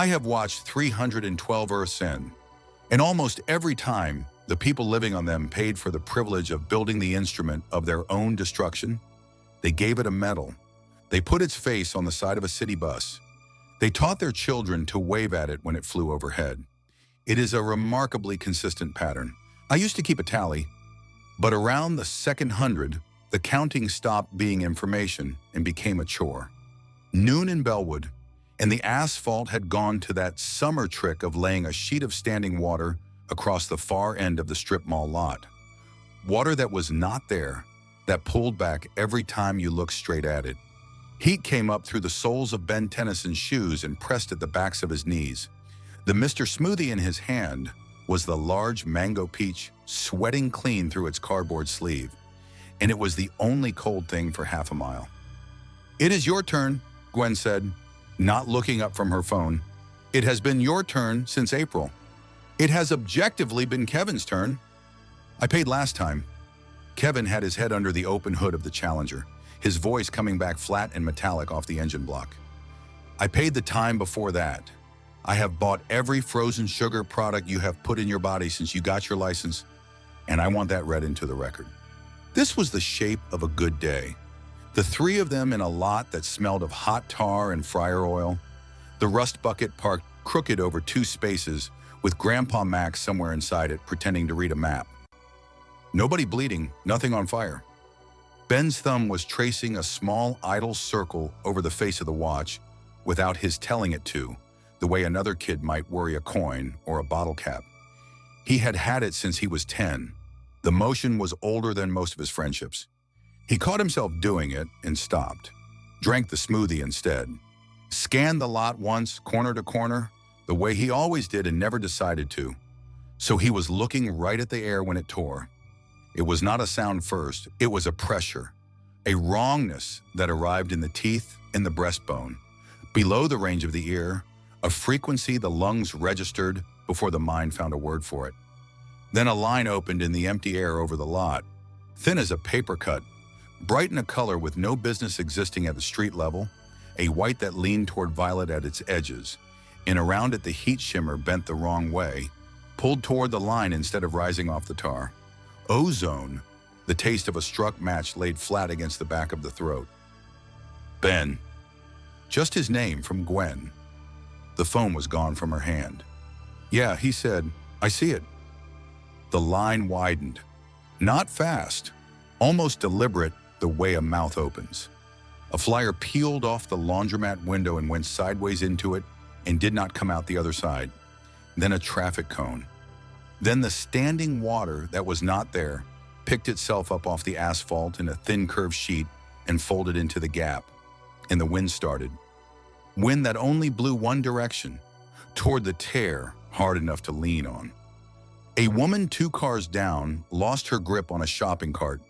I have watched 312 Earths End, and almost every time, the people living on them paid for the privilege of building the instrument of their own destruction. They gave it a medal. They put its face on the side of a city bus. They taught their children to wave at it when it flew overhead. It is a remarkably consistent pattern. I used to keep a tally, but around the second 100, the counting stopped being information and became a chore. Noon in Bellwood, and the asphalt had gone to that summer trick of laying a sheet of standing water across the far end of the strip mall lot. Water that was not there, that pulled back every time you looked straight at it. Heat came up through the soles of Ben Tennyson's shoes and pressed at the backs of his knees. The Mr. Smoothie in his hand was the large mango peach, sweating clean through its cardboard sleeve, and it was the only cold thing for half a mile. "It is your turn," Gwen said, not looking up from her phone. "It has been your turn since April. It has objectively been Kevin's turn. I paid last time." Kevin had his head under the open hood of the Challenger, his voice coming back flat and metallic off the engine block. "I paid the time before that. I have bought every frozen sugar product you have put in your body since you got your license, and I want that read into the record." This was the shape of a good day. The three of them in a lot that smelled of hot tar and fryer oil, the rust bucket parked crooked over two spaces with Grandpa Max somewhere inside it pretending to read a map. Nobody bleeding, nothing on fire. Ben's thumb was tracing a small idle circle over the face of the watch without his telling it to, the way another kid might worry a coin or a bottle cap. He had had it since he was 10. The motion was older than most of his friendships. He caught himself doing it and stopped. Drank the smoothie instead. Scanned the lot once, corner to corner, the way he always did and never decided to. So he was looking right at the air when it tore. It was not a sound first, it was a pressure, a wrongness that arrived in the teeth and the breastbone, below the range of the ear, a frequency the lungs registered before the mind found a word for it. Then a line opened in the empty air over the lot, thin as a paper cut, bright in a color with no business existing at the street level, a white that leaned toward violet at its edges, and around it the heat shimmer bent the wrong way, pulled toward the line instead of rising off the tar. Ozone, the taste of a struck match laid flat against the back of the throat. Ben. Just his name from Gwen. The phone was gone from her hand. "Yeah," he said, "I see it." The line widened. Not fast, almost deliberate the way a mouth opens. A flyer peeled off the laundromat window and went sideways into it and did not come out the other side. Then a traffic cone. Then the standing water that was not there picked itself up off the asphalt in a thin curved sheet and folded into the gap. And the wind started. Wind that only blew one direction, toward the tear hard enough to lean on. A woman 2 cars down lost her grip on a shopping cart.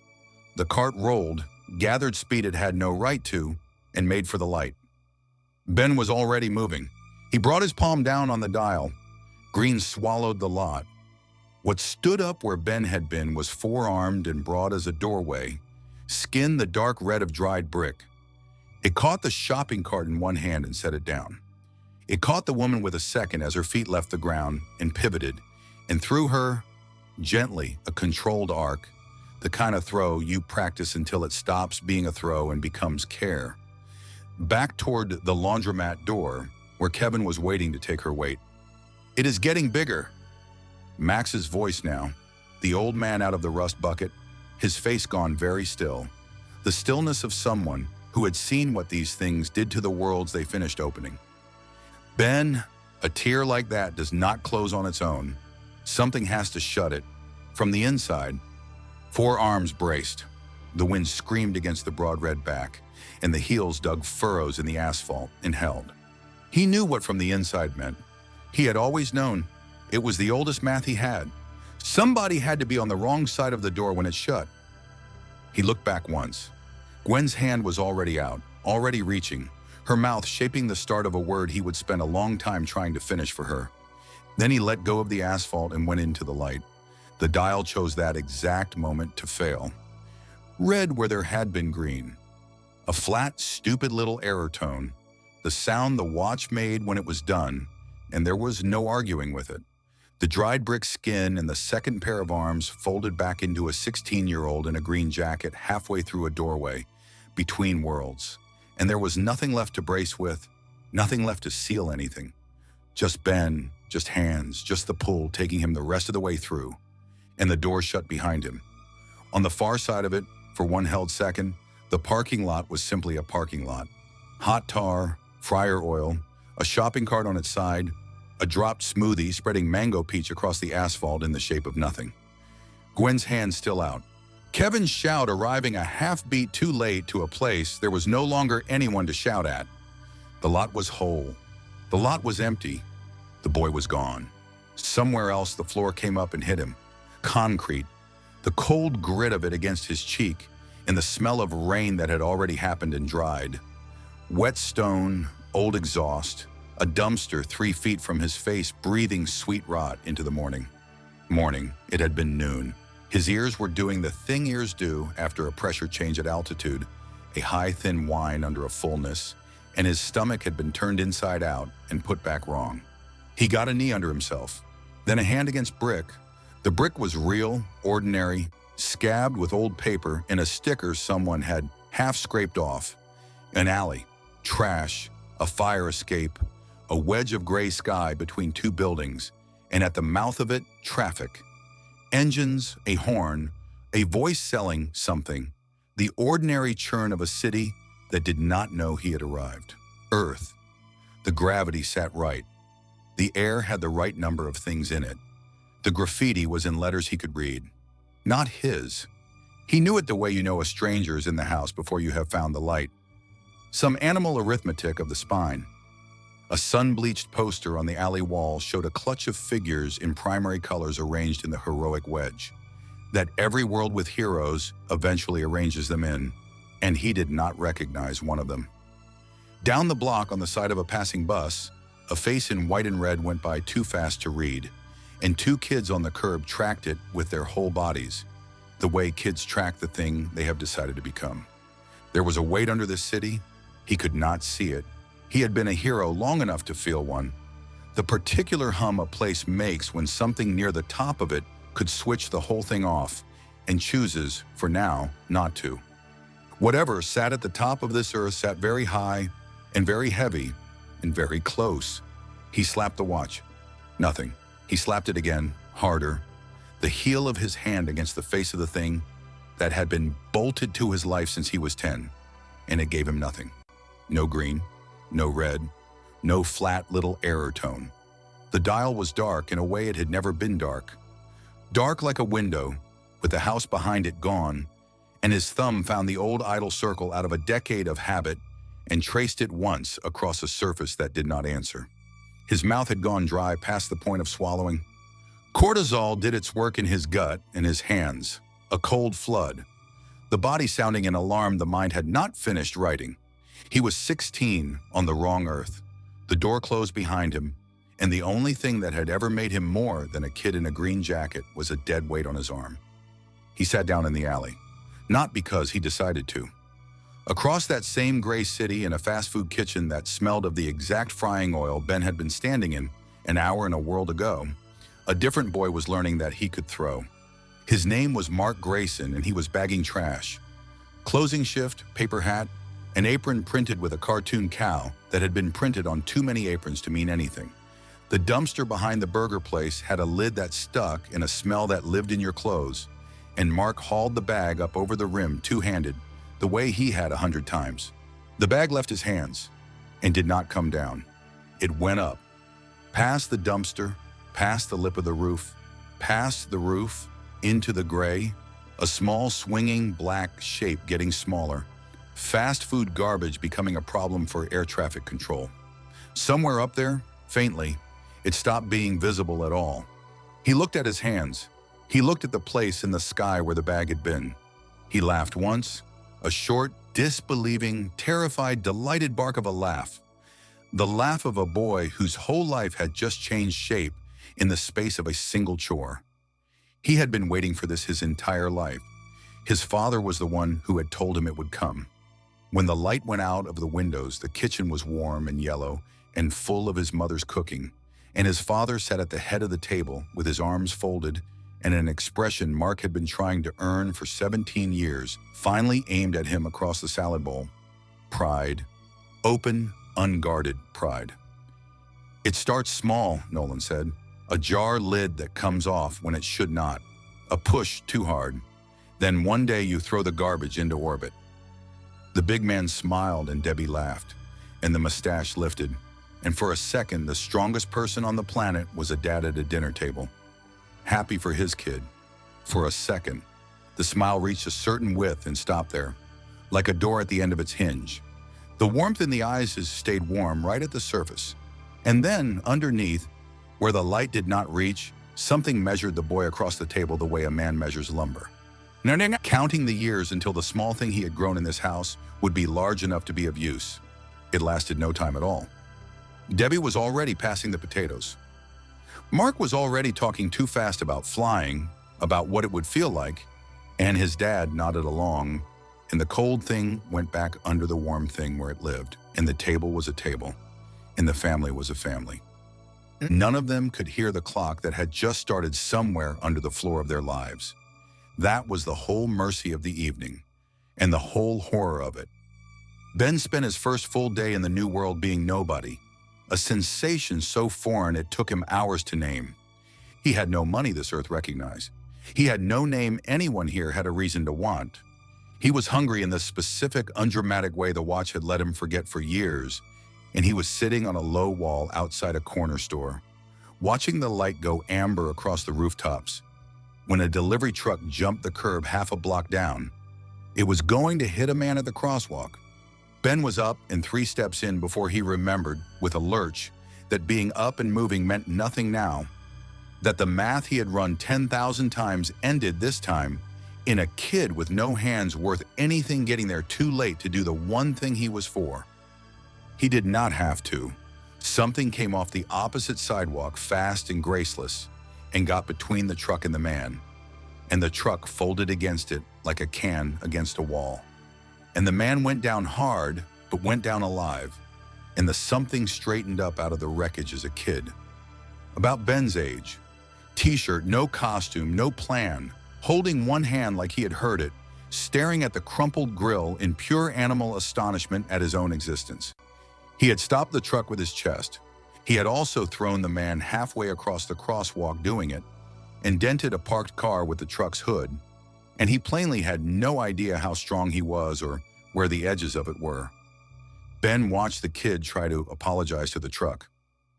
The cart rolled, gathered speed it had no right to, and made for the light. Ben was already moving. He brought his palm down on the dial. Green swallowed the lot. What stood up where Ben had been was four-armed and broad as a doorway, skin the dark red of dried brick. It caught the shopping cart in one hand and set it down. It caught the woman with a second as her feet left the ground and pivoted, and threw her, gently, a controlled arc, the kind of throw you practice until it stops being a throw and becomes care, back toward the laundromat door where Kevin was waiting to take her weight. "It is getting bigger." Max's voice now, the old man out of the rust bucket, his face gone very still, the stillness of someone who had seen what these things did to the worlds they finished opening. "Ben, a tear like that does not close on its own. Something has to shut it. From the inside." 4 arms braced. The wind screamed against the broad red back, and the heels dug furrows in the asphalt and held. He knew what from the inside meant. He had always known. It was the oldest math he had. Somebody had to be on the wrong side of the door when it shut. He looked back once. Gwen's hand was already out, already reaching, her mouth shaping the start of a word he would spend a long time trying to finish for her. Then he let go of the asphalt and went into the light. The dial chose that exact moment to fail. Red where there had been green. A flat, stupid little error tone, the sound the watch made when it was done, and there was no arguing with it. The dried brick skin and the second pair of arms folded back into a 16-year-old in a green jacket halfway through a doorway between worlds. And there was nothing left to brace with, nothing left to seal anything. Just Ben, just hands, just the pull taking him the rest of the way through, and the door shut behind him. On the far side of it, for one held second, the parking lot was simply a parking lot. Hot tar, fryer oil, a shopping cart on its side, a dropped smoothie spreading mango peach across the asphalt in the shape of nothing. Gwen's hand still out. Kevin's shout arriving a half beat too late to a place there was no longer anyone to shout at. The lot was whole. The lot was empty. The boy was gone. Somewhere else the floor came up and hit him. Concrete. The cold grit of it against his cheek, and the smell of rain that had already happened and dried. Wet stone, old exhaust, a dumpster 3 feet from his face breathing sweet rot into the morning. It had been noon. His ears were doing the thing ears do after a pressure change at altitude, a high thin whine under a fullness, and his stomach had been turned inside out and put back wrong. He got a knee under himself, then a hand against brick. The brick was real, ordinary, scabbed with old paper and a sticker someone had half scraped off. An alley, trash, a fire escape, a wedge of gray sky between two buildings, and at the mouth of it, traffic. Engines, a horn, a voice selling something, the ordinary churn of a city that did not know he had arrived. Earth. The gravity sat right. The air had the right number of things in it. The graffiti was in letters he could read. Not his. He knew it the way you know a stranger is in the house before you have found the light. Some animal arithmetic of the spine. A sun-bleached poster on the alley wall showed a clutch of figures in primary colors arranged in the heroic wedge. That every world with heroes eventually arranges them in, and he did not recognize one of them. Down the block on the side of a passing bus, a face in white and red went by too fast to read, and two kids on the curb tracked it with their whole bodies, the way kids track the thing they have decided to become. There was a weight under this city. He could not see it. He had been a hero long enough to feel one. The particular hum a place makes when something near the top of it could switch the whole thing off and chooses, for now, not to. Whatever sat at the top of this earth sat very high and very heavy and very close. He slapped the watch. Nothing. He slapped it again, harder. The heel of his hand against the face of the thing that had been bolted to his life since he was 10, and it gave him nothing. No green, no red, no flat little error tone. The dial was dark in a way it had never been dark. Dark like a window, with the house behind it gone, and his thumb found the old idle circle out of a decade of habit and traced it once across a surface that did not answer. His mouth had gone dry past the point of swallowing. Cortisol did its work in his gut and his hands, a cold flood. The body sounding an alarm the mind had not finished writing. He was 16 on the wrong earth. The door closed behind him, and the only thing that had ever made him more than a kid in a green jacket was a dead weight on his arm. He sat down in the alley, not because he decided to. Across that same gray city in a fast food kitchen that smelled of the exact frying oil Ben had been standing in an hour and a world ago, a different boy was learning that he could throw. His name was Mark Grayson, and he was bagging trash. Closing shift, paper hat, an apron printed with a cartoon cow that had been printed on too many aprons to mean anything. The dumpster behind the burger place had a lid that stuck and a smell that lived in your clothes, and Mark hauled the bag up over the rim two-handed, the way he had 100 times. The bag left his hands and did not come down. It went up, past the dumpster, past the lip of the roof, past the roof, into the gray, a small swinging black shape getting smaller, fast food garbage becoming a problem for air traffic control. Somewhere up there, faintly, it stopped being visible at all. He looked at his hands. He looked at the place in the sky where the bag had been. He laughed once, a short, disbelieving, terrified, delighted bark of a laugh. The laugh of a boy whose whole life had just changed shape in the space of a single chore. He had been waiting for this his entire life. His father was the one who had told him it would come. When the light went out of the windows, the kitchen was warm and yellow and full of his mother's cooking, and his father sat at the head of the table with his arms folded and an expression Mark had been trying to earn for 17 years finally aimed at him across the salad bowl. Pride. Open, unguarded pride. "It starts small," Nolan said. "A jar lid that comes off when it should not. A push too hard. Then one day you throw the garbage into orbit." The big man smiled and Debbie laughed, and the mustache lifted. And for a second, the strongest person on the planet was a dad at a dinner table, happy for his kid. For a second, the smile reached a certain width and stopped there, like a door at the end of its hinge. The warmth in the eyes stayed warm right at the surface. And then, underneath, where the light did not reach, something measured the boy across the table the way a man measures lumber. Counting the years until the small thing he had grown in this house would be large enough to be of use. It lasted no time at all. Debbie was already passing the potatoes. Mark was already talking too fast about flying, about what it would feel like, and his dad nodded along, and the cold thing went back under the warm thing where it lived, and the table was a table, and the family was a family. None of them could hear the clock that had just started somewhere under the floor of their lives. That was the whole mercy of the evening, and the whole horror of it. Ben spent his first full day in the new world being nobody, a sensation so foreign it took him hours to name. He had no money this earth recognized. He had no name anyone here had a reason to want. He was hungry in the specific, undramatic way the watch had let him forget for years, and he was sitting on a low wall outside a corner store, watching the light go amber across the rooftops, when a delivery truck jumped the curb half a block down. It was going to hit a man at the crosswalk. Ben was up and 3 steps in before he remembered, with a lurch, that being up and moving meant nothing now, that the math he had run 10,000 times ended this time in a kid with no hands worth anything getting there too late to do the one thing he was for. He did not have to. Something came off the opposite sidewalk fast and graceless and got between the truck and the man, and the truck folded against it like a can against a wall. And the man went down hard, but went down alive, and the something straightened up out of the wreckage as a kid. About Ben's age. T-shirt, no costume, no plan, holding one hand like he had heard it, staring at the crumpled grill in pure animal astonishment at his own existence. He had stopped the truck with his chest. He had also thrown the man halfway across the crosswalk doing it, and dented a parked car with the truck's hood, and he plainly had no idea how strong he was or where the edges of it were. Ben watched the kid try to apologize to the truck.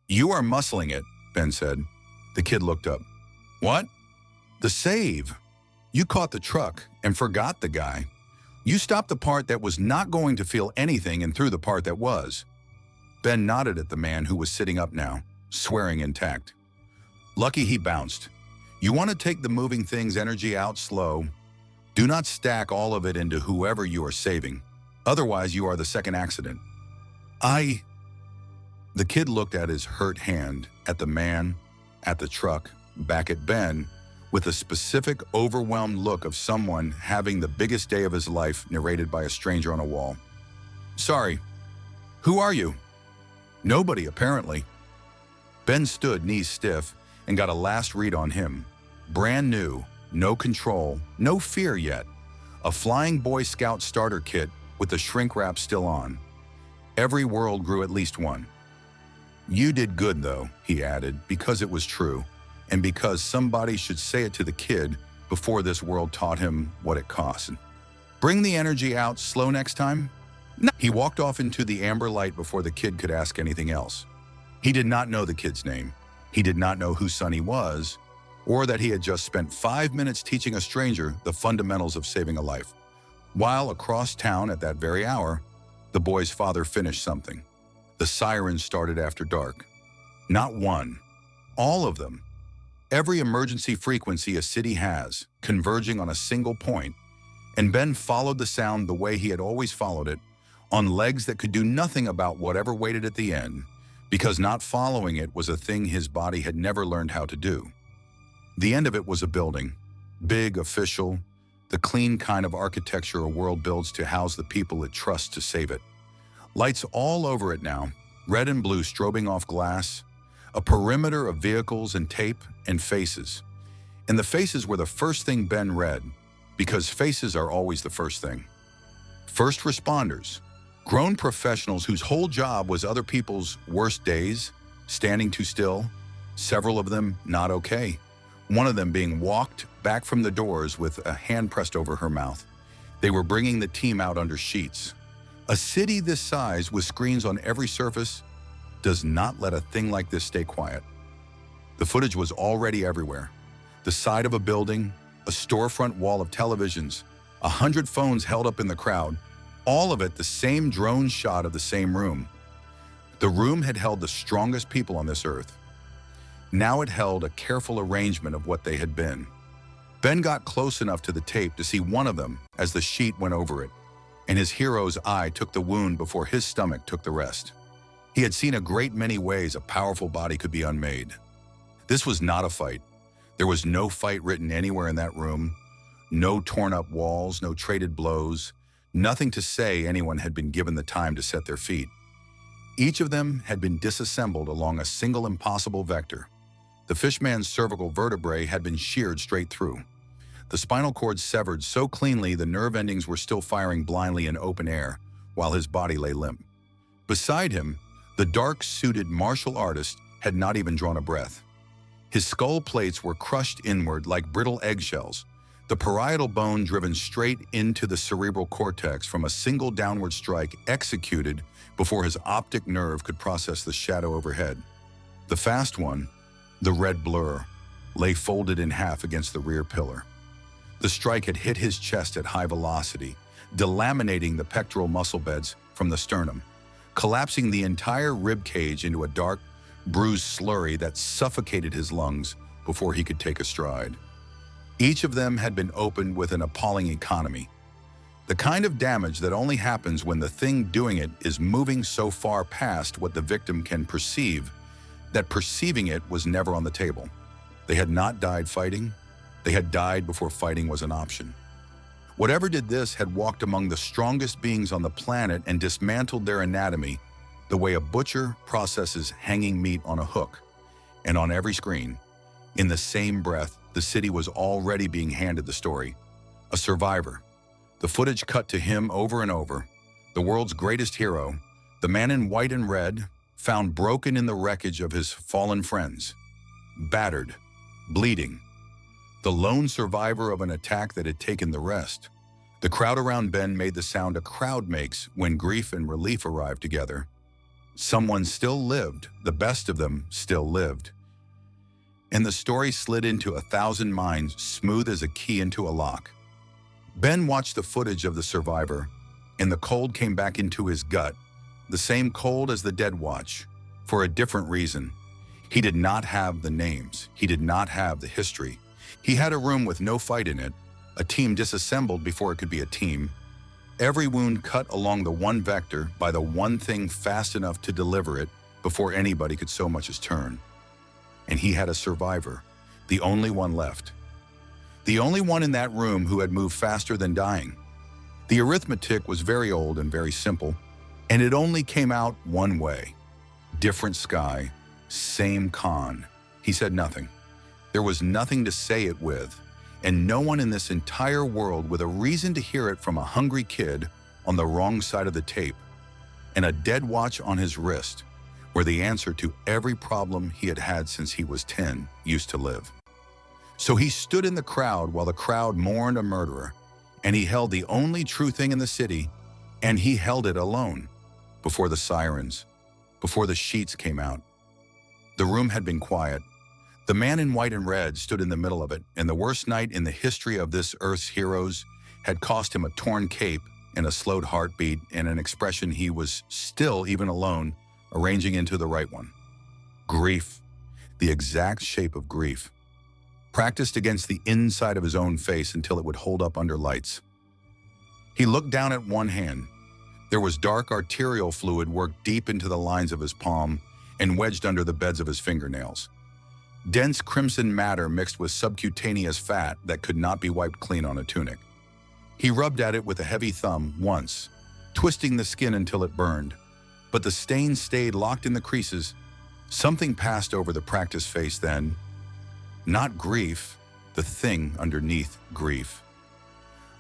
"You are muscling it," Ben said. The kid looked up. "What?" "The save. You caught the truck and forgot the guy. You stopped the part that was not going to feel anything and threw the part that was." Ben nodded at the man who was sitting up now, swearing intact. "Lucky he bounced. You want to take the moving thing's energy out slow. Do not stack all of it into whoever you are saving. Otherwise, you are the second accident." The kid looked at his hurt hand, at the man, at the truck, back at Ben, with a specific, overwhelmed look of someone having the biggest day of his life narrated by a stranger on a wall. "Sorry. Who are you?" "Nobody, apparently." Ben stood, knees stiff, and got a last read on him. Brand new, no control, no fear yet. A flying Boy Scout starter kit with the shrink wrap still on. Every world grew at least one. "You did good, though," he added, because it was true, and because somebody should say it to the kid before this world taught him what it cost. "Bring the energy out slow next time?" No. He walked off into the amber light before the kid could ask anything else. He did not know the kid's name. He did not know whose son he was, or that he had just spent 5 minutes teaching a stranger the fundamentals of saving a life. While across town at that very hour, the boy's father finished something. The sirens started after dark. Not one. All of them. Every emergency frequency a city has, converging on a single point, and Ben followed the sound the way he had always followed it, on legs that could do nothing about whatever waited at the end, because not following it was a thing his body had never learned how to do. The end of it was a building, big, official, the clean kind of architecture a world builds to house the people it trusts to save it. Lights all over it now, red and blue strobing off glass, A perimeter of vehicles and tape and faces. And the faces were the first thing Ben read, because faces are always the first thing. First responders, grown professionals whose whole job was other people's worst days, standing too still, several of them not okay. One of them being walked back from the doors with a hand pressed over her mouth. They were bringing the team out under sheets. A city this size with screens on every surface does not let a thing like this stay quiet. The footage was already everywhere. The side of a building, a storefront wall of televisions, 100 phones held up in the crowd, all of it the same drone shot of the same room. The room had held the strongest people on this earth. Now it held a careful arrangement of what they had been. Ben got close enough to the tape to see one of them as the sheet went over it, and his hero's eye took the wound before his stomach took the rest. He had seen a great many ways a powerful body could be unmade. This was not a fight. There was no fight written anywhere in that room, no torn up walls, no traded blows, nothing to say anyone had been given the time to set their feet. Each of them had been disassembled along a single impossible vector. The fishman's cervical vertebrae had been sheared straight through. The spinal cord severed so cleanly the nerve endings were still firing blindly in open air, while his body lay limp. Beside him, the dark-suited martial artist had not even drawn a breath. His skull plates were crushed inward like brittle eggshells, the parietal bone driven straight into the cerebral cortex from a single downward strike executed before his optic nerve could process the shadow overhead. The fast one, the red blur, lay folded in half against the rear pillar. The strike had hit his chest at high velocity, delaminating the pectoral muscle beds from the sternum, collapsing the entire rib cage into a dark, bruised slurry that suffocated his lungs before he could take a stride. Each of them had been opened with an appalling economy, the kind of damage that only happens when the thing doing it is moving so far past what the victim can perceive that perceiving it was never on the table. They had not died fighting. They had died before fighting was an option. Whatever did this had walked among the strongest beings on the planet and dismantled their anatomy the way a butcher processes hanging meat on a hook. And on every screen, in the same breath, the city was already being handed the story. A survivor. The footage cut to him over and over. The world's greatest hero, the man in white and red, found broken in the wreckage of his fallen friends. Battered, bleeding. The lone survivor of an attack that had taken the rest. The crowd around Ben made the sound a crowd makes when grief and relief arrive together. Someone still lived, the best of them still lived. And the story slid into 1,000 minds, smooth as a key into a lock. Ben watched the footage of the survivor, and the cold came back into his gut, the same cold as the dead watch, for a different reason. He did not have the names. He did not have the history. He had a room with no fight in it, a team disassembled before it could be a team, every wound cut along the one vector by the one thing fast enough to deliver it before anybody could so much as turn. And he had a survivor, the only one left. The only one in that room who had moved faster than dying. The arithmetic was very old and very simple, and it only came out one way. Different sky, same con. He said nothing. There was nothing to say it with, and no one in this entire world with a reason to hear it from a hungry kid on the wrong side of the tape, and a dead watch on his wrist, where the answer to every problem he had had since he was 10 used to live. So he stood in the crowd while the crowd mourned a murderer, and he held the only true thing in the city, and he held it alone, before the sirens, before the sheets came out. The room had been quiet. The man in white and red stood in the middle of it, and the worst night in the history of this Earth's heroes had cost him a torn cape and a slowed heartbeat and an expression he was still, even alone, arranging into the right one. Grief, the exact shape of grief, practiced against the inside of his own face until it would hold up under lights. He looked down at one hand. There was dark arterial fluid worked deep into the lines of his palm and wedged under the beds of his fingernails. Dense crimson matter mixed with subcutaneous fat that could not be wiped clean on a tunic. He rubbed at it with a heavy thumb once, twisting the skin until it burned, but the stain stayed locked in the creases, Something passed over the practiced face then. Not grief, the thing underneath grief.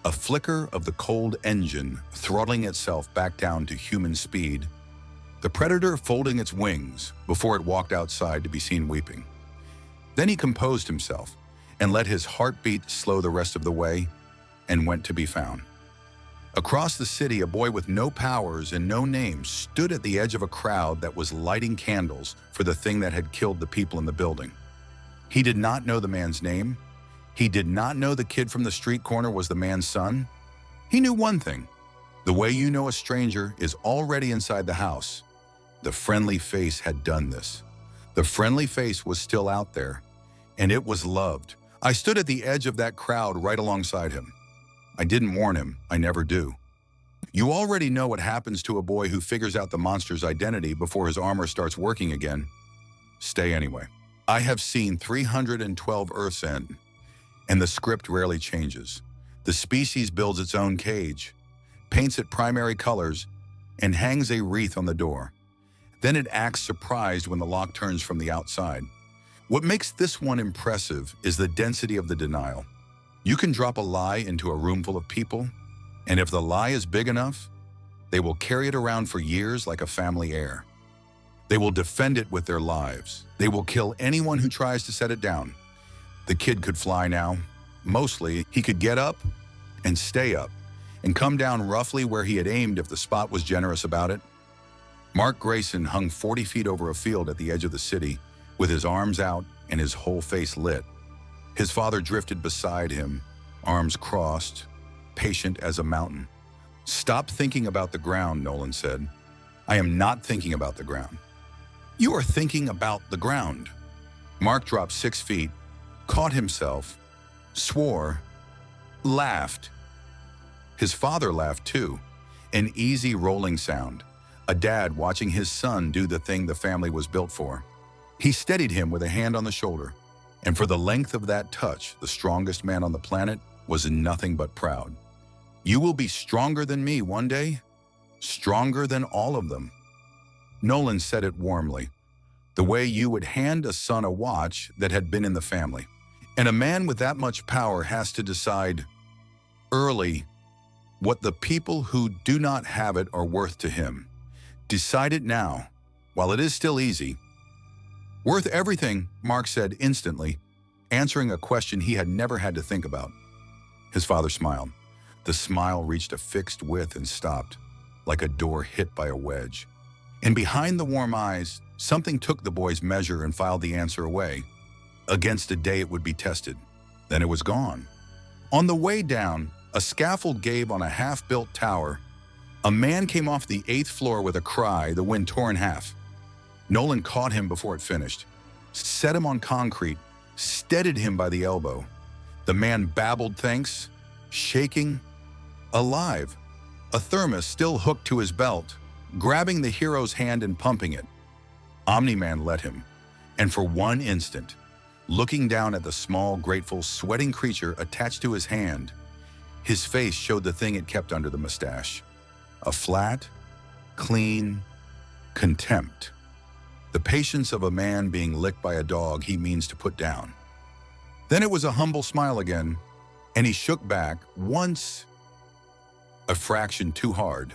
A flicker of the cold engine throttling itself back down to human speed. The predator folding its wings before it walked outside to be seen weeping. Then he composed himself and let his heartbeat slow the rest of the way and went to be found. Across the city, a boy with no powers and no name stood at the edge of a crowd that was lighting candles for the thing that had killed the people in the building. He did not know the man's name. He did not know the kid from the street corner was the man's son. He knew one thing. The way you know a stranger is already inside the house. The friendly face had done this. The friendly face was still out there, and it was loved. I stood at the edge of that crowd right alongside him. I didn't warn him, I never do. You already know what happens to a boy who figures out the monster's identity before his armor starts working again. Stay anyway. I have seen 312 Earths End, and the script rarely changes. The species builds its own cage, paints it primary colors, and hangs a wreath on the door. Then it acts surprised when the lock turns from the outside. What makes this one impressive is the density of the denial. You can drop a lie into a room full of people, and if the lie is big enough, they will carry it around for years like a family heir. They will defend it with their lives. They will kill anyone who tries to set it down. The kid could fly now. Mostly, he could get up and stay up and come down roughly where he had aimed if the spot was generous about it. Mark Grayson hung 40 feet over a field at the edge of the city with his arms out and his whole face lit. His father drifted beside him, arms crossed, patient as a mountain. Stop thinking about the ground, Nolan said. I am not thinking about the ground. You are thinking about the ground. Mark dropped 6 feet, caught himself, swore, laughed. His father laughed too, an easy rolling sound, a dad watching his son do the thing the family was built for. He steadied him with a hand on the shoulder, and for the length of that touch, the strongest man on the planet was nothing but proud. You will be stronger than me one day, stronger than all of them. Nolan said it warmly, the way you would hand a son a watch that had been in the family. And a man with that much power has to decide early what the people who do not have it are worth to him. Decide it now, while it is still easy. Worth everything, Mark said instantly, answering a question he had never had to think about. His father smiled. The smile reached a fixed width and stopped, like a door hit by a wedge. And behind the warm eyes, something took the boy's measure and filed the answer away. Against a day it would be tested. Then it was gone. On the way down, a scaffold gave on a half-built tower. A man came off the 8th floor with a cry, the wind tore in half. Nolan caught him before it finished, set him on concrete, steadied him by the elbow. The man babbled thanks, shaking, alive, a thermos still hooked to his belt, grabbing the hero's hand and pumping it. Omni-Man let him, and for one instant, looking down at the small, grateful, sweating creature attached to his hand, his face showed the thing it kept under the mustache. A flat, clean contempt. The patience of a man being licked by a dog he means to put down. Then it was a humble smile again, and he shook back once, a fraction too hard.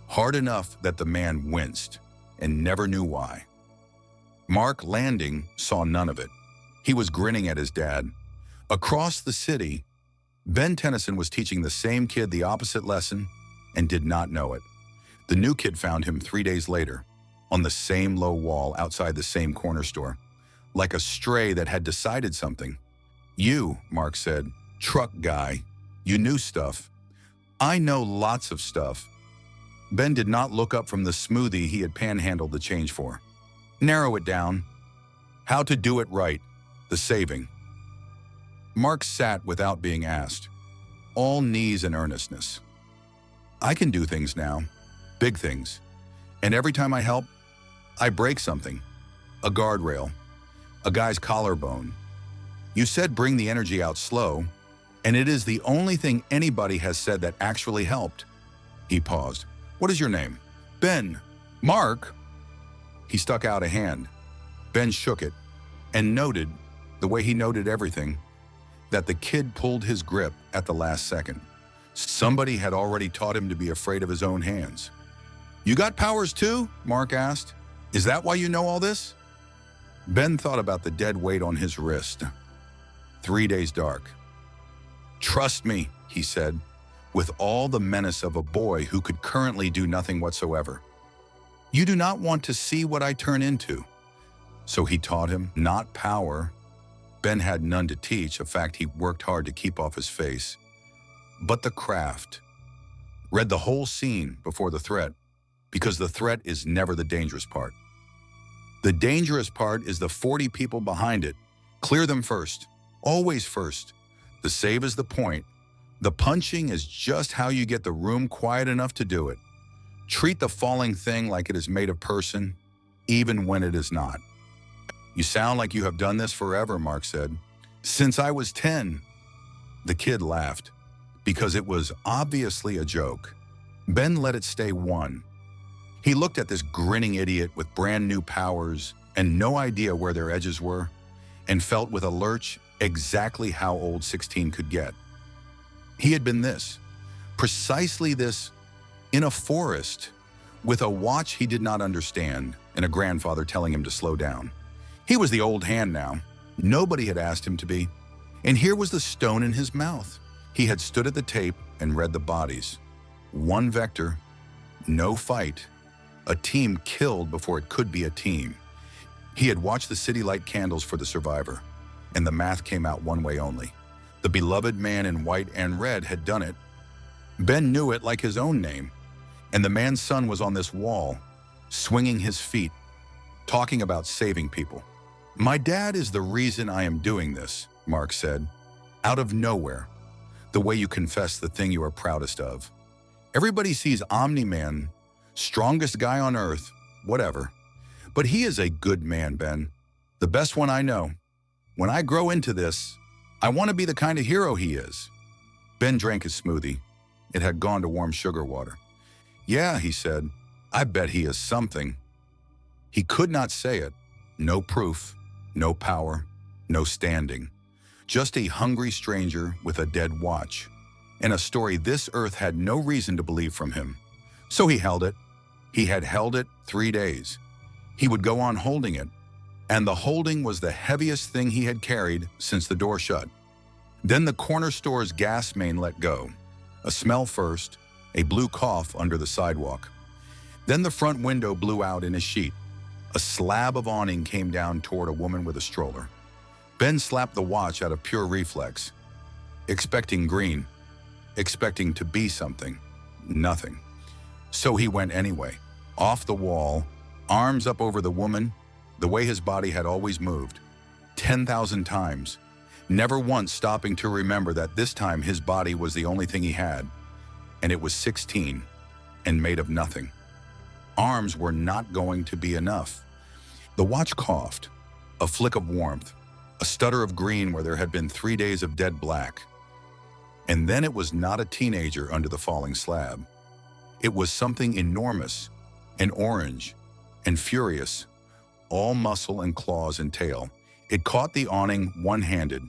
Hard enough that the man winced and never knew why. Mark, landing, saw none of it. He was grinning at his dad. Across the city, Ben Tennyson was teaching the same kid the opposite lesson and did not know it. The new kid found him 3 days later, on the same low wall outside the same corner store, like a stray that had decided something. You, Mark said, truck guy, you knew stuff. I know lots of stuff. Ben did not look up from the smoothie he had panhandled the change for. Narrow it down. How to do it right. The saving. Mark sat without being asked, all knees and earnestness. I can do things now, big things. And every time I help, I break something. A guardrail, a guy's collarbone. You said bring the energy out slow, and it is the only thing anybody has said that actually helped. He paused. What is your name? Ben. Mark. He stuck out a hand. Ben shook it and noted, the way he noted everything, that the kid pulled his grip at the last second. Somebody had already taught him to be afraid of his own hands. "You got powers too?" Mark asked. "Is that why you know all this?" Ben thought about the dead weight on his wrist. 3 days dark. "Trust me," he said, with all the menace of a boy who could currently do nothing whatsoever. "You do not want to see what I turn into." So he taught him not power. Ben had none to teach, a fact he worked hard to keep off his face, but the craft. Read the whole scene before the threat, because the threat is never the dangerous part. The dangerous part is the 40 people behind it. Clear them first, always first. The save is the point. The punching is just how you get the room quiet enough to do it. Treat the falling thing like it is made of person, even when it is not. "You sound like you have done this forever," Mark said. "Since I was 10. The kid laughed, because it was obviously a joke. Ben let it stay one. He looked at this grinning idiot with brand new powers and no idea where their edges were, and felt with a lurch exactly how old 16 could get. He had been this, precisely this, in a forest, with a watch he did not understand and a grandfather telling him to slow down. He was the old hand now. Nobody had asked him to be. And here was the stone in his mouth. He had stood at the tape and read the bodies. One vector, no fight. A team killed before it could be a team. He had watched the city light candles for the survivor, and the math came out one way only. The beloved man in white and red had done it. Ben knew it like his own name, and the man's son was on this wall, swinging his feet, talking about saving people. "My dad is the reason I am doing this," Mark said, out of nowhere, the way you confess the thing you are proudest of. Everybody sees Omni-Man, strongest guy on earth, whatever. But he is a good man, Ben. The best one I know. When I grow into this, I want to be the kind of hero he is. Ben drank his smoothie. It had gone to warm sugar water. "Yeah," he said, "I bet he is something." He could not say it. No proof, no power, no standing. Just a hungry stranger with a dead watch, and a story this earth had no reason to believe from him. So he held it. He had held it 3 days. He would go on holding it, and the holding was the heaviest thing he had carried since the door shut. Then the corner store's gas main let go. A smell first, a blue cough under the sidewalk. Then the front window blew out in a sheet. A slab of awning came down toward a woman with a stroller. Ben slapped the watch out of pure reflex, expecting green, expecting to be something, nothing. So he went anyway, off the wall, arms up over the woman, the way his body had always moved, 10,000 times, never once stopping to remember that this time his body was the only thing he had, and it was 16 and made of nothing. Arms were not going to be enough. The watch coughed, a flick of warmth, a stutter of green where there had been 3 days of dead black. And then it was not a teenager under the falling slab. It was something enormous and orange and furious, all muscle and claws and tail. It caught the awning one-handed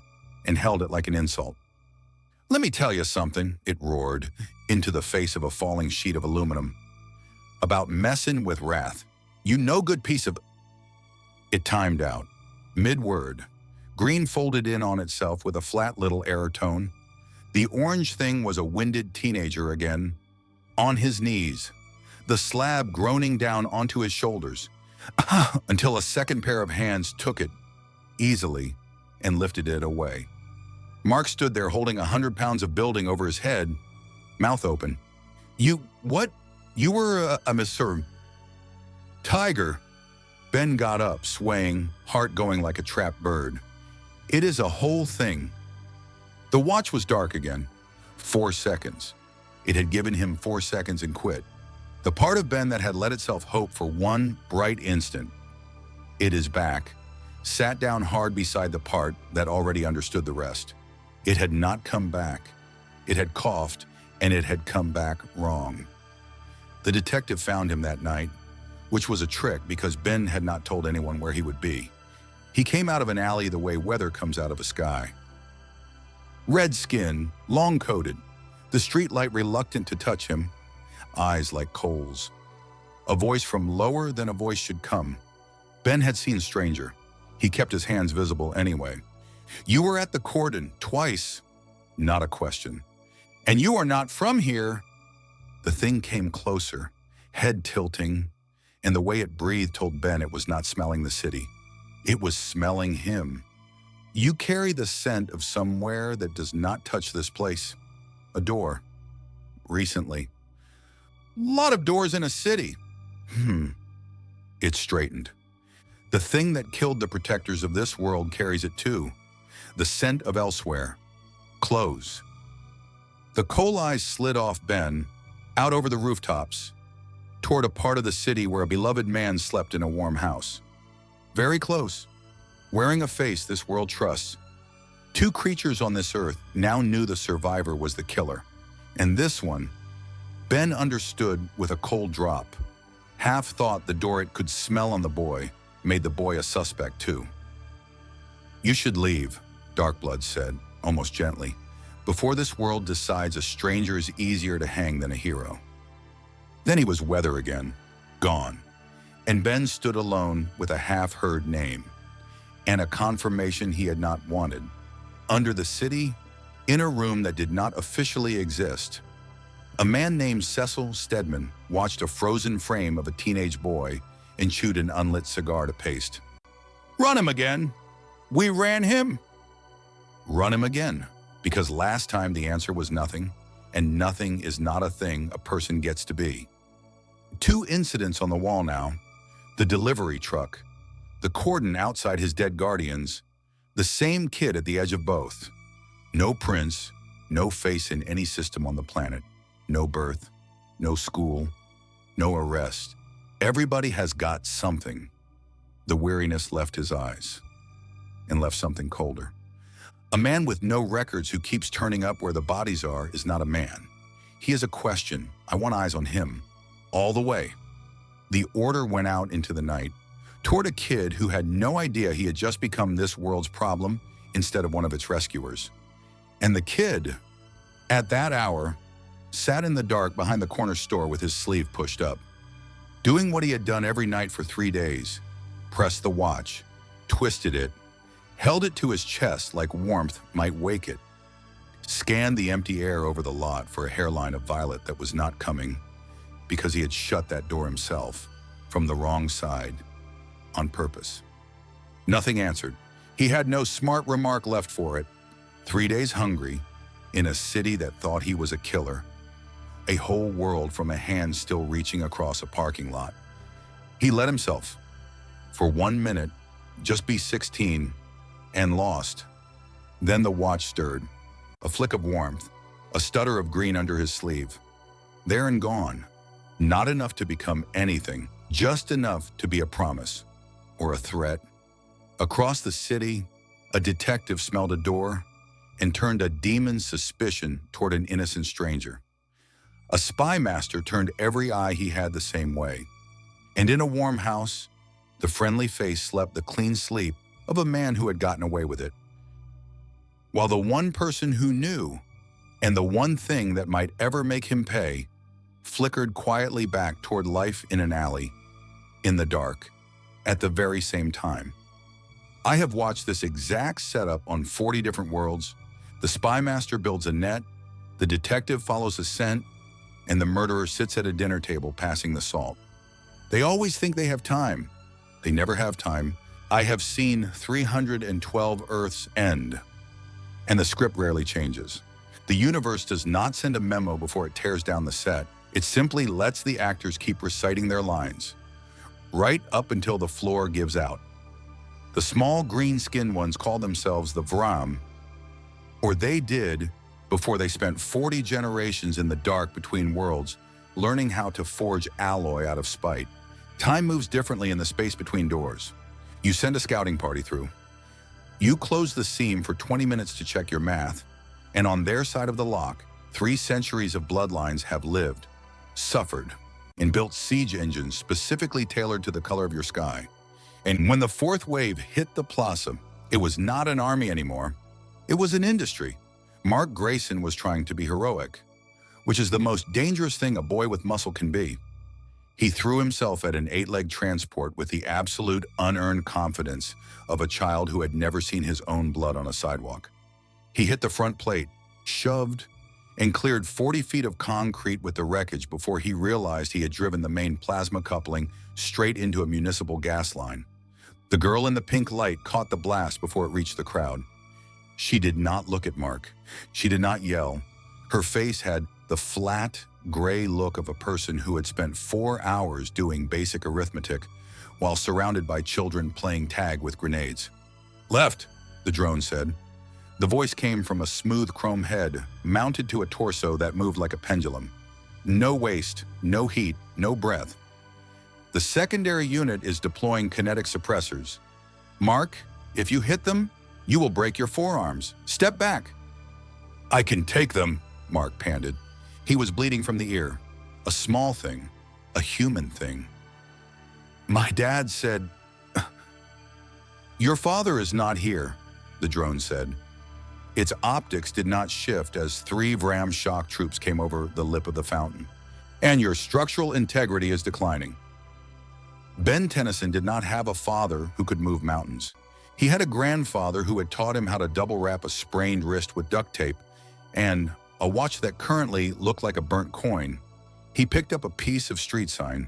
and held it like an insult. "Let me tell you something," it roared into the face of a falling sheet of aluminum. "About messing with wrath. You no good piece of—" It timed out, mid-word. Green folded in on itself with a flat little error tone. The orange thing was a winded teenager again, on his knees, the slab groaning down onto his shoulders, until a second pair of hands took it, easily, and lifted it away. Mark stood there holding 100 pounds of building over his head, mouth open. What? You were a Mr. Tiger." Ben got up, swaying, heart going like a trapped bird. "It is a whole thing." The watch was dark again. 4 seconds. It had given him 4 seconds and quit. The part of Ben that had let itself hope for one bright instant. It is back, sat down hard beside the part that already understood the rest. It had not come back. It had coughed, and it had come back wrong. The detective found him that night, which was a trick because Ben had not told anyone where he would be. He came out of an alley the way weather comes out of a sky. Red skin, long-coated, the streetlight reluctant to touch him, eyes like coals. A voice from lower than a voice should come. Ben had seen stranger. He kept his hands visible anyway. You were at the cordon twice. Not a question. And you are not from here. The thing came closer, head tilting, and the way it breathed told Ben it was not smelling the city. It was smelling him. You carry the scent of somewhere that does not touch this place. A door. Recently. Lot of doors in a city. It straightened. The thing that killed the protectors of this world carries it too. The scent of elsewhere. Clothes. The coal eyes slid off Ben, out over the rooftops, toward a part of the city where a beloved man slept in a warm house. Very close, wearing a face this world trusts. Two creatures on this earth now knew the survivor was the killer. And this one, Ben understood with a cold drop. Half thought the door it could smell on the boy made the boy a suspect too. You should leave, Darkblood said, almost gently, before this world decides a stranger is easier to hang than a hero. Then he was weather again, gone, and Ben stood alone with a half-heard name and a confirmation he had not wanted. Under the city, in a room that did not officially exist, a man named Cecil Stedman watched a frozen frame of a teenage boy and chewed an unlit cigar to paste. Run him again. We ran him. Run him again, because last time the answer was nothing, and nothing is not a thing a person gets to be. Two incidents on the wall now, the delivery truck, the cordon outside his dead guardians, the same kid at the edge of both. No prince, no face in any system on the planet, no birth, no school, no arrest. Everybody has got something. The weariness left his eyes and left something colder. A man with no records who keeps turning up where the bodies are is not a man. He is a question. I want eyes on him. All the way. The order went out into the night toward a kid who had no idea he had just become this world's problem instead of one of its rescuers. And the kid, at that hour, sat in the dark behind the corner store with his sleeve pushed up, doing what he had done every night for 3 days, pressed the watch, twisted it, held it to his chest like warmth might wake it, scanned the empty air over the lot for a hairline of violet that was not coming because he had shut that door himself from the wrong side on purpose. Nothing answered. He had no smart remark left for it. 3 days hungry, in a city that thought he was a killer, a whole world from a hand still reaching across a parking lot. He let himself, for 1 minute, just be 16 and lost. Then the watch stirred, a flick of warmth, a stutter of green under his sleeve. There and gone. Not enough to become anything, just enough to be a promise or a threat. Across the city, a detective smelled a door and turned a demon's suspicion toward an innocent stranger. A spy master turned every eye he had the same way. And in a warm house, the friendly face slept the clean sleep of a man who had gotten away with it. While the one person who knew, and the one thing that might ever make him pay, flickered quietly back toward life in an alley, in the dark, at the very same time. I have watched this exact setup on 40 different worlds. The spy master builds a net, the detective follows a scent, and the murderer sits at a dinner table passing the salt. They always think they have time. They never have time. I have seen 312 Earths end, and the script rarely changes. The universe does not send a memo before it tears down the set. It simply lets the actors keep reciting their lines, right up until the floor gives out. The small green-skinned ones call themselves the Vram, or they did before they spent 40 generations in the dark between worlds, learning how to forge alloy out of spite. Time moves differently in the space between doors. You send a scouting party through. You close the seam for 20 minutes to check your math, and on their side of the lock, 3 centuries of bloodlines have lived, suffered, and built siege engines specifically tailored to the color of your sky. And when the fourth wave hit the plaza, it was not an army anymore. It was an industry. Mark Grayson was trying to be heroic, which is the most dangerous thing a boy with muscle can be. He threw himself at an 8-leg transport with the absolute unearned confidence of a child who had never seen his own blood on a sidewalk. He hit the front plate, shoved, and cleared 40 feet of concrete with the wreckage before he realized he had driven the main plasma coupling straight into a municipal gas line. The girl in the pink light caught the blast before it reached the crowd. She did not look at Mark. She did not yell. Her face had the flat, gray look of a person who had spent 4 hours doing basic arithmetic while surrounded by children playing tag with grenades. "Left," the drone said. The voice came from a smooth chrome head mounted to a torso that moved like a pendulum. No waste, no heat, no breath. "The secondary unit is deploying kinetic suppressors. Mark, if you hit them, you will break your forearms. Step back." "I can take them," Mark panted. He was bleeding from the ear. A small thing, a human thing. "My dad said..." "Your father is not here," the drone said. Its optics did not shift as 3 Vram shock troops came over the lip of the fountain. "And your structural integrity is declining." Ben Tennyson did not have a father who could move mountains. He had a grandfather who had taught him how to double wrap a sprained wrist with duct tape and a watch that currently looked like a burnt coin. He picked up a piece of street sign,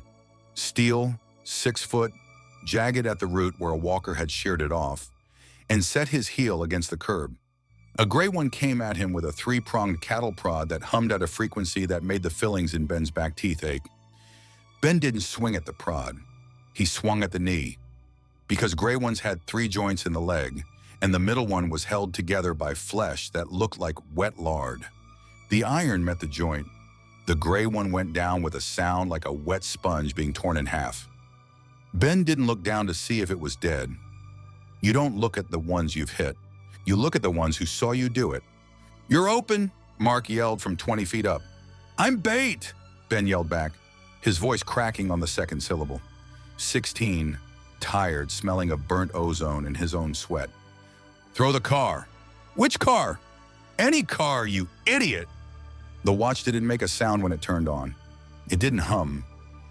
steel, 6 foot, jagged at the root where a walker had sheared it off, and set his heel against the curb. A gray one came at him with a 3-pronged cattle prod that hummed at a frequency that made the fillings in Ben's back teeth ache. Ben didn't swing at the prod. He swung at the knee, because gray ones had 3 joints in the leg, and the middle one was held together by flesh that looked like wet lard. The iron met the joint. The gray one went down with a sound like a wet sponge being torn in half. Ben didn't look down to see if it was dead. You don't look at the ones you've hit. You look at the ones who saw you do it. "You're open," Mark yelled from 20 feet up. "I'm bait," Ben yelled back, his voice cracking on the second syllable. 16, tired, smelling of burnt ozone and his own sweat. "Throw the car." "Which car?" "Any car, you idiot." The watch didn't make a sound when it turned on. It didn't hum.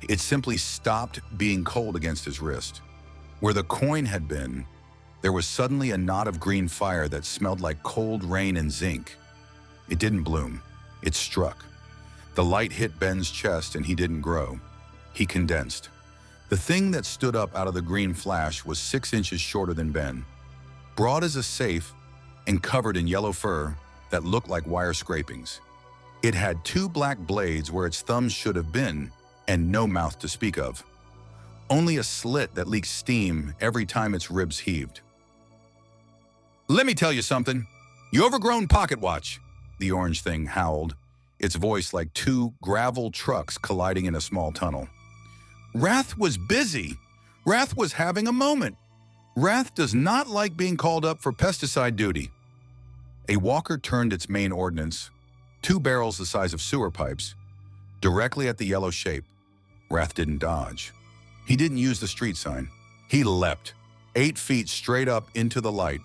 It simply stopped being cold against his wrist. Where the coin had been, there was suddenly a knot of green fire that smelled like cold rain and zinc. It didn't bloom. It struck. The light hit Ben's chest and he didn't grow. He condensed. The thing that stood up out of the green flash was 6 inches shorter than Ben, broad as a safe and covered in yellow fur that looked like wire scrapings. It had 2 black blades where its thumbs should have been and no mouth to speak of. Only a slit that leaked steam every time its ribs heaved. "Let me tell you something. You overgrown pocket watch," the orange thing howled, its voice like 2 gravel trucks colliding in a small tunnel. Wrath was busy. Wrath was having a moment. Wrath does not like being called up for pesticide duty. A walker turned its main ordnance, 2 barrels the size of sewer pipes, directly at the yellow shape. Wrath didn't dodge. He didn't use the street sign. He leapt, 8 feet straight up into the light,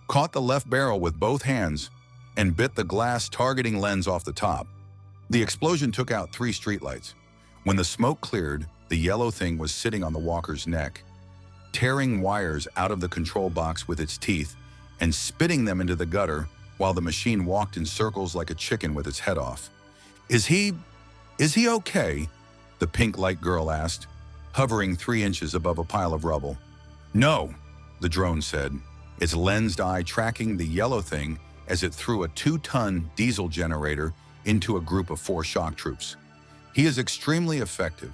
caught the left barrel with both hands, and bit the glass targeting lens off the top. The explosion took out 3 streetlights. When the smoke cleared, the yellow thing was sitting on the walker's neck, tearing wires out of the control box with its teeth and spitting them into the gutter while the machine walked in circles like a chicken with its head off. Is he okay?" the pink light girl asked, hovering 3 inches above a pile of rubble. "No," the drone said, its lensed eye tracking the yellow thing as it threw a 2-ton diesel generator into a group of 4 shock troops. "He is extremely effective,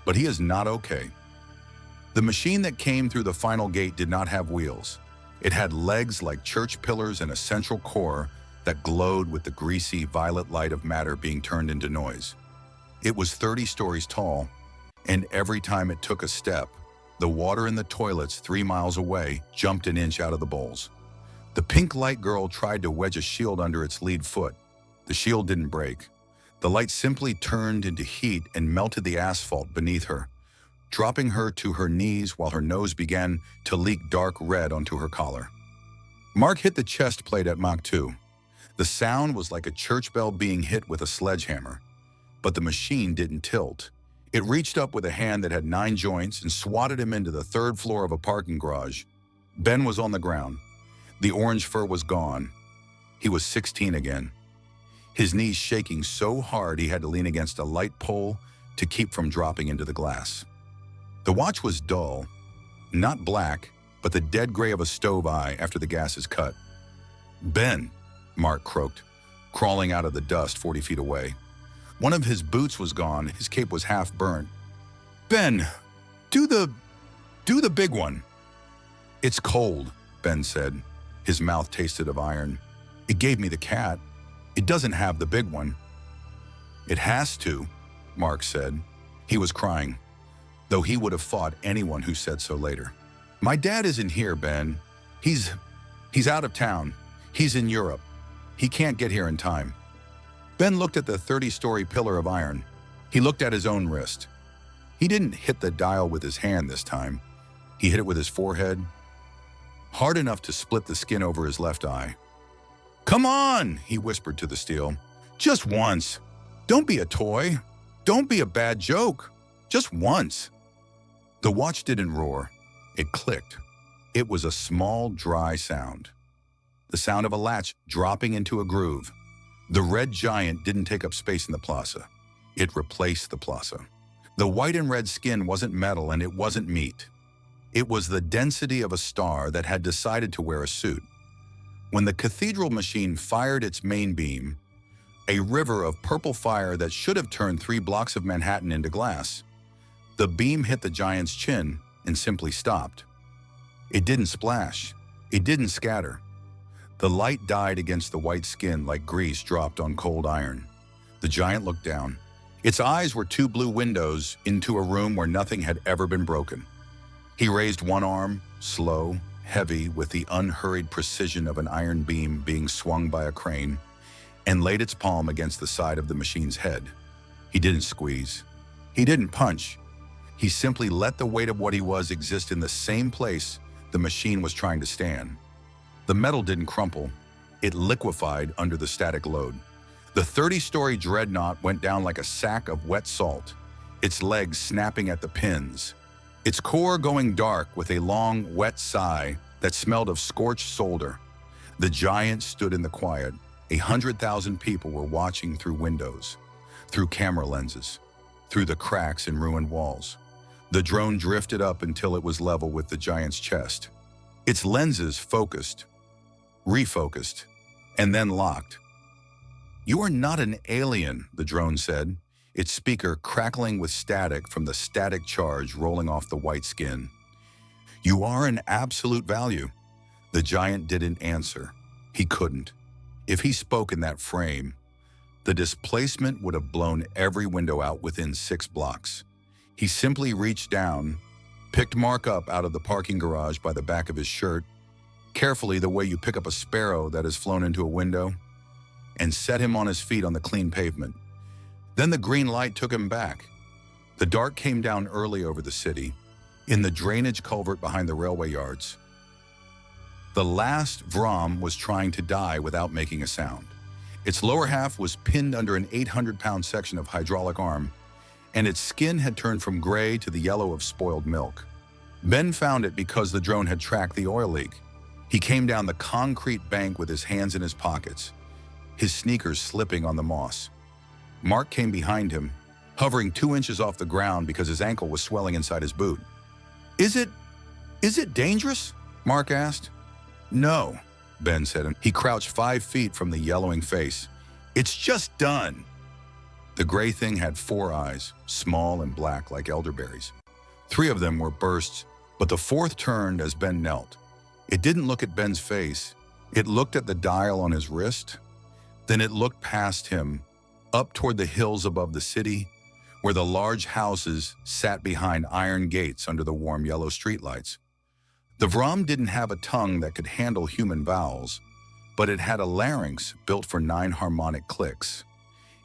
but he is not okay." The machine that came through the final gate did not have wheels. It had legs like church pillars and a central core that glowed with the greasy violet light of matter being turned into noise. It was 30 stories tall, and every time it took a step, the water in the toilets 3 miles away jumped an inch out of the bowls. The pink light girl tried to wedge a shield under its lead foot. The shield didn't break. The light simply turned into heat and melted the asphalt beneath her, dropping her to her knees while her nose began to leak dark red onto her collar. Mark hit the chest plate at Mach 2. The sound was like a church bell being hit with a sledgehammer. But the machine didn't tilt. It reached up with a hand that had 9 joints and swatted him into the 3rd floor of a parking garage. Ben was on the ground. The orange fur was gone. He was 16 again. His knees shaking so hard he had to lean against a light pole to keep from dropping into the glass. The watch was dull, not black, but the dead gray of a stove eye after the gas is cut. "Ben," Mark croaked, crawling out of the dust 40 feet away. One of his boots was gone, his cape was half burnt. "Ben, do the big one." "It's cold," Ben said. His mouth tasted of iron. "It gave me the cat. It doesn't have the big one." "It has to," Mark said. He was crying, though he would have fought anyone who said so later. "My dad isn't here, Ben. He's out of town. He's in Europe. He can't get here in time." Ben looked at the 30-story pillar of iron. He looked at his own wrist. He didn't hit the dial with his hand this time. He hit it with his forehead, hard enough to split the skin over his left eye. "Come on," he whispered to the steel. "Just once. Don't be a toy. Don't be a bad joke. Just once." The watch didn't roar. It clicked. It was a small, dry sound. The sound of a latch dropping into a groove. The red giant didn't take up space in the plaza. It replaced the plaza. The white and red skin wasn't metal and it wasn't meat. It was the density of a star that had decided to wear a suit. When the cathedral machine fired its main beam, a river of purple fire that should have turned 3 blocks of Manhattan into glass, the beam hit the giant's chin and simply stopped. It didn't splash. It didn't scatter. The light died against the white skin like grease dropped on cold iron. The giant looked down. Its eyes were 2 blue windows into a room where nothing had ever been broken. He raised one arm, slow, heavy, with the unhurried precision of an iron beam being swung by a crane, and laid its palm against the side of the machine's head. He didn't squeeze. He didn't punch. He simply let the weight of what he was exist in the same place the machine was trying to stand. The metal didn't crumple. It liquefied under the static load. The 30-story dreadnought went down like a sack of wet salt, its legs snapping at the pins, its core going dark with a long, wet sigh that smelled of scorched solder. The giant stood in the quiet. 100,000 people were watching through windows, through camera lenses, through the cracks in ruined walls. The drone drifted up until it was level with the giant's chest. Its lenses focused, refocused, and then locked. "You are not an alien," the drone said, its speaker crackling with static from the static charge rolling off the white skin. "You are an absolute value." The giant didn't answer. He couldn't. If he spoke in that frame, the displacement would have blown every window out within 6 blocks. He simply reached down, picked Mark up out of the parking garage by the back of his shirt, carefully the way you pick up a sparrow that has flown into a window, and set him on his feet on the clean pavement. Then the green light took him back. The dark came down early over the city, in the drainage culvert behind the railway yards. The last Vrom was trying to die without making a sound. Its lower half was pinned under an 800-pound section of hydraulic arm, and its skin had turned from gray to the yellow of spoiled milk. Ben found it because the drone had tracked the oil leak. He came down the concrete bank with his hands in his pockets, his sneakers slipping on the moss. Mark came behind him, hovering 2 inches off the ground because his ankle was swelling inside his boot. Is it dangerous?" Mark asked. "No," Ben said, and he crouched 5 feet from the yellowing face. "It's just done." The gray thing had 4 eyes, small and black like elderberries. 3 of them were bursts, but the 4th turned as Ben knelt. It didn't look at Ben's face. It looked at the dial on his wrist. Then it looked past him, up toward the hills above the city, where the large houses sat behind iron gates under the warm yellow streetlights. The Vrom didn't have a tongue that could handle human vowels, but it had a larynx built for 9 harmonic clicks.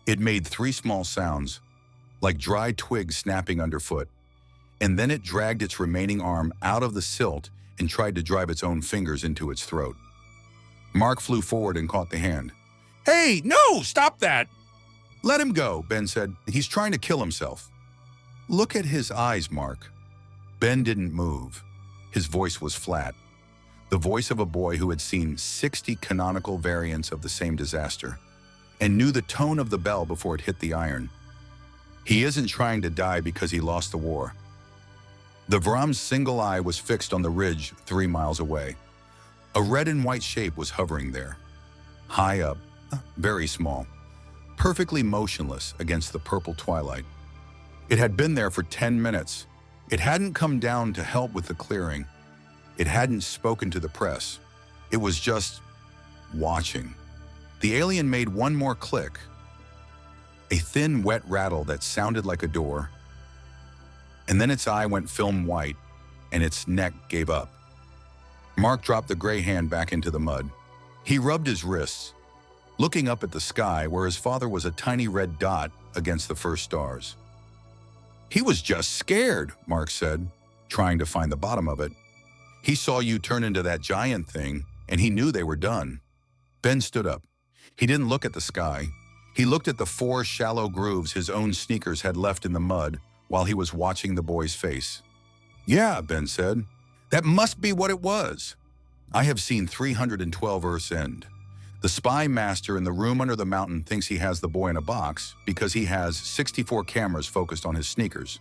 It made 3 small sounds, like dry twigs snapping underfoot. and then it dragged its remaining arm out of the silt and tried to drive its own fingers into its throat. Mark flew forward and caught the hand. "Hey, no, stop that!" "Let him go," Ben said. "He's trying to kill himself." "Look at his eyes, Mark." Ben didn't move. His voice was flat. The voice of a boy who had seen 60 canonical variants of the same disaster and knew the tone of the bell before it hit the iron. He isn't trying to die because he lost the war. The Vram's single eye was fixed on the ridge 3 miles away. A red and white shape was hovering there, high up, very small, perfectly motionless against the purple twilight. It had been there for 10 minutes. It hadn't come down to help with the clearing. It hadn't spoken to the press. It was just watching. The alien made one more click, a thin, wet rattle that sounded like a door, and then its eye went film white and its neck gave up. Mark dropped the gray hand back into the mud. He rubbed his wrists, looking up at the sky where his father was a tiny red dot against the first stars. "He was just scared," Mark said, trying to find the bottom of it. "He saw you turn into that giant thing, and he knew they were done." Ben stood up. He didn't look at the sky. He looked at the 4 shallow grooves his own sneakers had left in the mud while he was watching the boy's face. "Yeah," Ben said. "That must be what it was. I have seen 312 Earth's End. The spy master in the room under the mountain thinks he has the boy in a box because he has 64 cameras focused on his sneakers.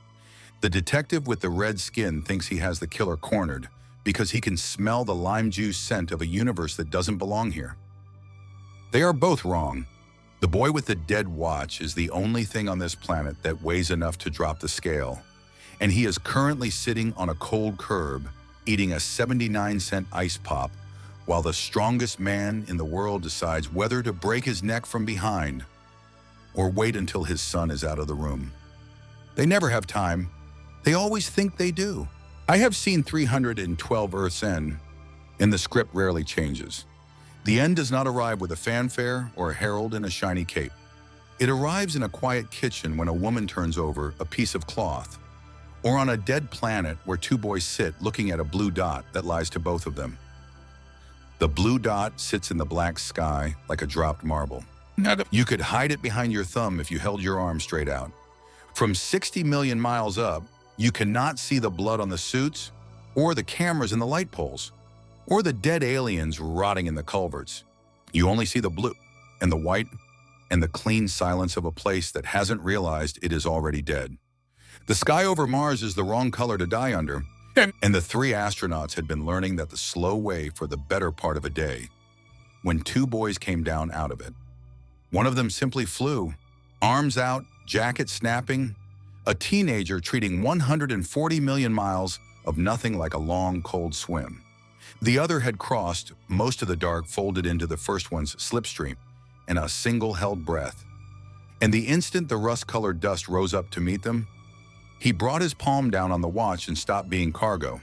The detective with the red skin thinks he has the killer cornered because he can smell the lime juice scent of a universe that doesn't belong here. They are both wrong. The boy with the dead watch is the only thing on this planet that weighs enough to drop the scale, and he is currently sitting on a cold curb eating a 79-cent ice pop while the strongest man in the world decides whether to break his neck from behind or wait until his son is out of the room. They never have time. They always think they do. I have seen 312 Earth's End, and the script rarely changes. The end does not arrive with a fanfare or a herald in a shiny cape. It arrives in a quiet kitchen when a woman turns over a piece of cloth, or on a dead planet where 2 boys sit looking at a blue dot that lies to both of them. The blue dot sits in the black sky like a dropped marble. You could hide it behind your thumb if you held your arm straight out. From 60 million miles up, you cannot see the blood on the suits, or the cameras in the light poles, or the dead aliens rotting in the culverts. You only see the blue and the white and the clean silence of a place that hasn't realized it is already dead. The sky over Mars is the wrong color to die under, and the 3 astronauts had been learning that the slow way for the better part of a day when 2 boys came down out of it. One of them simply flew, arms out, jacket snapping, a teenager treating 140 million miles of nothing like a long, cold swim. The other had crossed most of the dark, folded into the first one's slipstream in a single held breath. And the instant the rust-colored dust rose up to meet them, he brought his palm down on the watch and stopped being cargo.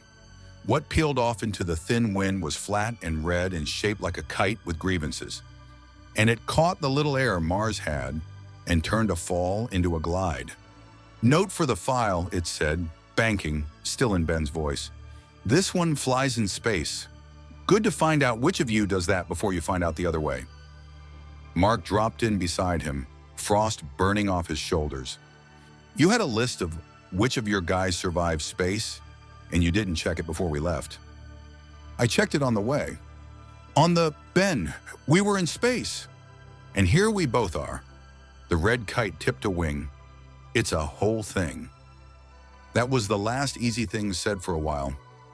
What peeled off into the thin wind was flat and red and shaped like a kite with grievances. And it caught the little air Mars had and turned a fall into a glide. "Note for the file," it said, banking, still in Ben's voice. "This one flies in space. Good to find out which of you does that before you find out the other way." Mark dropped in beside him, frost burning off his shoulders. "You had a list of which of your guys survived space, and you didn't check it before we left." "I checked it on the way." Ben, we were in space. And here we both are." The red kite tipped a wing. "It's a whole thing." That was the last easy thing said for a while.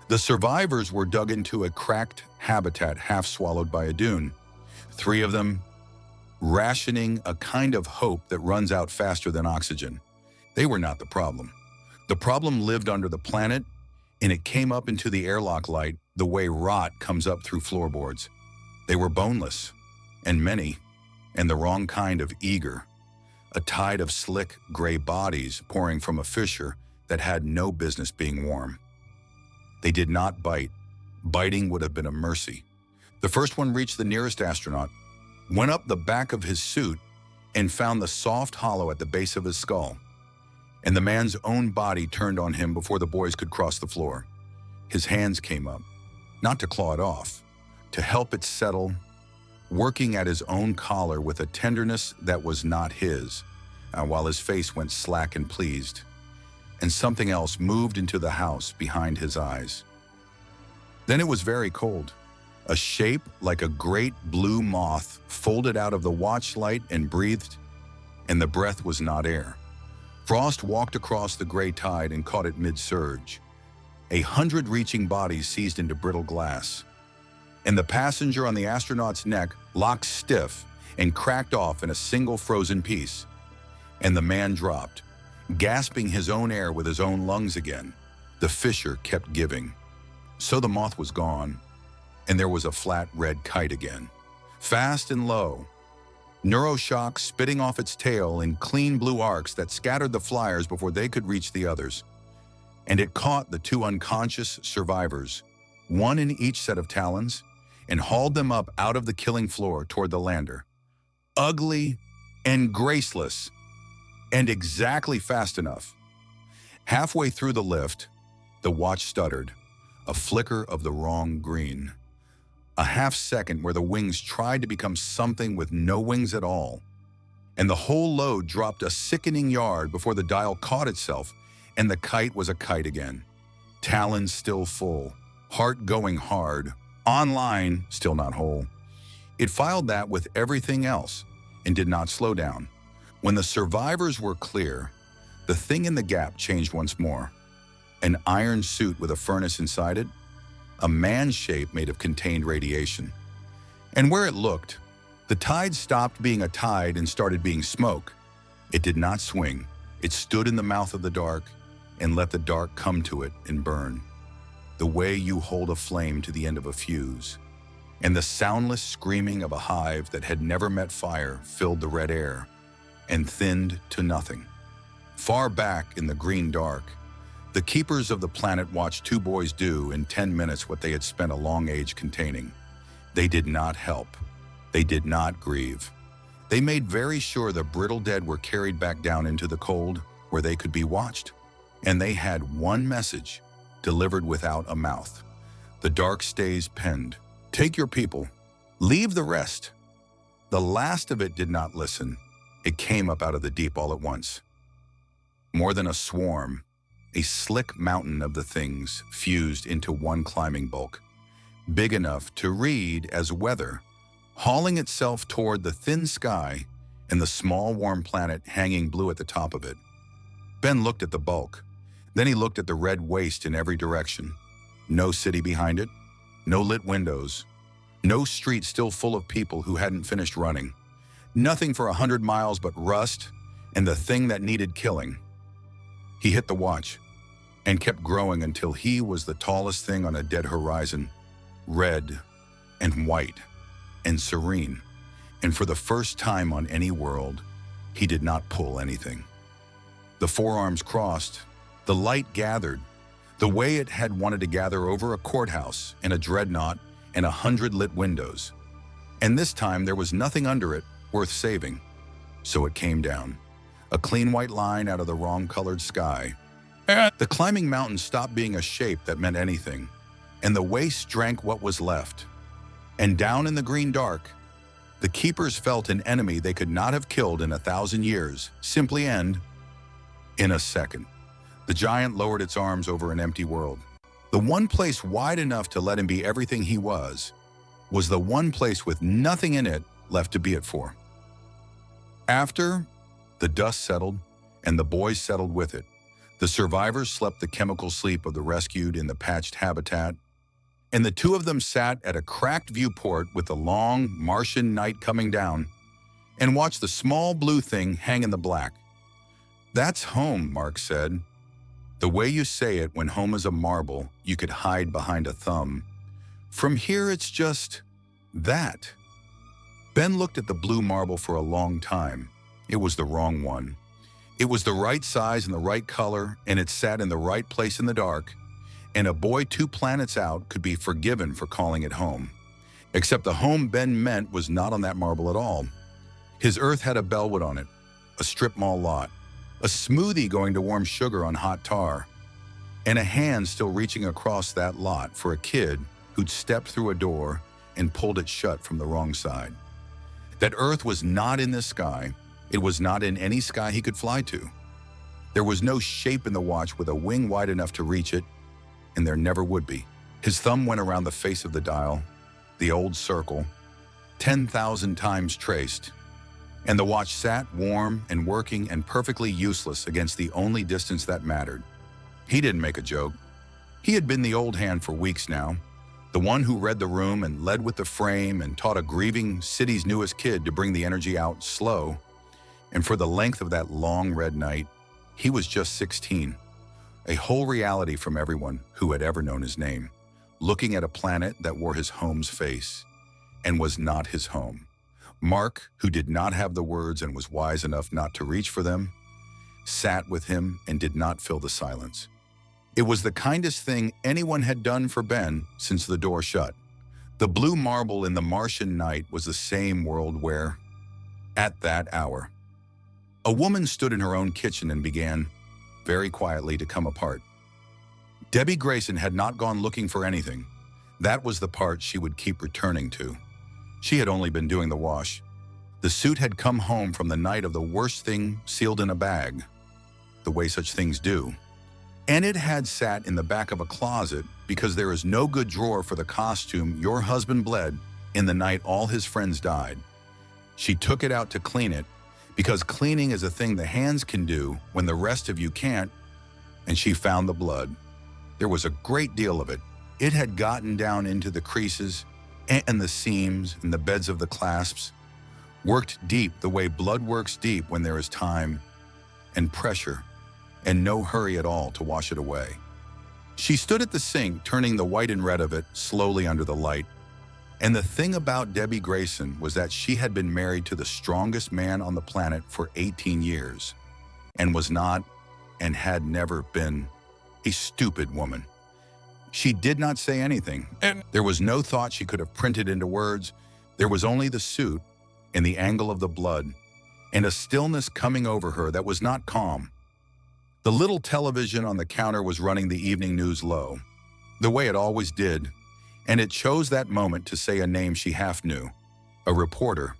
The survivors were dug into a cracked habitat half swallowed by a dune. 3 of them rationing a kind of hope that runs out faster than oxygen. They were not the problem. The problem lived under the planet, and it came up into the airlock light the way rot comes up through floorboards. They were boneless, and many, and the wrong kind of eager. A tide of slick, gray bodies pouring from a fissure that had no business being warm. They did not bite. Biting would have been a mercy. The first one reached the nearest astronaut, went up the back of his suit, and found the soft hollow at the base of his skull. and the man's own body turned on him before the boys could cross the floor. His hands came up, not to claw it off, to help it settle, working at his own collar with a tenderness that was not his, while his face went slack and pleased, and something else moved into the house behind his eyes. Then it was very cold. A shape like a great blue moth folded out of the watchlight and breathed, and the breath was not air. Frost walked across the gray tide and caught it mid-surge. 100 reaching bodies seized into brittle glass, and the passenger on the astronaut's neck locked stiff and cracked off in a single frozen piece. And the man dropped, gasping his own air with his own lungs again. The fissure kept giving. So the moth was gone, and there was a flat red kite again, fast and low. Neuroshock spitting off its tail in clean blue arcs that scattered the flyers before they could reach the others. And it caught the 2 unconscious survivors, 1 in each set of talons, and hauled them up out of the killing floor toward the lander. Ugly and graceless, and exactly fast enough. Halfway through the lift, the watch stuttered, a flicker of the wrong green. A half second where the wings tried to become something with no wings at all. And the whole load dropped a sickening yard before the dial caught itself, and the kite was a kite again. Talons still full, heart going hard, online, still not whole. It filed that with everything else and did not slow down. When the survivors were clear, the thing in the gap changed once more. An iron suit with a furnace inside it, a man's shape made of contained radiation. And where it looked, the tide stopped being a tide and started being smoke. It did not swing. It stood in the mouth of the dark and let the dark come to it and burn, the way you hold a flame to the end of a fuse. And the soundless screaming of a hive that had never met fire filled the red air and thinned to nothing. Far back in the green dark, the keepers of the planet watched 2 boys do in 10 minutes what they had spent a long age containing. They did not help. They did not grieve. They made very sure the brittle dead were carried back down into the cold where they could be watched. And they had one message delivered without a mouth. The dark stays penned. Take your people. Leave the rest. The last of it did not listen. It came up out of the deep all at once. More than a swarm, a slick mountain of the things fused into one climbing bulk, big enough to read as weather, hauling itself toward the thin sky and the small warm planet hanging blue at the top of it. Ben looked at the bulk. Then he looked at the red waste in every direction. No city behind it, no lit windows, no street still full of people who hadn't finished running. Nothing for 100 miles but rust and the thing that needed killing. He hit the watch and kept growing until he was the tallest thing on a dead horizon, red and white and serene. And for the first time on any world, he did not pull anything. The forearms crossed, the light gathered, the way it had wanted to gather over a courthouse and a dreadnought and 100 lit windows. And this time there was nothing under it worth saving. So it came down, a clean white line out of the wrong-colored sky. The climbing mountain stopped being a shape that meant anything, and the waste drank what was left. And down in the green dark, the keepers felt an enemy they could not have killed in 1,000 years simply end in a second. The giant lowered its arms over an empty world. The one place wide enough to let him be everything he was the one place with nothing in it left to be it for. After the dust settled and the boys settled with it, the survivors slept the chemical sleep of the rescued in the patched habitat, and the 2 of them sat at a cracked viewport with the long Martian night coming down and watched the small blue thing hang in the black. "That's home," Mark said. "The way you say it when home is a marble you could hide behind a thumb. From here it's just that." Ben looked at the blue marble for a long time. It was the wrong one. It was the right size and the right color, and it sat in the right place in the dark, and a boy 2 planets out could be forgiven for calling it home. Except the home Ben meant was not on that marble at all. His Earth had a Bellwood on it, a strip mall lot, a smoothie going to warm sugar on hot tar, and a hand still reaching across that lot for a kid who'd stepped through a door and pulled it shut from the wrong side. That Earth was not in this sky. It was not in any sky he could fly to. There was no shape in the watch with a wing wide enough to reach it, and there never would be. His thumb went around the face of the dial, the old circle, 10,000 times traced, and the watch sat warm and working and perfectly useless against the only distance that mattered. He didn't make a joke. He had been the old hand for weeks now, the one who read the room and led with the frame and taught a grieving city's newest kid to bring the energy out slow. And for the length of that long red night, he was just 16, a whole reality from everyone who had ever known his name, looking at a planet that wore his home's face and was not his home. Mark, who did not have the words and was wise enough not to reach for them, sat with him and did not fill the silence. It was the kindest thing anyone had done for Ben since the door shut. The blue marble in the Martian night was the same world where, at that hour, a woman stood in her own kitchen and began, very quietly, to come apart. Debbie Grayson had not gone looking for anything. That was the part she would keep returning to. She had only been doing the wash. The suit had come home from the night of the worst thing sealed in a bag, the way such things do. And it had sat in the back of a closet because there is no good drawer for the costume your husband bled in the night all his friends died. She took it out to clean it because cleaning is a thing the hands can do when the rest of you can't, and she found the blood. There was a great deal of it. It had gotten down into the creases and the seams and the beds of the clasps, worked deep the way blood works deep when there is time and pressure and no hurry at all to wash it away. She stood at the sink, turning the white and red of it slowly under the light. And the thing about Debbie Grayson was that she had been married to the strongest man on the planet for 18 years and was not, and had never been, a stupid woman. She did not say anything, and there was no thought she could have printed into words. There was only the suit and the angle of the blood and a stillness coming over her that was not calm. The little television on the counter was running the evening news low, the way it always did, and it chose that moment to say a name she half knew. A reporter,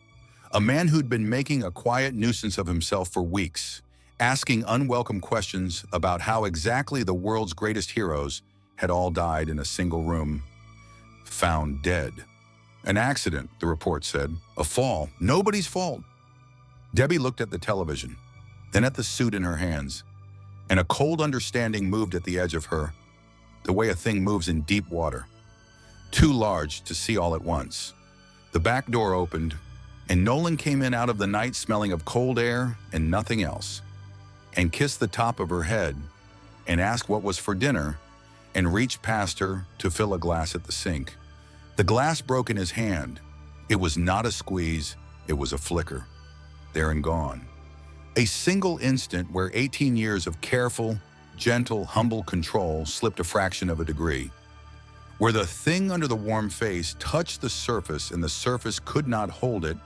a man who'd been making a quiet nuisance of himself for weeks, asking unwelcome questions about how exactly the world's greatest heroes had all died in a single room, found dead. An accident, the report said. A fall. Nobody's fault. Debbie looked at the television, then at the suit in her hands, and a cold understanding moved at the edge of her, the way a thing moves in deep water, too large to see all at once. The back door opened, and Nolan came in out of the night smelling of cold air and nothing else, and kissed the top of her head and asked what was for dinner and reached past her to fill a glass at the sink. The glass broke in his hand. It was not a squeeze, it was a flicker. There and gone. A single instant where 18 years of careful, gentle, humble control slipped a fraction of a degree. Where the thing under the warm face touched the surface and the surface could not hold it,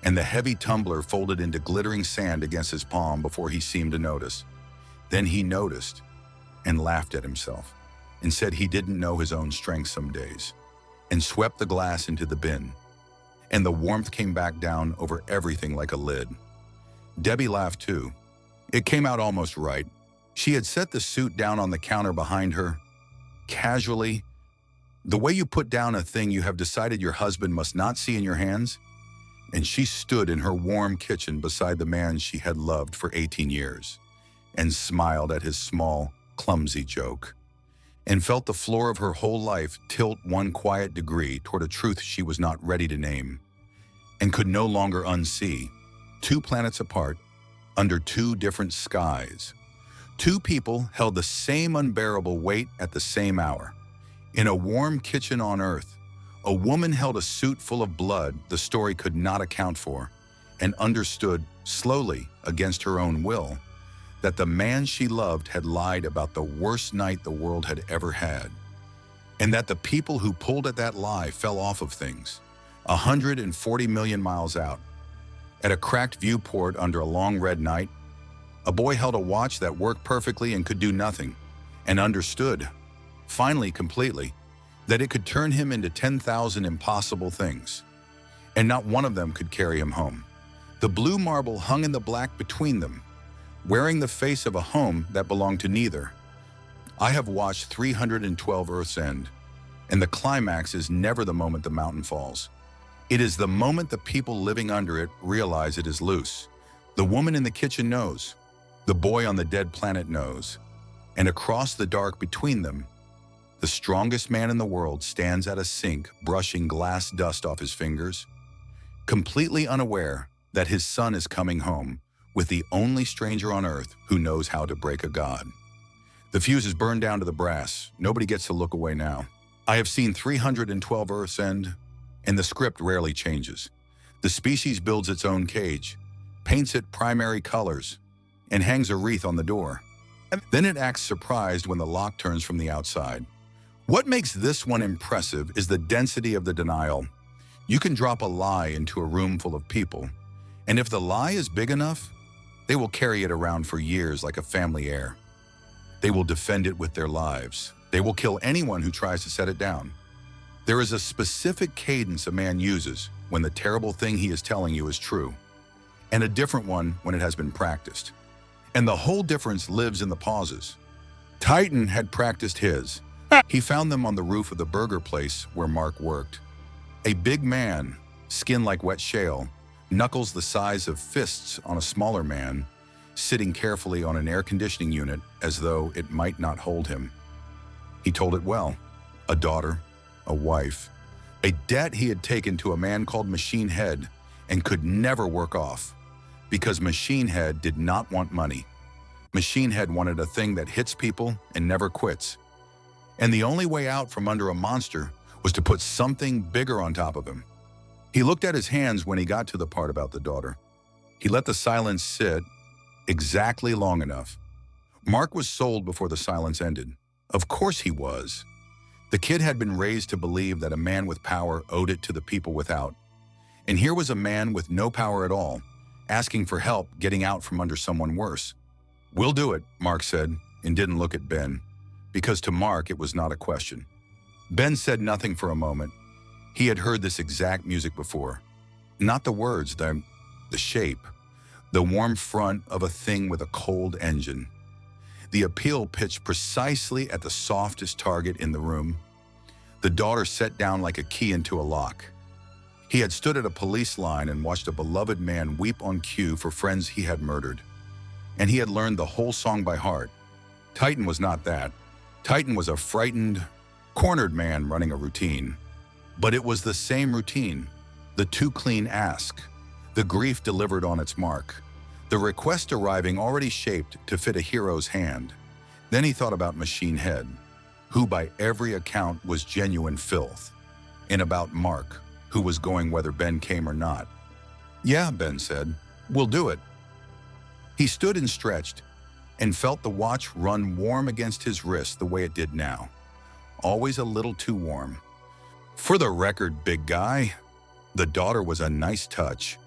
and the heavy tumbler folded into glittering sand against his palm before he seemed to notice. Then he noticed and laughed at himself and said he didn't know his own strength some days, and swept the glass into the bin. And the warmth came back down over everything like a lid. Debbie laughed too. It came out almost right. She had set the suit down on the counter behind her, casually, the way you put down a thing you have decided your husband must not see in your hands, and she stood in her warm kitchen beside the man she had loved for 18 years, and smiled at his small, clumsy joke, and felt the floor of her whole life tilt one quiet degree toward a truth she was not ready to name, and could no longer unsee. 2 planets apart, under 2 different skies. 2 people held the same unbearable weight at the same hour. In a warm kitchen on Earth, a woman held a suit full of blood the story could not account for, and understood, slowly, against her own will, that the man she loved had lied about the worst night the world had ever had, and that the people who pulled at that lie fell off of things, 140 million miles out, at a cracked viewport under a long red night, A boy held a watch that worked perfectly and could do nothing, and understood, finally completely, that it could turn him into 10,000 impossible things, and not one of them could carry him home. The blue marble hung in the black between them, wearing the face of a home that belonged to neither. I have watched 312 Earth's End, and the climax is never the moment the mountain falls. It is the moment the people living under it realize it is loose. The woman in the kitchen knows. The boy on the dead planet knows. And across the dark between them, the strongest man in the world stands at a sink, brushing glass dust off his fingers, completely unaware that his son is coming home with the only stranger on Earth who knows how to break a god. The fuse is burned down to the brass. Nobody gets to look away now. I have seen 312 Earth's End, and the script rarely changes. The species builds its own cage, paints it primary colors, and hangs a wreath on the door. Then it acts surprised when the lock turns from the outside. What makes this one impressive is the density of the denial. You can drop a lie into a room full of people, and if the lie is big enough, they will carry it around for years like a family heir. They will defend it with their lives. They will kill anyone who tries to set it down. There is a specific cadence a man uses when the terrible thing he is telling you is true, and a different one when it has been practiced. And the whole difference lives in the pauses. Titan had practiced his. He found them on the roof of the burger place where Mark worked. A big man, skin like wet shale, knuckles the size of fists on a smaller man, sitting carefully on an air conditioning unit as though it might not hold him. He told it well. A daughter, a wife, a debt he had taken to a man called Machine Head and could never work off, because Machine Head did not want money. Machine Head wanted a thing that hits people and never quits. And the only way out from under a monster was to put something bigger on top of him. He looked at his hands when he got to the part about the daughter. He let the silence sit exactly long enough. Mark was sold before the silence ended. Of course he was. The kid had been raised to believe that a man with power owed it to the people without. And here was a man with no power at all, asking for help getting out from under someone worse. "We'll do it," Mark said, and didn't look at Ben, because to Mark it was not a question. Ben said nothing for a moment. He had heard this exact music before. Not the words, the shape, the warm front of a thing with a cold engine. The appeal pitched precisely at the softest target in the room. The daughter set down like a key into a lock. He had stood at a police line and watched a beloved man weep on cue for friends he had murdered. And he had learned the whole song by heart. Titan was not that. Titan was a frightened, cornered man running a routine. But it was the same routine, the too clean ask, the grief delivered on its mark, the request arriving already shaped to fit a hero's hand. Then he thought about Machine Head, who by every account was genuine filth, and about Mark, who was going whether Ben came or not. "Yeah," Ben said, "we'll do it." He stood and stretched, and felt the watch run warm against his wrist the way it did now, always a little too warm. "For the record, big guy." The daughter was a nice touch.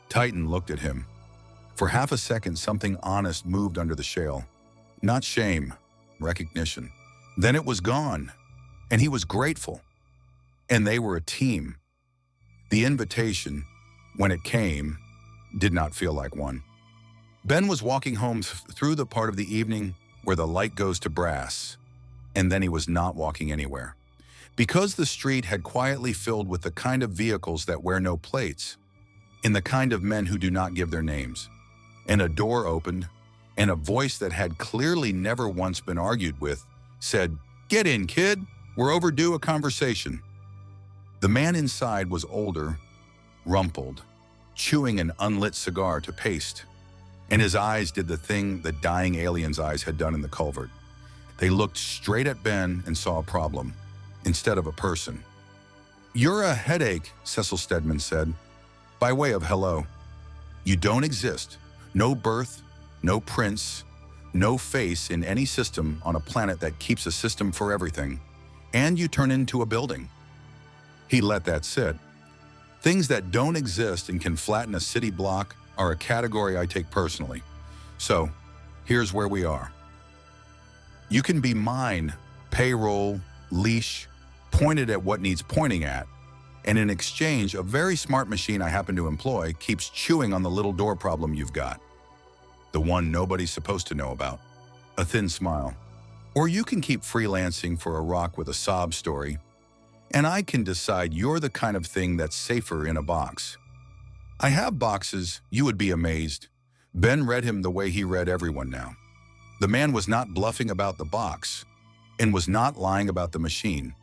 Titan looked at him. For half a second, something honest moved under the shale. Not shame, recognition. Then it was gone, and he was grateful. And they were a team. The invitation, when it came, did not feel like one. Ben was walking home through the part of the evening where the light goes to brass, and then he was not walking anywhere. Because the street had quietly filled with the kind of vehicles that wear no plates, and the kind of men who do not give their names. And a door opened, and a voice that had clearly never once been argued with said, "Get in, kid. We're overdue a conversation." The man inside was older, rumpled, chewing an unlit cigar to paste, and his eyes did the thing the dying alien's eyes had done in the culvert. They looked straight at Ben and saw a problem, instead of a person. "You're a headache," Cecil Stedman said, by way of hello. "You don't exist. No birth, no prince, no face in any system on a planet that keeps a system for everything, and you turn into a building." He let that sit. Things that don't exist and can flatten a city block are a category I take personally. So, Here's where we are. You can be mine, payroll, leash, pointed at what needs pointing at, and in exchange, a very smart machine I happen to employ keeps chewing on the little door problem you've got. The one nobody's supposed to know about. A thin smile. Or you can keep freelancing for a rock with a sob story, and I can decide you're the kind of thing that's safer in a box. I have boxes, you would be amazed. Ben read him the way he read everyone now. The man was not bluffing about the box, and was not lying about the machine.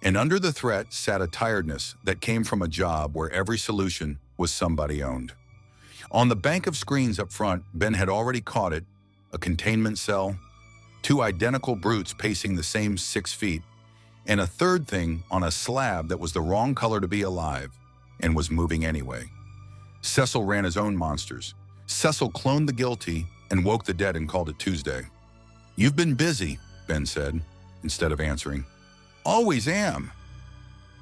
And under the threat sat a tiredness that came from a job where every solution was somebody owned. On the bank of screens up front, Ben had already caught it, a containment cell, two identical brutes pacing the same 6 feet, and a third thing on a slab that was the wrong color to be alive and was moving anyway. Cecil ran his own monsters. Cecil cloned the guilty and woke the dead and called it Tuesday. "You've been busy," Ben said, instead of answering. "Always am."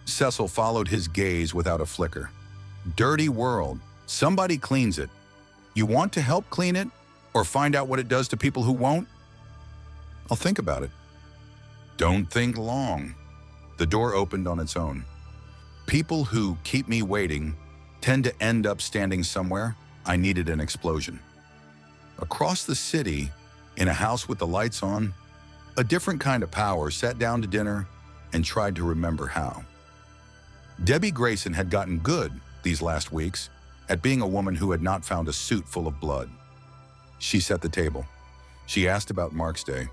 Cecil followed his gaze without a flicker. "Dirty world. Somebody cleans it. You want to help clean it, or find out what it does to people who won't?" "I'll think about it." "Don't think long." The door opened on its own. "People who keep me waiting tend to end up standing somewhere I needed an explosion." Across the city, in a house with the lights on, a different kind of power sat down to dinner and tried to remember how. Debbie Grayson had gotten good these last weeks at being a woman who had not found a suit full of blood. She set the table. She asked about Mark's day.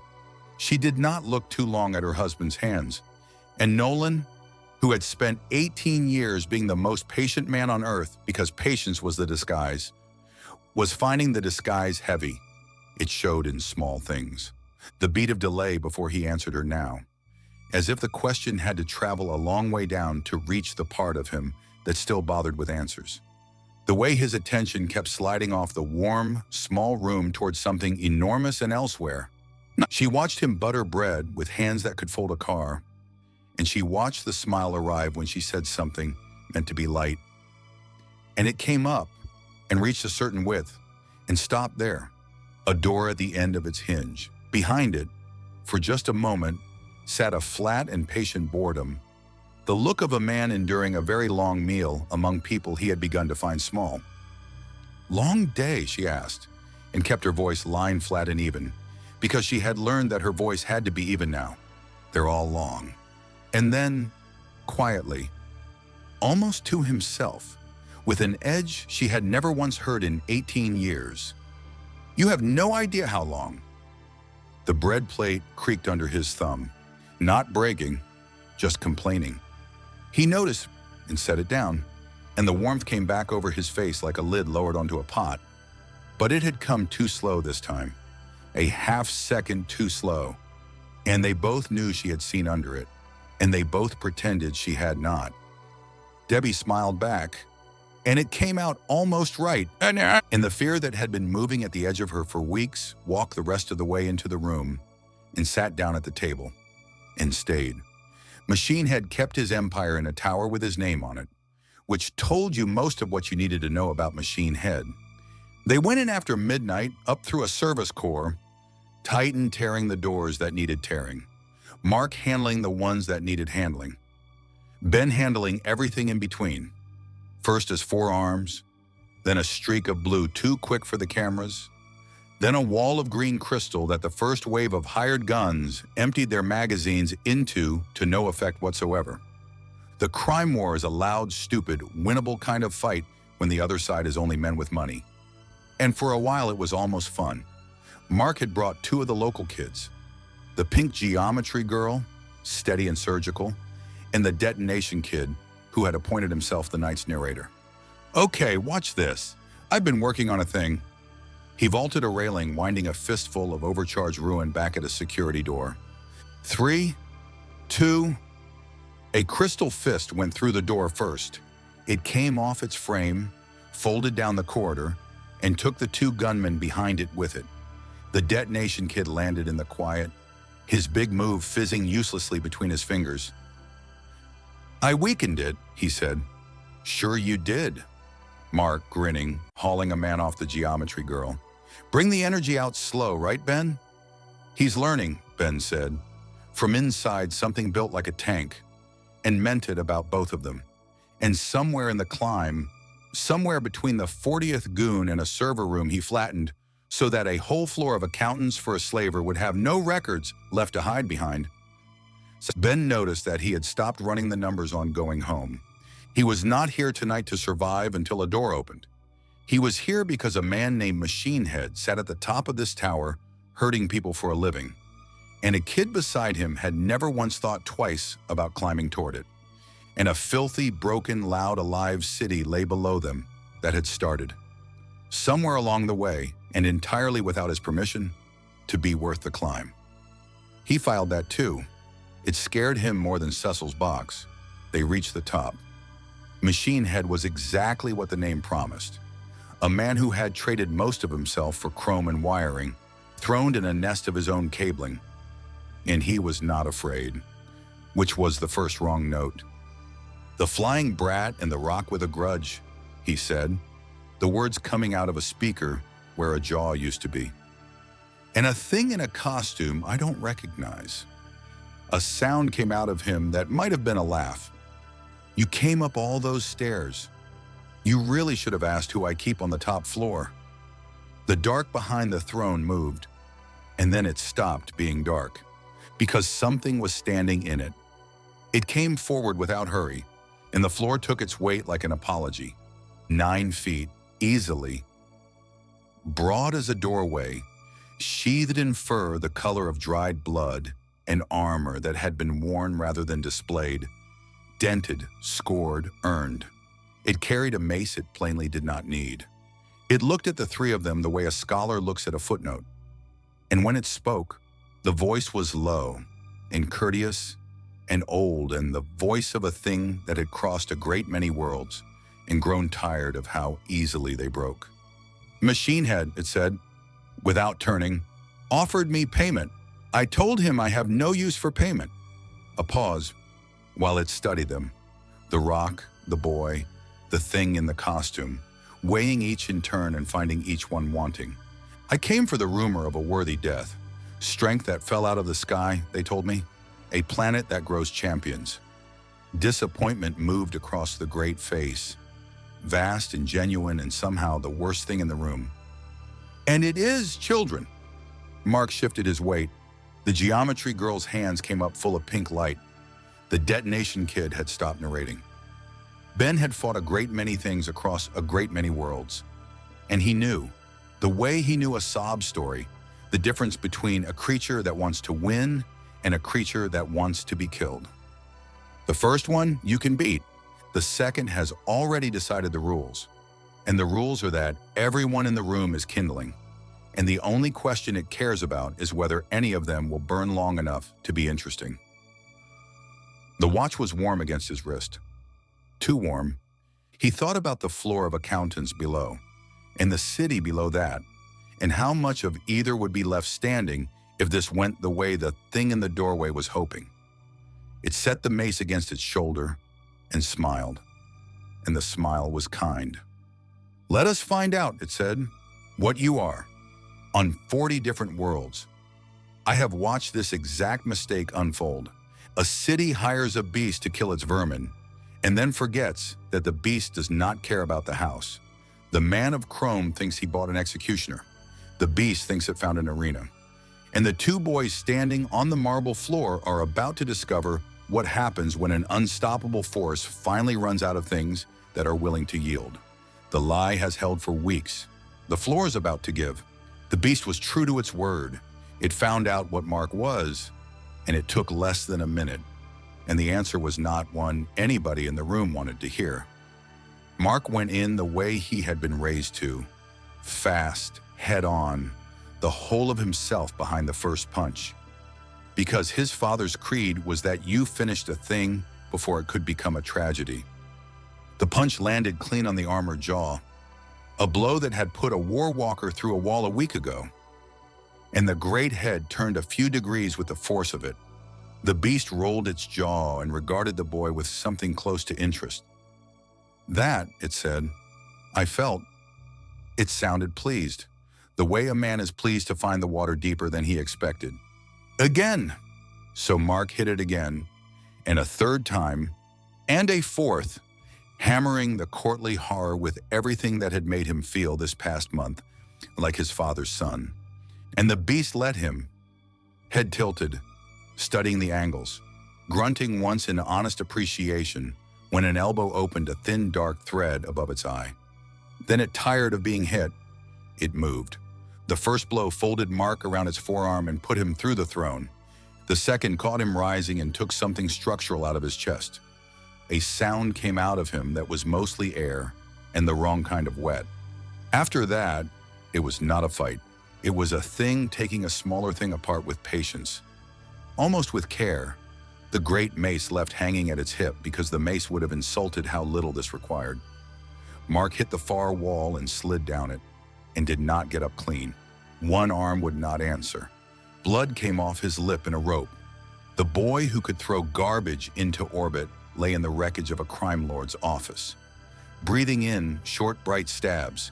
She did not look too long at her husband's hands, and Nolan, who had spent 18 years being the most patient man on earth because patience was the disguise, was finding the disguise heavy. It showed in small things. The beat of delay before he answered her now, as if the question had to travel a long way down to reach the part of him that still bothered with answers. The way his attention kept sliding off the warm, small room towards something enormous and elsewhere. She watched him butter bread with hands that could fold a car, and she watched the smile arrive when she said something meant to be light. And it came up and reached a certain width and stopped there, a door at the end of its hinge. Behind it, for just a moment, sat a flat and patient boredom, the look of a man enduring a very long meal among people he had begun to find small. "Long day?" she asked, and kept her voice line flat and even, because she had learned that her voice had to be even now. "They're all long." And then, quietly, almost to himself, with an edge she had never once heard in 18 years, "You have no idea how long." The bread plate creaked under his thumb, not bragging, just complaining. He noticed and set it down, and the warmth came back over his face like a lid lowered onto a pot. But it had come too slow this time, a half-second too slow, and they both knew she had seen under it, and they both pretended she had not. Debbie smiled back, and it came out almost right, and the fear that had been moving at the edge of her for weeks walked the rest of the way into the room and sat down at the table and stayed. Machine had kept his empire in a tower with his name on it, which told you most of what you needed to know about Machine Head. They went in after midnight, up through a service core, Titan tearing the doors that needed tearing, Mark handling the ones that needed handling, Ben handling everything in between. First as 4 arms, then a streak of blue too quick for the cameras, then a wall of green crystal that the first wave of hired guns emptied their magazines into to no effect whatsoever. The crime war is a loud, stupid, winnable kind of fight when the other side is only men with money. And for a while it was almost fun. Mark had brought 2 of the local kids, the pink geometry girl, steady and surgical, and the detonation kid, who had appointed himself the night's narrator. "Okay, watch this. I've been working on a thing." He vaulted a railing, winding a fistful of overcharged ruin back at a security door. 3, 2, a crystal fist went through the door first. It came off its frame, folded down the corridor, and took the 2 gunmen behind it with it. The detonation kid landed in the quiet, his big move fizzing uselessly between his fingers. "I weakened it," he said. "Sure you did." Mark, grinning, hauling a man off the geometry girl. Bring the energy out slow, right, Ben? He's learning, Ben said. From inside, something built like a tank, and meant it about both of them. And somewhere in the climb, somewhere between the 40th goon and a server room, he flattened so that a whole floor of accountants for a slaver would have no records left to hide behind. Ben noticed that he had stopped running the numbers on going home. He was not here tonight to survive until a door opened. He was here because a man named Machine Head sat at the top of this tower, hurting people for a living, and a kid beside him had never once thought twice about climbing toward it. And a filthy, broken, loud, alive city lay below them that had started, somewhere along the way, and entirely without his permission, to be worth the climb. He filed that too. It scared him more than Cecil's box. They reached the top. Machine Head was exactly what the name promised. A man who had traded most of himself for chrome and wiring, throned in a nest of his own cabling. And he was not afraid, which was the first wrong note. The flying brat and the rock with a grudge, he said, the words coming out of a speaker where a jaw used to be. And a thing in a costume I don't recognize. A sound came out of him that might have been a laugh. You came up all those stairs. You really should have asked who I keep on the top floor. The dark behind the throne moved, and then it stopped being dark, because something was standing in it. It came forward without hurry, and the floor took its weight like an apology. 9 feet, easily. Broad as a doorway, sheathed in fur the color of dried blood, and armor that had been worn rather than displayed, dented, scored, earned. It carried a mace it plainly did not need. It looked at the three of them the way a scholar looks at a footnote. And when it spoke, the voice was low and courteous and old, and the voice of a thing that had crossed a great many worlds and grown tired of how easily they broke. Machine Head, it said, without turning, offered me payment. I told him I have no use for payment. A pause while it studied them. The rock, the boy, the thing in the costume, weighing each in turn and finding each one wanting. I came for the rumor of a worthy death. Strength that fell out of the sky, they told me. A planet that grows champions. Disappointment moved across the great face. Vast and genuine and somehow the worst thing in the room. And it is children. Mark shifted his weight. The geometry girl's hands came up full of pink light. The detonation kid had stopped narrating. Ben had fought a great many things across a great many worlds. And he knew, the way he knew a sob story, the difference between a creature that wants to win and a creature that wants to be killed. The first one you can beat. The second has already decided the rules. And the rules are that everyone in the room is kindling. And the only question it cares about is whether any of them will burn long enough to be interesting. The watch was warm against his wrist. Too warm. He thought about the floor of accountants below, and the city below that, and how much of either would be left standing if this went the way the thing in the doorway was hoping. It set the mace against its shoulder and smiled, and the smile was kind. Let us find out, it said, what you are. On 40 different worlds. I have watched this exact mistake unfold. A city hires a beast to kill its vermin, and then forgets that the beast does not care about the house. The man of chrome thinks he bought an executioner. The beast thinks it found an arena. And the two boys standing on the marble floor are about to discover what happens when an unstoppable force finally runs out of things that are willing to yield. The lie has held for weeks. The floor is about to give. The beast was true to its word. It found out what Mark was, and it took less than a minute. And the answer was not one anybody in the room wanted to hear. Mark went in the way he had been raised to, fast, head on, the whole of himself behind the first punch. Because his father's creed was that you finished a thing before it could become a tragedy. The punch landed clean on the armored jaw, a blow that had put a war walker through a wall a week ago. And the great head turned a few degrees with the force of it. The beast rolled its jaw and regarded the boy with something close to interest. That, it said, I felt. It sounded pleased. The way a man is pleased to find the water deeper than he expected. Again! So Mark hit it again, and a third time, and a fourth, hammering the courtly horror with everything that had made him feel this past month like his father's son. And the beast let him, head tilted, studying the angles, grunting once in honest appreciation when an elbow opened a thin dark thread above its eye. Then it tired of being hit. It moved. The first blow folded Mark around its forearm and put him through the throne. The second caught him rising and took something structural out of his chest. A sound came out of him that was mostly air and the wrong kind of wet. After that, it was not a fight. It was a thing taking a smaller thing apart with patience, almost with care. The great mace left hanging at its hip because the mace would have insulted how little this required. Mark hit the far wall and slid down it, and did not get up clean. One arm would not answer. Blood came off his lip in a rope. The boy who could throw garbage into orbit lay in the wreckage of a crime lord's office, breathing in short, bright stabs,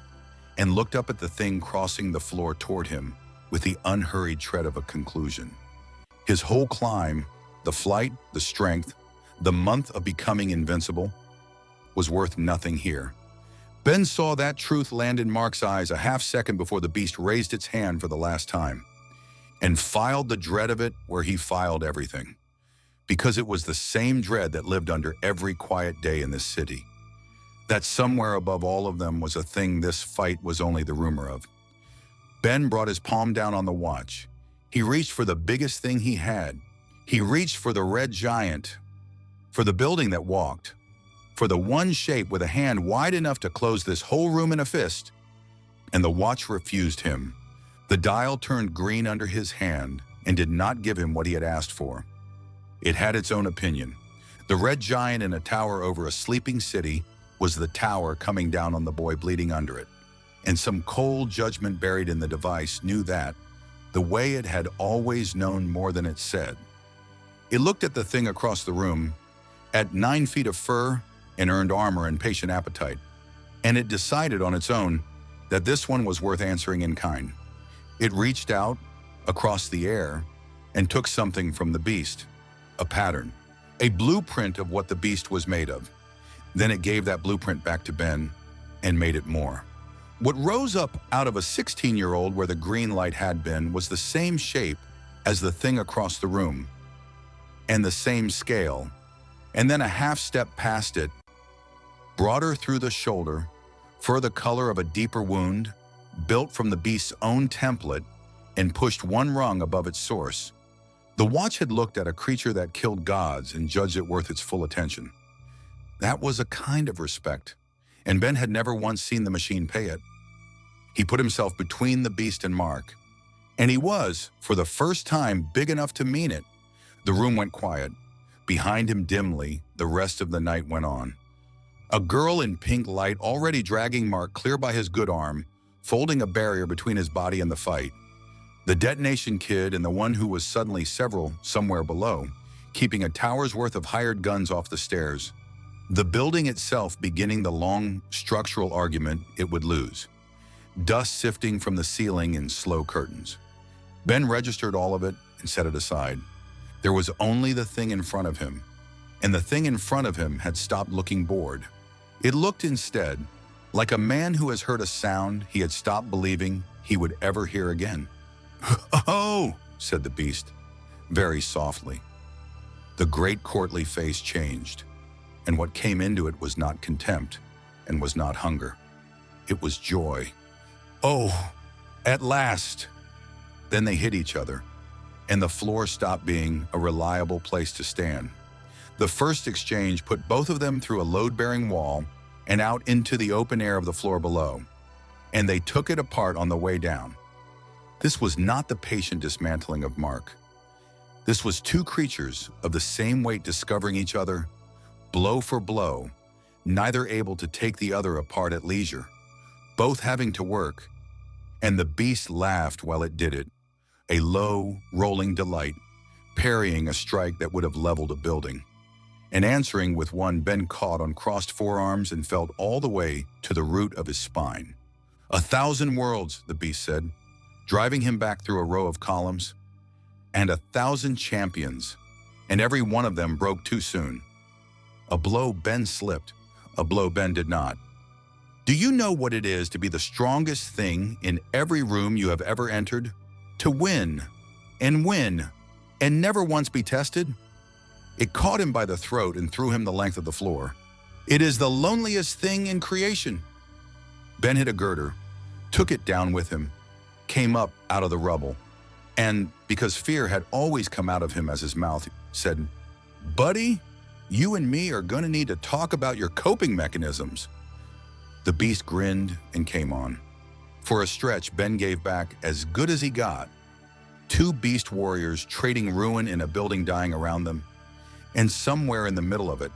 and looked up at the thing crossing the floor toward him with the unhurried tread of a conclusion. His whole climb, the flight, the strength, the month of becoming invincible, was worth nothing here. Ben saw that truth land in Mark's eyes a half-second before the beast raised its hand for the last time, and filed the dread of it where he filed everything, because it was the same dread that lived under every quiet day in this city. That somewhere above all of them was a thing this fight was only the rumor of. Ben brought his palm down on the watch. He reached for the biggest thing he had. He reached for the red giant, for the building that walked, for the one shape with a hand wide enough to close this whole room in a fist. And the watch refused him. The dial turned green under his hand and did not give him what he had asked for. It had its own opinion. The red giant in a tower over a sleeping city was the tower coming down on the boy bleeding under it. And some cold judgment buried in the device knew that, the way it had always known more than it said. It looked at the thing across the room, at 9 feet of fur and earned armor and patient appetite, and it decided on its own that this one was worth answering in kind. It reached out across the air and took something from the beast, a pattern, a blueprint of what the beast was made of. Then it gave that blueprint back to Ben and made it more. What rose up out of a 16-year-old where the green light had been was the same shape as the thing across the room, and the same scale, and then a half step past it, broader through the shoulder, fur the color of a deeper wound, built from the beast's own template and pushed one rung above its source. The watch had looked at a creature that killed gods and judged it worth its full attention. That was a kind of respect, and Ben had never once seen the machine pay it. He put himself between the beast and Mark, and he was, for the first time, big enough to mean it. The room went quiet. Behind him dimly, the rest of the night went on. A girl in pink light already dragging Mark clear by his good arm, folding a barrier between his body and the fight. The detonation kid and the one who was suddenly several somewhere below, keeping a tower's worth of hired guns off the stairs. The building itself beginning the long structural argument it would lose. Dust sifting from the ceiling in slow curtains. Ben registered all of it and set it aside. There was only the thing in front of him, and the thing in front of him had stopped looking bored. It looked instead like a man who has heard a sound he had stopped believing he would ever hear again. "Oh," said the beast, very softly. The great courtly face changed, and what came into it was not contempt and was not hunger. It was joy. "Oh, at last!" Then they hit each other, and the floor stopped being a reliable place to stand. The first exchange put both of them through a load-bearing wall and out into the open air of the floor below, and they took it apart on the way down. This was not the patient dismantling of Mark. This was two creatures of the same weight discovering each other, blow for blow, neither able to take the other apart at leisure, both having to work, and the beast laughed while it did it, a low, rolling delight, parrying a strike that would have leveled a building, and answering with one Ben caught on crossed forearms and felt all the way to the root of his spine. 1,000 worlds, the beast said, driving him back through a row of columns. And 1,000 champions, and every one of them broke too soon. A blow Ben slipped, a blow Ben did not. Do you know what it is to be the strongest thing in every room you have ever entered? To win, and never once be tested? It caught him by the throat and threw him the length of the floor. It is the loneliest thing in creation. Ben hit a girder, took it down with him, came up out of the rubble, and because fear had always come out of him as his mouth, said, "Buddy, you and me are gonna need to talk about your coping mechanisms." The beast grinned and came on. For a stretch, Ben gave back as good as he got. 2 beast warriors trading ruin in a building dying around them. And somewhere in the middle of it,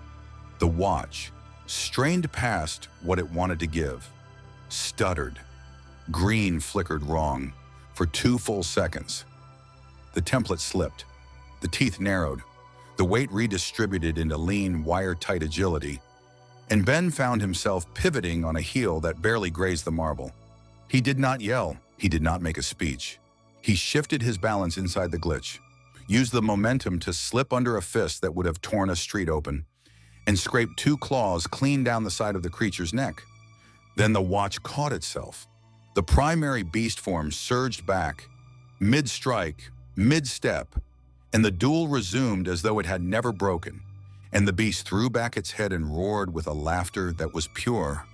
the watch strained past what it wanted to give, stuttered. Green flickered wrong for 2 full seconds. The template slipped, the teeth narrowed, the weight redistributed into lean, wire-tight agility, and Ben found himself pivoting on a heel that barely grazed the marble. He did not yell, he did not make a speech. He shifted his balance inside the glitch, used the momentum to slip under a fist that would have torn a street open, and scraped 2 claws clean down the side of the creature's neck. Then the watch caught itself. The primary beast form surged back, mid-strike, mid-step, and the duel resumed as though it had never broken, and the beast threw back its head and roared with a laughter that was pure,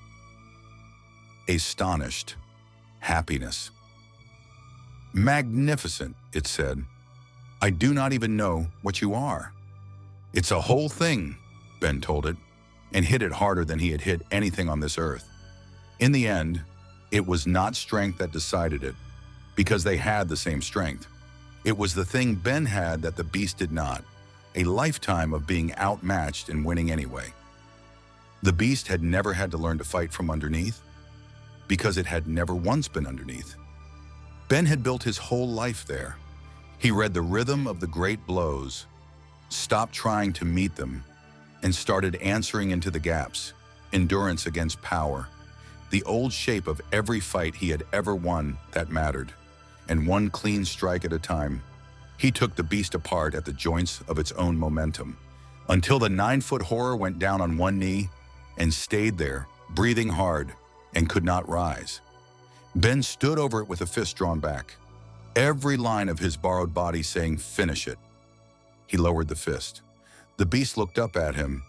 astonished happiness. "Magnificent," it said. "I do not even know what you are." "It's a whole thing," Ben told it, and hit it harder than he had hit anything on this earth. In the end, it was not strength that decided it, because they had the same strength. It was the thing Ben had that the beast did not, a lifetime of being outmatched and winning anyway. The beast had never had to learn to fight from underneath, because it had never once been underneath. Ben had built his whole life there. He read the rhythm of the great blows, stopped trying to meet them, and started answering into the gaps, endurance against power, the old shape of every fight he had ever won that mattered, and one clean strike at a time. He took the beast apart at the joints of its own momentum, until the 9-foot horror went down on one knee and stayed there, breathing hard, and could not rise. Ben stood over it with a fist drawn back, every line of his borrowed body saying, "Finish it." He lowered the fist. The beast looked up at him,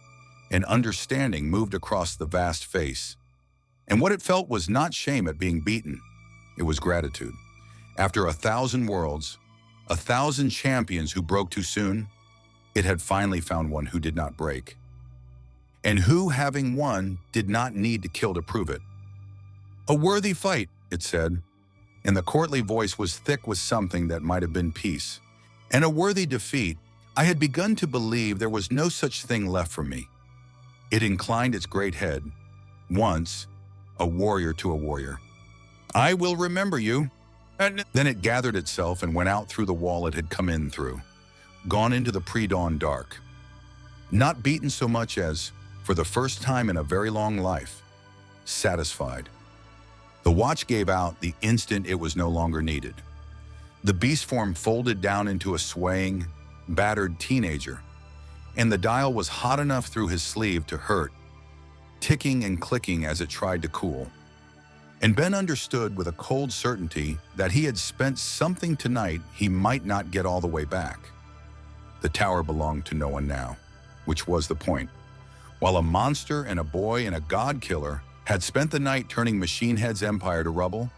and understanding moved across the vast face. And what it felt was not shame at being beaten. It was gratitude. After 1,000 worlds, 1,000 champions who broke too soon, it had finally found one who did not break. And who, having won, did not need to kill to prove it. "A worthy fight," it said, and the courtly voice was thick with something that might have been peace. "And a worthy defeat. I had begun to believe there was no such thing left for me." It inclined its great head, once, a warrior to a warrior. "I will remember you." And then it gathered itself and went out through the wall it had come in through, gone into the pre-dawn dark. Not beaten so much as, for the first time in a very long life, satisfied. The watch gave out the instant it was no longer needed. The beast form folded down into a swaying, battered teenager, and the dial was hot enough through his sleeve to hurt, ticking and clicking as it tried to cool. And Ben understood with a cold certainty that he had spent something tonight he might not get all the way back. The tower belonged to no one now, which was the point. While a monster and a boy and a god-killer had spent the night turning Machine Head's empire to rubble,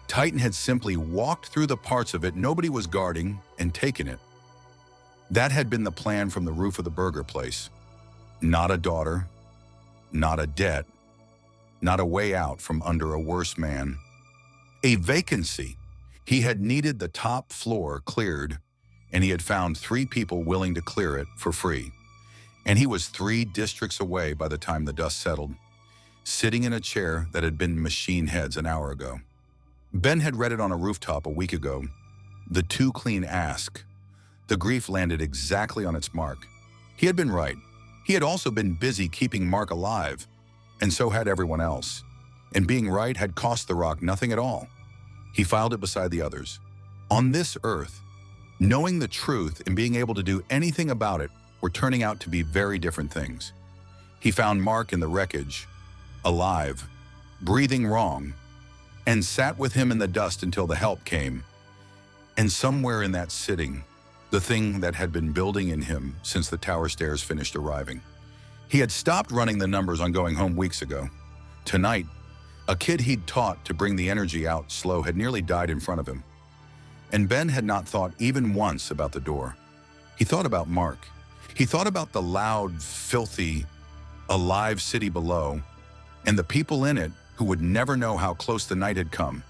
Titan had simply walked through the parts of it nobody was guarding and taken it. That had been the plan from the roof of the burger place. Not a daughter, not a debt, not a way out from under a worse man. A vacancy. He had needed the top floor cleared, and he had found 3 people willing to clear it for free. And he was 3 districts away by the time the dust settled, sitting in a chair that had been Machine Head's an hour ago. Ben had read it on a rooftop a week ago. The too clean ask. The grief landed exactly on its mark. He had been right. He had also been busy keeping Mark alive, and so had everyone else. and being right had cost the rock nothing at all. He filed it beside the others. On this earth, knowing the truth and being able to do anything about it were turning out to be very different things. He found Mark in the wreckage, alive, breathing wrong, and sat with him in the dust until the help came. And somewhere in that sitting, the thing that had been building in him since the tower stairs finished arriving. He had stopped running the numbers on going home weeks ago. Tonight, a kid he'd taught to bring the energy out slow had nearly died in front of him. And Ben had not thought even once about the door. He thought about Mark. He thought about the loud, filthy, alive city below, and the people in it who would never know how close the night had come.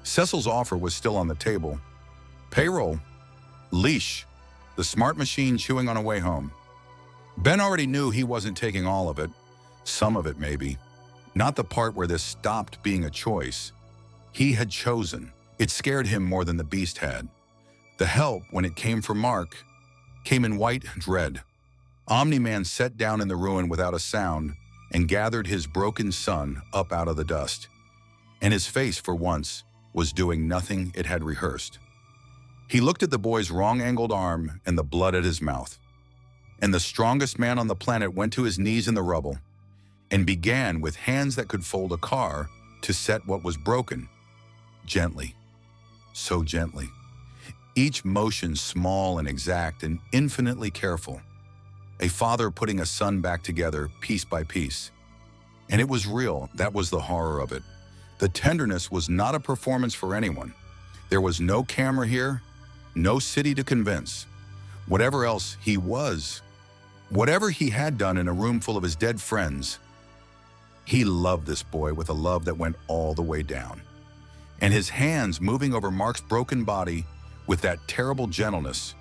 Cecil's offer was still on the table. Payroll, leash, the smart machine chewing on a way home. Ben already knew he wasn't taking all of it, some of it maybe. Not the part where this stopped being a choice. He had chosen. It scared him more than the beast had. The help, when it came from Mark, came in white dread. Omni-Man sat down in the ruin without a sound and gathered his broken son up out of the dust. And his face, for once, was doing nothing it had rehearsed. He looked at the boy's wrong-angled arm and the blood at his mouth. And the strongest man on the planet went to his knees in the rubble and began with hands that could fold a car to set what was broken. Gently, so gently. Each motion small and exact and infinitely careful. A father putting a son back together piece by piece. And it was real. That was the horror of it. The tenderness was not a performance for anyone. There was no camera here, no city to convince. Whatever else he was, whatever he had done in a room full of his dead friends, he loved this boy with a love that went all the way down. And his hands moving over Mark's broken body with that terrible gentleness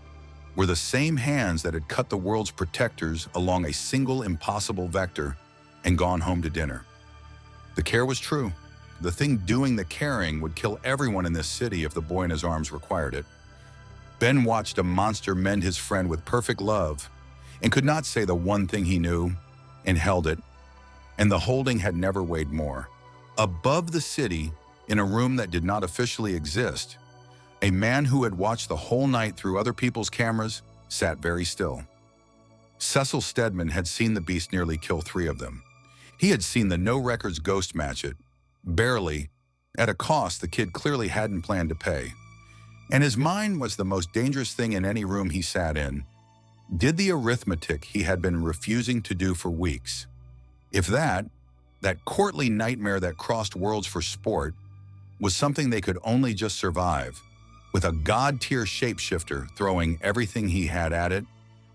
were the same hands that had cut the world's protectors along a single impossible vector and gone home to dinner. The care was true. The thing doing the caring would kill everyone in this city if the boy in his arms required it. Ben watched a monster mend his friend with perfect love and could not say the one thing he knew, and held it. And the holding had never weighed more. Above the city, in a room that did not officially exist, a man who had watched the whole night through other people's cameras sat very still. Cecil Stedman had seen the beast nearly kill 3 of them. He had seen the No Records ghost match it, barely, at a cost the kid clearly hadn't planned to pay. And his mind was the most dangerous thing in any room he sat in. Did the arithmetic he had been refusing to do for weeks. If that courtly nightmare that crossed worlds for sport, was something they could only just survive, with a god-tier shapeshifter throwing everything he had at it,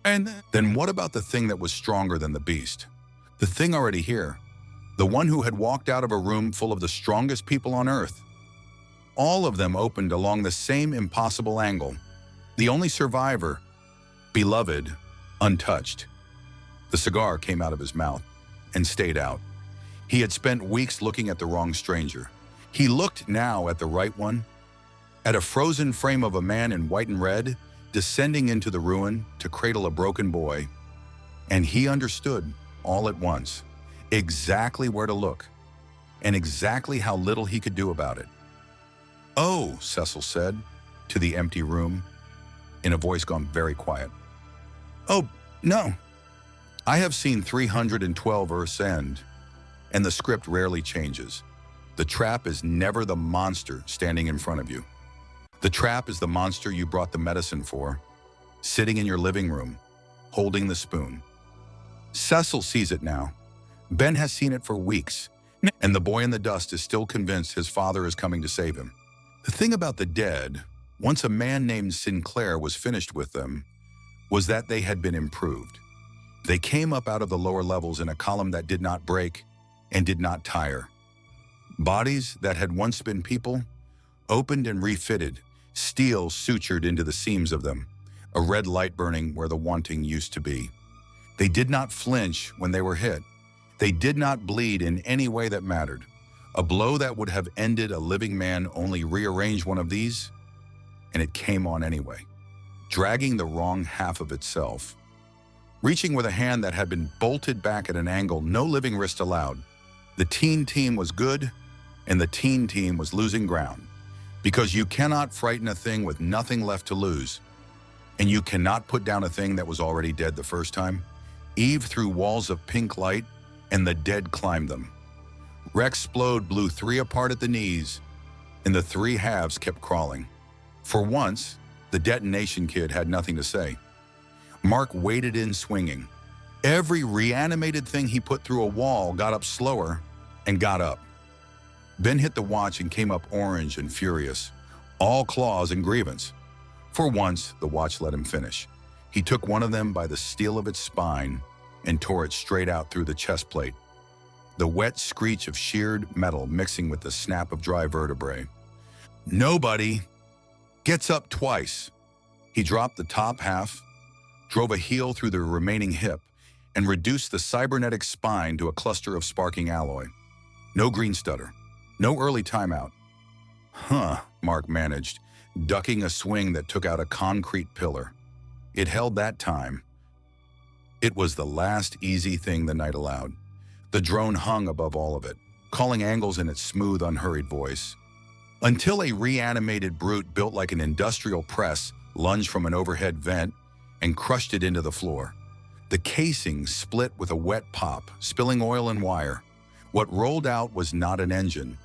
and then what about the thing that was stronger than the beast? The thing already here, the one who had walked out of a room full of the strongest people on Earth. All of them opened along the same impossible angle. The only survivor, beloved, untouched. The cigar came out of his mouth and stayed out. He had spent weeks looking at the wrong stranger. He looked now at the right one, at a frozen frame of a man in white and red, descending into the ruin to cradle a broken boy. And he understood, all at once, exactly where to look, and exactly how little he could do about it. "Oh," Cecil said, to the empty room, in a voice gone very quiet. "Oh, no. I have seen 312 Earth's End, and the script rarely changes. The trap is never the monster standing in front of you. The trap is the monster you brought the medicine for, sitting in your living room, holding the spoon." Cecil sees it now. Ben has seen it for weeks, and the boy in the dust is still convinced his father is coming to save him. The thing about the dead, once a man named Sinclair was finished with them, was that they had been improved. They came up out of the lower levels in a column that did not break and did not tire. Bodies that had once been people, opened and refitted, steel sutured into the seams of them, a red light burning where the wanting used to be. They did not flinch when they were hit. They did not bleed in any way that mattered. A blow that would have ended a living man only rearranged one of these, and it came on anyway, dragging the wrong half of itself. Reaching with a hand that had been bolted back at an angle no living wrist allowed. The teen team was good, and the teen team was losing ground. Because you cannot frighten a thing with nothing left to lose, and you cannot put down a thing that was already dead the first time. Eve threw walls of pink light, and the dead climbed them. Rexplode blew 3 apart at the knees, and the 3 halves kept crawling. For once, the detonation kid had nothing to say. Mark waded in swinging. Every reanimated thing he put through a wall got up slower and got up. Ben hit the watch and came up orange and furious, all claws and grievance. For once, the watch let him finish. He took one of them by the steel of its spine and tore it straight out through the chest plate, the wet screech of sheared metal mixing with the snap of dry vertebrae. Nobody gets up twice. He dropped the top half, drove a heel through the remaining hip, and reduced the cybernetic spine to a cluster of sparking alloy. No green stutter, no early timeout. Mark managed, ducking a swing that took out a concrete pillar. It held that time. It was the last easy thing the night allowed. The drone hung above all of it, calling angles in its smooth, unhurried voice. Until a reanimated brute built like an industrial press lunged from an overhead vent and crushed it into the floor. The casing split with a wet pop, spilling oil and wire. What rolled out was not an engine.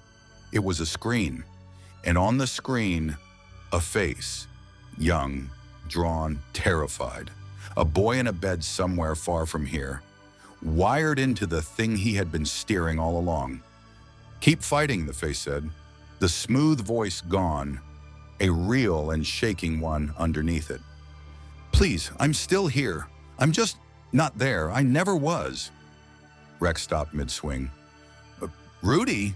It was a screen. And on the screen, a face. Young, drawn, terrified. A boy in a bed somewhere far from here. Wired into the thing he had been steering all along. "Keep fighting," the face said. The smooth voice gone, a real and shaking one underneath it. "Please, I'm still here. I'm just not there. I never was." Rex stopped mid-swing. "Rudy?"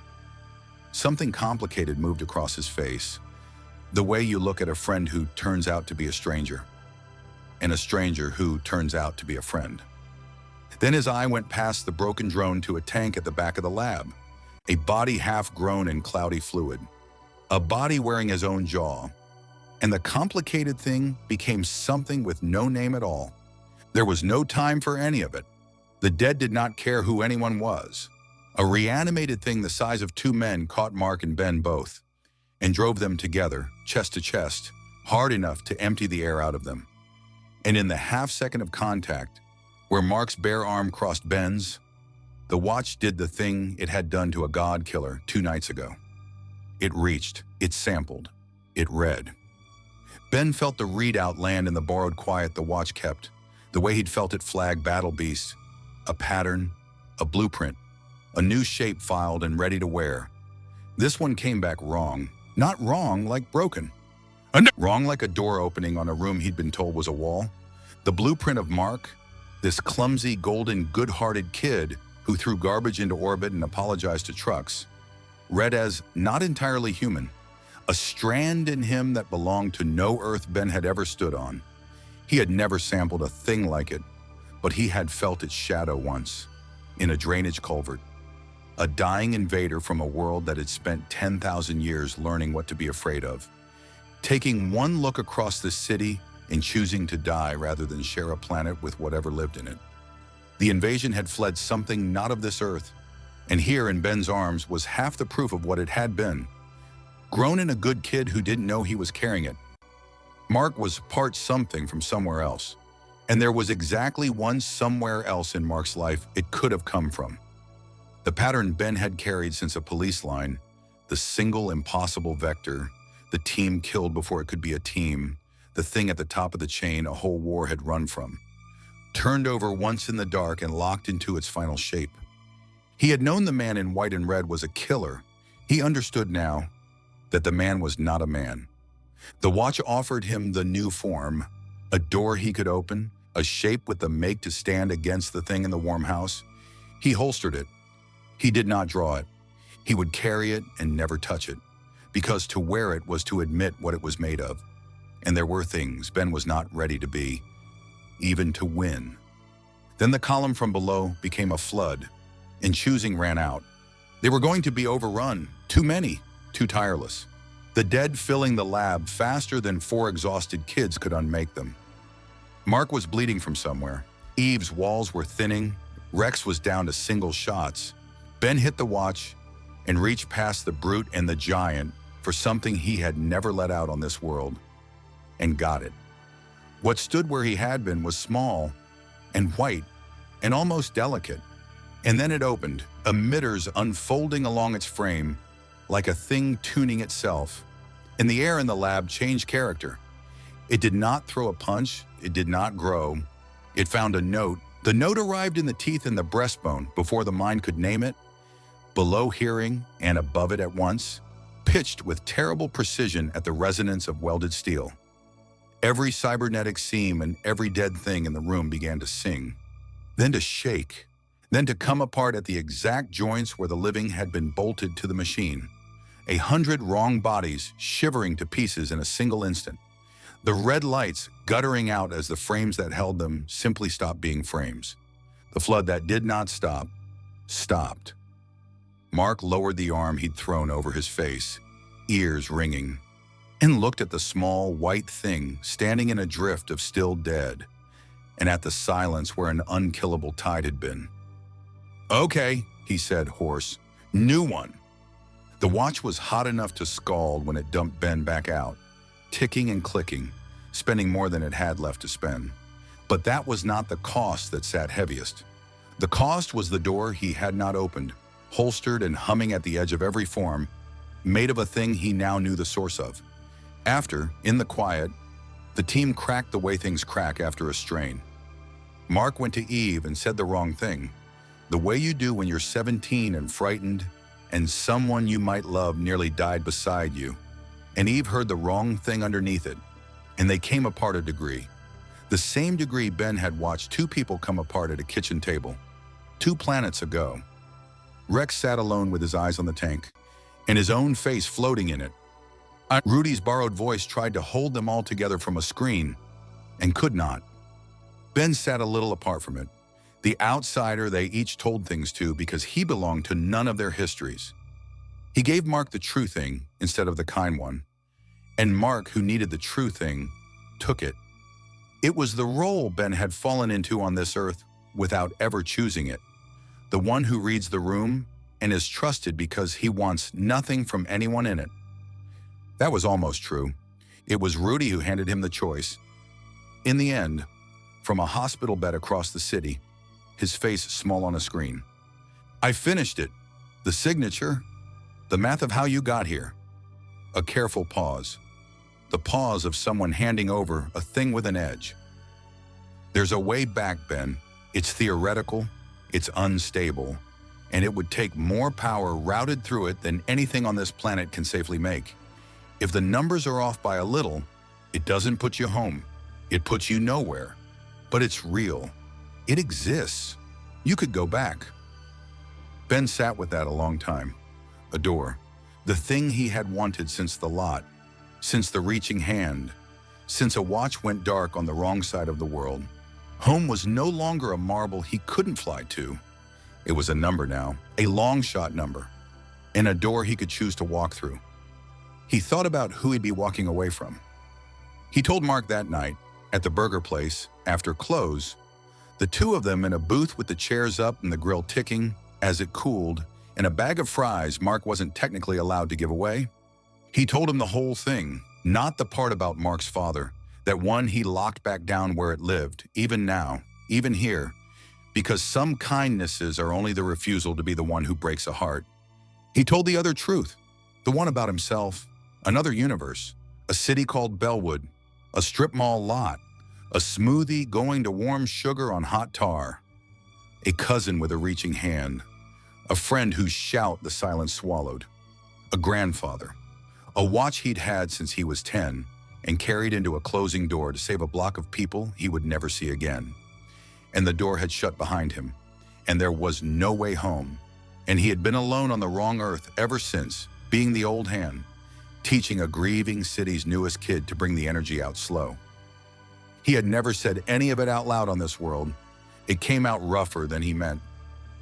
Something complicated moved across his face. The way you look at a friend who turns out to be a stranger, and a stranger who turns out to be a friend. Then his eye went past the broken drone to a tank at the back of the lab, a body half-grown in cloudy fluid, a body wearing his own jaw, and the complicated thing became something with no name at all. There was no time for any of it. The dead did not care who anyone was. A reanimated thing the size of 2 men caught Mark and Ben both, and drove them together, chest to chest, hard enough to empty the air out of them. And in the half-second of contact, where Mark's bare arm crossed Ben's, the watch did the thing it had done to a god killer 2 nights ago. It reached, it sampled, it read. Ben felt the readout land in the borrowed quiet the watch kept, the way he'd felt it flag battle beasts, a pattern, a blueprint, a new shape filed and ready to wear. This one came back wrong, not wrong like broken. Wrong like a door opening on a room he'd been told was a wall. The blueprint of Mark, this clumsy, golden, good-hearted kid who threw garbage into orbit and apologized to trucks, read as not entirely human, a strand in him that belonged to no Earth Ben had ever stood on. He had never sampled a thing like it, but he had felt its shadow once, in a drainage culvert. A dying invader from a world that had spent 10,000 years learning what to be afraid of. Taking one look across the city and choosing to die rather than share a planet with whatever lived in it. The invasion had fled something not of this Earth, and here in Ben's arms was half the proof of what it had been. Grown in a good kid who didn't know he was carrying it. Mark was part something from somewhere else, and there was exactly one somewhere else in Mark's life it could have come from. The pattern Ben had carried since a police line, the single impossible vector, the team killed before it could be a team, the thing at the top of the chain a whole war had run from, turned over once in the dark and locked into its final shape. He had known the man in white and red was a killer. He understood now that the man was not a man. The watch offered him the new form, a door he could open, a shape with the make to stand against the thing in the warm house. He holstered it. He did not draw it. He would carry it and never touch it, because to wear it was to admit what it was made of. And there were things Ben was not ready to be, even to win. Then the column from below became a flood, and choosing ran out. They were going to be overrun, too many, too tireless. The dead filling the lab faster than 4 exhausted kids could unmake them. Mark was bleeding from somewhere. Eve's walls were thinning. Rex was down to single shots. Ben hit the watch, and reached past the brute and the giant for something he had never let out on this world, and got it. What stood where he had been was small and white and almost delicate. And then it opened, emitters unfolding along its frame like a thing tuning itself. And the air in the lab changed character. It did not throw a punch, it did not grow. It found a note. The note arrived in the teeth and the breastbone before the mind could name it, below hearing and above it at once, pitched with terrible precision at the resonance of welded steel. Every cybernetic seam and every dead thing in the room began to sing, then to shake, then to come apart at the exact joints where the living had been bolted to the machine. 100 wrong bodies shivering to pieces in a single instant. The red lights guttering out as the frames that held them simply stopped being frames. The flood that did not stop, stopped. Mark lowered the arm he'd thrown over his face, ears ringing, and looked at the small white thing standing in a drift of still dead, and at the silence where an unkillable tide had been. "Okay," he said, hoarse. "New one." The watch was hot enough to scald when it dumped Ben back out, ticking and clicking, spending more than it had left to spend. But that was not the cost that sat heaviest. The cost was the door he had not opened, holstered and humming at the edge of every form, made of a thing he now knew the source of. After, in the quiet, the team cracked the way things crack after a strain. Mark went to Eve and said the wrong thing, the way you do when you're 17 and frightened, and someone you might love nearly died beside you. And Eve heard the wrong thing underneath it, and they came apart a degree. The same degree Ben had watched two people come apart at a kitchen table, 2 planets ago. Rex sat alone with his eyes on the tank, and his own face floating in it. Rudy's borrowed voice tried to hold them all together from a screen, and could not. Ben sat a little apart from it, the outsider they each told things to because he belonged to none of their histories. He gave Mark the true thing instead of the kind one, and Mark, who needed the true thing, took it. It was the role Ben had fallen into on this earth without ever choosing it, the one who reads the room and is trusted because he wants nothing from anyone in it. That was almost true. It was Rudy who handed him the choice. In the end, from a hospital bed across the city, his face small on a screen. "I finished it. The signature, the math of how you got here." A careful pause. The pause of someone handing over a thing with an edge. "There's a way back, Ben. It's theoretical, it's unstable, and it would take more power routed through it than anything on this planet can safely make. If the numbers are off by a little, it doesn't put you home. It puts you nowhere. But it's real. It exists. You could go back." Ben sat with that a long time. A door. The thing he had wanted since the lot, since the reaching hand, since a watch went dark on the wrong side of the world. Home was no longer a marble he couldn't fly to. It was a number now, a long-shot number, and a door he could choose to walk through. He thought about who he'd be walking away from. He told Mark that night, at the burger place, after close, the two of them in a booth with the chairs up and the grill ticking as it cooled, and a bag of fries Mark wasn't technically allowed to give away. He told him the whole thing, not the part about Mark's father, that one he locked back down where it lived, even now, even here, because some kindnesses are only the refusal to be the one who breaks a heart. He told the other truth, the one about himself, another universe, a city called Bellwood, a strip mall lot, a smoothie going to warm sugar on hot tar, a cousin with a reaching hand, a friend whose shout the silence swallowed, a grandfather, a watch he'd had since he was 10 and carried into a closing door to save a block of people he would never see again. And the door had shut behind him, and there was no way home, and he had been alone on the wrong earth ever since, being the old hand, teaching a grieving city's newest kid to bring the energy out slow. He had never said any of it out loud on this world. It came out rougher than he meant.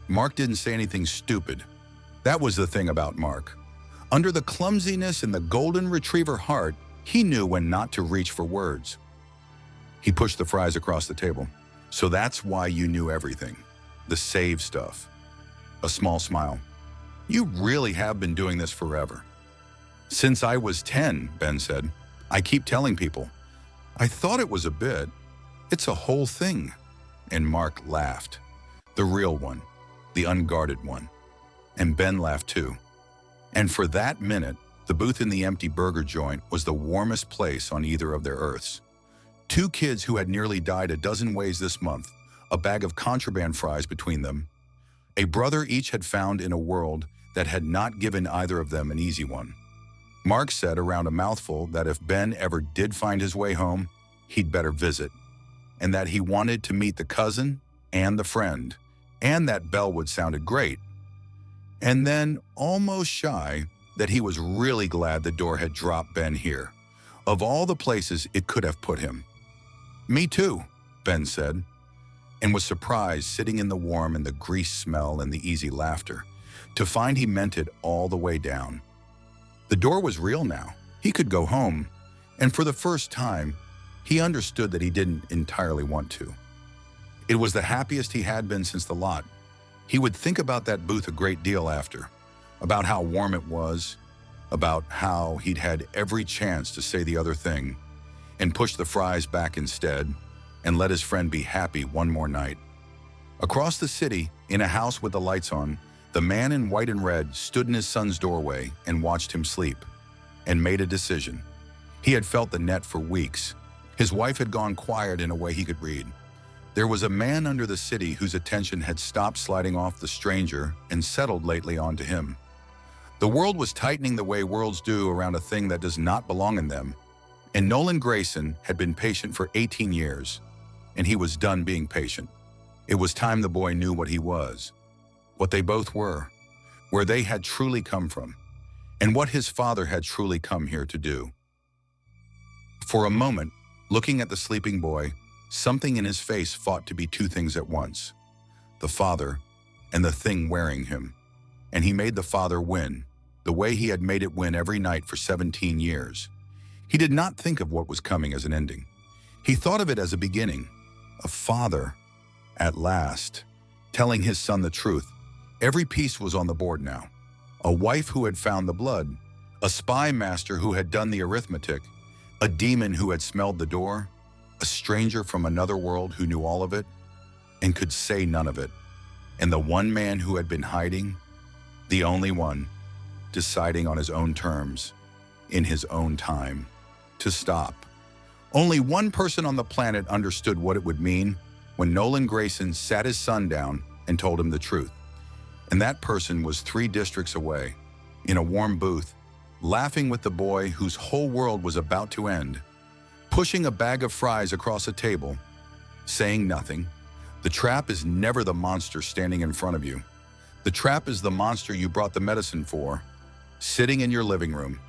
Mark didn't say anything stupid. That was the thing about Mark. Under the clumsiness and the golden retriever heart, he knew when not to reach for words. He pushed the fries across the table. "So that's why you knew everything. The save stuff." A small smile. You really have been doing this forever. Since I was 10, Ben said. I keep telling people. I thought it was a bit. It's a whole thing. And Mark laughed. The real one. The unguarded one. And Ben laughed too. And for that minute, the booth in the empty burger joint was the warmest place on either of their earths. Two kids who had nearly died a dozen ways this month, a bag of contraband fries between them. A brother each had found in a world that had not given either of them an easy one. Mark said around a mouthful that if Ben ever did find his way home, he'd better visit, and that he wanted to meet the cousin and the friend, and that Bellwood sounded great. And then, almost shy, that he was really glad the door had dropped Ben here, of all the places it could have put him. Me too, Ben said, and was surprised sitting in the warm and the grease smell and the easy laughter, to find he meant it all the way down. The door was real now. He could go home, and for the first time, he understood that he didn't entirely want to. It was the happiest he had been since the lot. He would think about that booth a great deal after, about how warm it was, about how he'd had every chance to say the other thing, and push the fries back instead, and let his friend be happy one more night. Across the city, in a house with the lights on, the man in white and red stood in his son's doorway and watched him sleep, and made a decision. He had felt the net for weeks. His wife had gone quiet in a way he could read. There was a man under the city whose attention had stopped sliding off the stranger and settled lately onto him. The world was tightening the way worlds do around a thing that does not belong in them, and Nolan Grayson had been patient for 18 years, and he was done being patient. It was time the boy knew what he was, what they both were, where they had truly come from, and what his father had truly come here to do. For a moment, looking at the sleeping boy, something in his face fought to be two things at once, the father and the thing wearing him, and he made the father win, the way he had made it win every night for 17 years. He did not think of what was coming as an ending. He thought of it as a beginning, a father, at last, telling his son the truth. Every piece was on the board now. A wife who had found the blood, a spy master who had done the arithmetic, a demon who had smelled the door, a stranger from another world who knew all of it and could say none of it, and the one man who had been hiding, the only one, deciding on his own terms, in his own time, to stop. Only one person on the planet understood what it would mean when Nolan Grayson sat his son down and told him the truth. And that person was 3 districts away, in a warm booth, laughing with the boy whose whole world was about to end, pushing a bag of fries across a table, saying nothing. The trap is never the monster standing in front of you. The trap is the monster you brought the medicine for, sitting in your living room,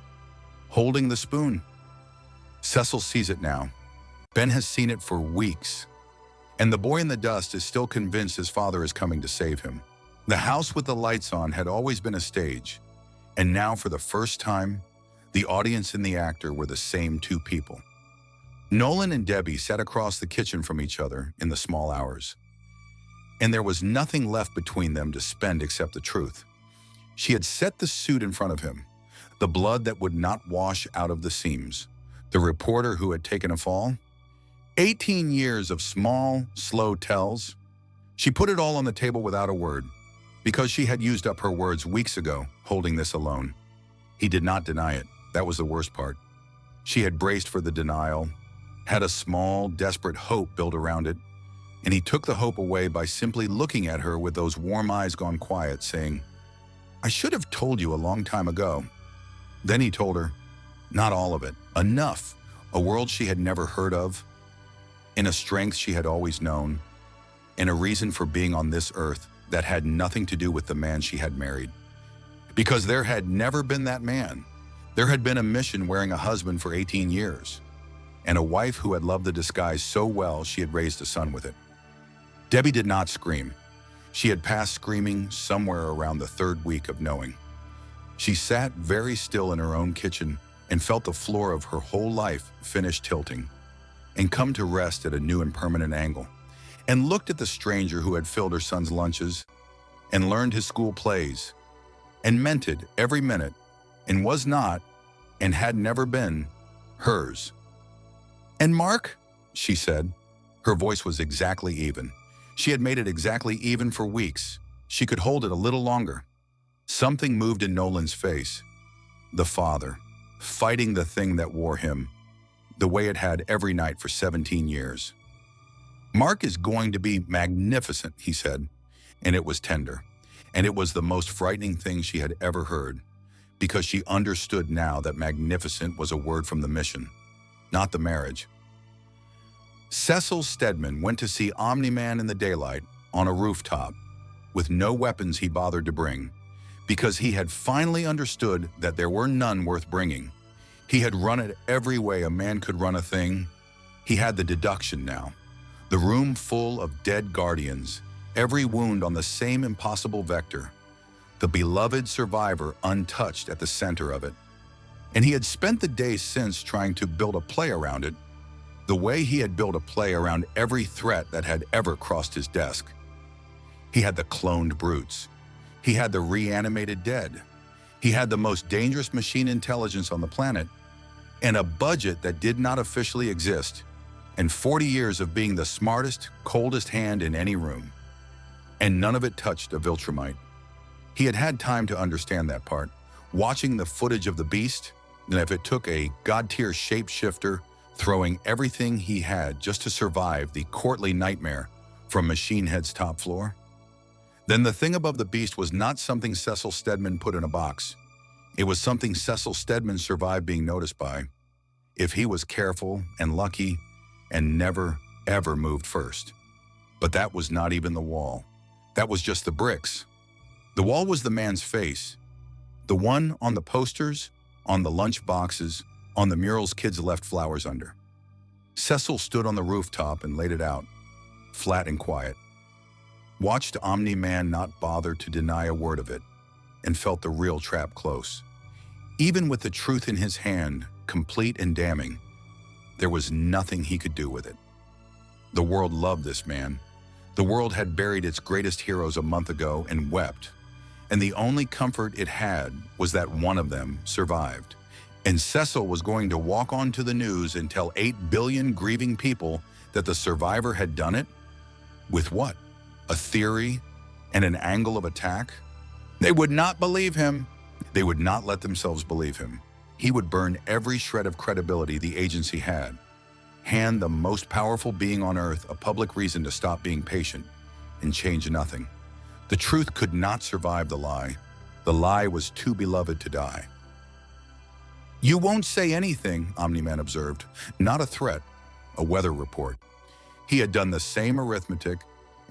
holding the spoon. Cecil sees it now. Ben has seen it for weeks. And the boy in the dust is still convinced his father is coming to save him. The house with the lights on had always been a stage, and now for the first time, the audience and the actor were the same 2 people. Nolan and Debbie sat across the kitchen from each other in the small hours, and there was nothing left between them to spend except the truth. She had set the suit in front of him, the blood that would not wash out of the seams, the reporter who had taken a fall, 18 years of small, slow tells. She put it all on the table without a word, because she had used up her words weeks ago, holding this alone. He did not deny it. That was the worst part. She had braced for the denial, had a small, desperate hope built around it, and he took the hope away by simply looking at her with those warm eyes gone quiet, saying, "I should have told you a long time ago." Then he told her, not all of it, enough, a world she had never heard of, in a strength she had always known, in a reason for being on this earth that had nothing to do with the man she had married. Because there had never been that man. There had been a mission wearing a husband for 18 years, and a wife who had loved the disguise so well she had raised a son with it. Debbie did not scream. She had passed screaming somewhere around the 3rd week of knowing. She sat very still in her own kitchen and felt the floor of her whole life finish tilting and come to rest at a new and permanent angle, and looked at the stranger who had filled her son's lunches and learned his school plays and meant it every minute, and was not, and had never been, hers. "And Mark?" she said. Her voice was exactly even. She had made it exactly even for weeks. She could hold it a little longer. Something moved in Nolan's face. The father, fighting the thing that wore him, the way it had every night for 17 years. "Mark is going to be magnificent," he said, and it was tender. And it was the most frightening thing she had ever heard, because she understood now that magnificent was a word from the mission, not the marriage. Cecil Stedman went to see Omni-Man in the daylight on a rooftop with no weapons he bothered to bring, because he had finally understood that there were none worth bringing. He had run it every way a man could run a thing. He had the deduction now. The room full of dead guardians, every wound on the same impossible vector, the beloved survivor untouched at the center of it. And he had spent the days since trying to build a play around it, the way he had built a play around every threat that had ever crossed his desk. He had the cloned brutes. He had the reanimated dead. He had the most dangerous machine intelligence on the planet, and a budget that did not officially exist, and 40 years of being the smartest, coldest hand in any room. And none of it touched a Viltrumite. He had had time to understand that part, watching the footage of the beast, and if it took a god-tier shapeshifter throwing everything he had just to survive the courtly nightmare from Machine Head's top floor, then the thing above the beast was not something Cecil Stedman put in a box. It was something Cecil Stedman survived being noticed by, if he was careful and lucky and never, ever moved first. But that was not even the wall. That was just the bricks. The wall was the man's face, the one on the posters, on the lunch boxes, on the murals kids left flowers under. Cecil stood on the rooftop and laid it out, flat and quiet. Watched Omni-Man not bother to deny a word of it, and felt the real trap close. Even with the truth in his hand, complete and damning, there was nothing he could do with it. The world loved this man. The world had buried its greatest heroes a month ago and wept, and the only comfort it had was that one of them survived. And Cecil was going to walk onto the news and tell 8 billion grieving people that the survivor had done it? With what? A theory and an angle of attack? They would not believe him. They would not let themselves believe him. He would burn every shred of credibility the agency had, hand the most powerful being on Earth a public reason to stop being patient, and change nothing. The truth could not survive the lie. The lie was too beloved to die. "You won't say anything," Omni-Man observed. Not a threat, a weather report. He had done the same arithmetic